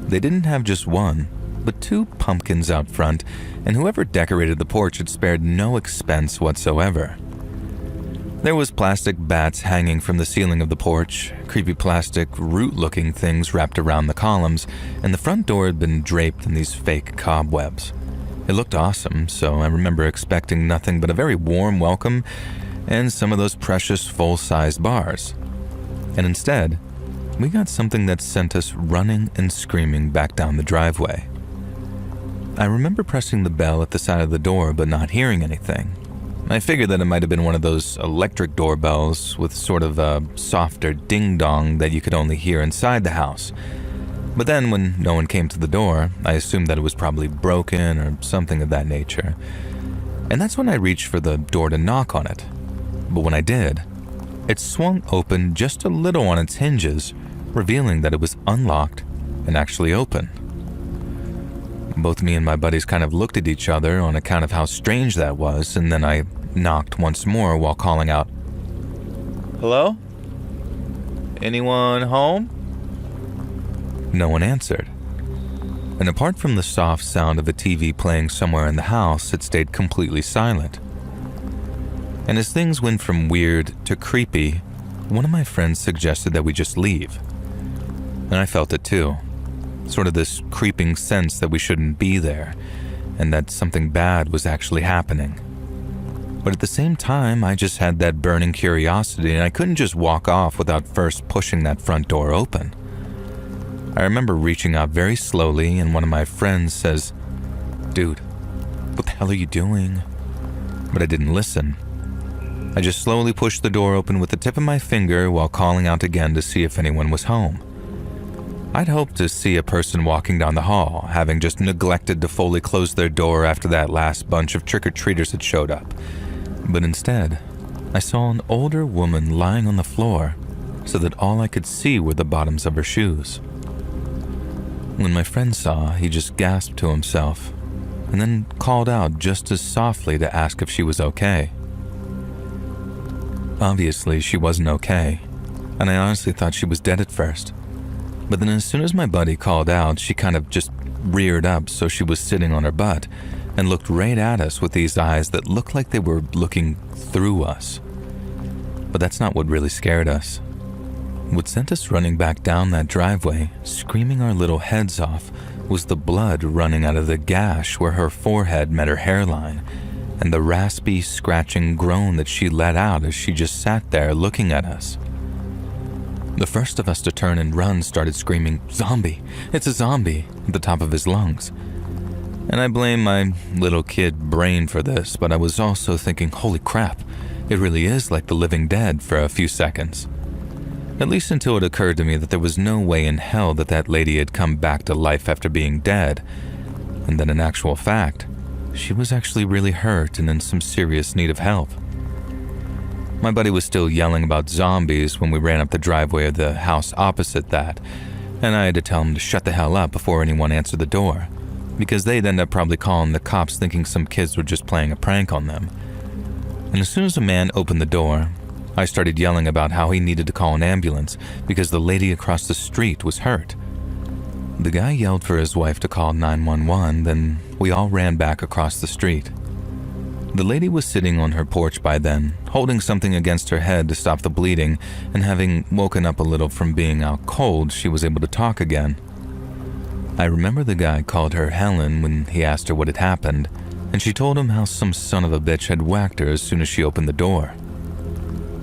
They didn't have just one, but 2 pumpkins out front, and whoever decorated the porch had spared no expense whatsoever. There was plastic bats hanging from the ceiling of the porch, creepy plastic root-looking things wrapped around the columns, and the front door had been draped in these fake cobwebs. It looked awesome, so I remember expecting nothing but a very warm welcome and some of those precious full-size bars. And instead, we got something that sent us running and screaming back down the driveway. I remember pressing the bell at the side of the door but not hearing anything. I figured that it might have been one of those electric doorbells with sort of a softer ding-dong that you could only hear inside the house. But then when no one came to the door, I assumed that it was probably broken or something of that nature. And that's when I reached for the door to knock on it. But when I did, it swung open just a little on its hinges, revealing that it was unlocked and actually open. Both me and my buddies kind of looked at each other on account of how strange that was, and then I knocked once more while calling out, "Hello? Anyone home?" No one answered. And apart from the soft sound of a TV playing somewhere in the house, it stayed completely silent. And as things went from weird to creepy, one of my friends suggested that we just leave. And I felt it too. Sort of this creeping sense that we shouldn't be there, and that something bad was actually happening. But at the same time, I just had that burning curiosity, and I couldn't just walk off without first pushing that front door open. I remember reaching out very slowly, and one of my friends says, "Dude, what the hell are you doing?" But I didn't listen. I just slowly pushed the door open with the tip of my finger while calling out again to see if anyone was home. I'd hoped to see a person walking down the hall, having just neglected to fully close their door after that last bunch of trick-or-treaters had showed up. But instead, I saw an older woman lying on the floor, so that all I could see were the bottoms of her shoes. When my friend saw, he just gasped to himself, and then called out just as softly to ask if she was okay. Obviously, she wasn't okay, and I honestly thought she was dead at first. But then as soon as my buddy called out, she kind of just reared up so she was sitting on her butt and looked right at us with these eyes that looked like they were looking through us. But that's not what really scared us. What sent us running back down that driveway, screaming our little heads off, was the blood running out of the gash where her forehead met her hairline, and the raspy, scratching groan that she let out as she just sat there looking at us. The first of us to turn and run started screaming, "Zombie! It's a zombie!" at the top of his lungs. And I blame my little kid brain for this, but I was also thinking, holy crap, it really is like the living dead for a few seconds. At least until it occurred to me that there was no way in hell that that lady had come back to life after being dead, and that in actual fact, she was actually really hurt and in some serious need of help. My buddy was still yelling about zombies when we ran up the driveway of the house opposite that, and I had to tell him to shut the hell up before anyone answered the door, because they'd end up probably calling the cops thinking some kids were just playing a prank on them. And as soon as a man opened the door, I started yelling about how he needed to call an ambulance because the lady across the street was hurt. The guy yelled for his wife to call 911, then we all ran back across the street. The lady was sitting on her porch by then, holding something against her head to stop the bleeding, and having woken up a little from being out cold, she was able to talk again. I remember the guy called her Helen when he asked her what had happened, and she told him how some son of a bitch had whacked her as soon as she opened the door.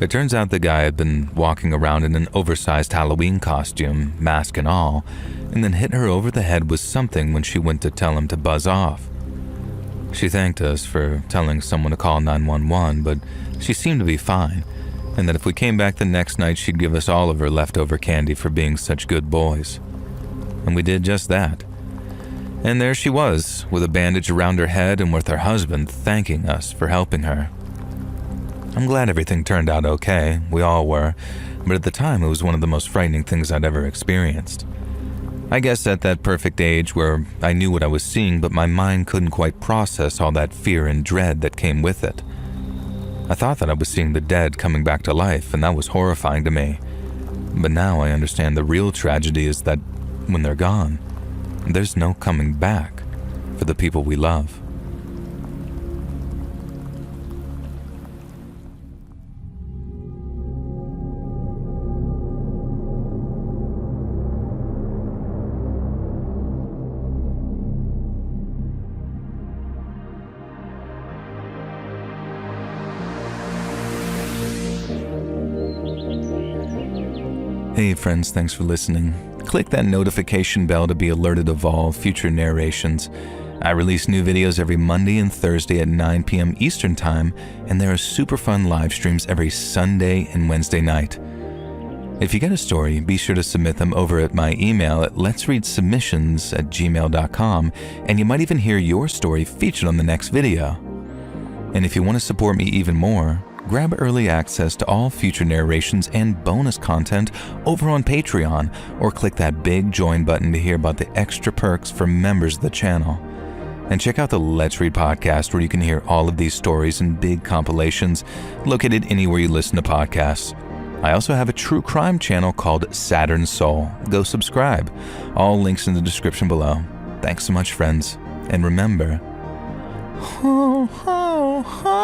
It turns out the guy had been walking around in an oversized Halloween costume, mask and all, and then hit her over the head with something when she went to tell him to buzz off. She thanked us for telling someone to call 911, but she seemed to be fine, and that if we came back the next night, she'd give us all of her leftover candy for being such good boys. And we did just that. And there she was, with a bandage around her head and with her husband thanking us for helping her. I'm glad everything turned out okay, we all were, but at the time it was one of the most frightening things I'd ever experienced. I guess at that perfect age where I knew what I was seeing, but my mind couldn't quite process all that fear and dread that came with it. I thought that I was seeing the dead coming back to life, and that was horrifying to me. But now I understand the real tragedy is that when they're gone, there's no coming back for the people we love. Hey friends, thanks for listening. Click that notification bell to be alerted of all future narrations. I release new videos every Monday and Thursday at 9 p.m. Eastern Time, and there are super fun live streams every Sunday and Wednesday night. If you get a story, be sure to submit them over at my email at letsreadsubmissions@gmail.com, and you might even hear your story featured on the next video. And if you want to support me even more, grab early access to all future narrations and bonus content over on Patreon, or click that big join button to hear about the extra perks for members of the channel. And check out the Let's Read podcast, where you can hear all of these stories in big compilations located anywhere you listen to podcasts. I also have a true crime channel called Saturn Soul. Go subscribe. All links in the description below. Thanks so much, friends. And remember, ho, ho, ho.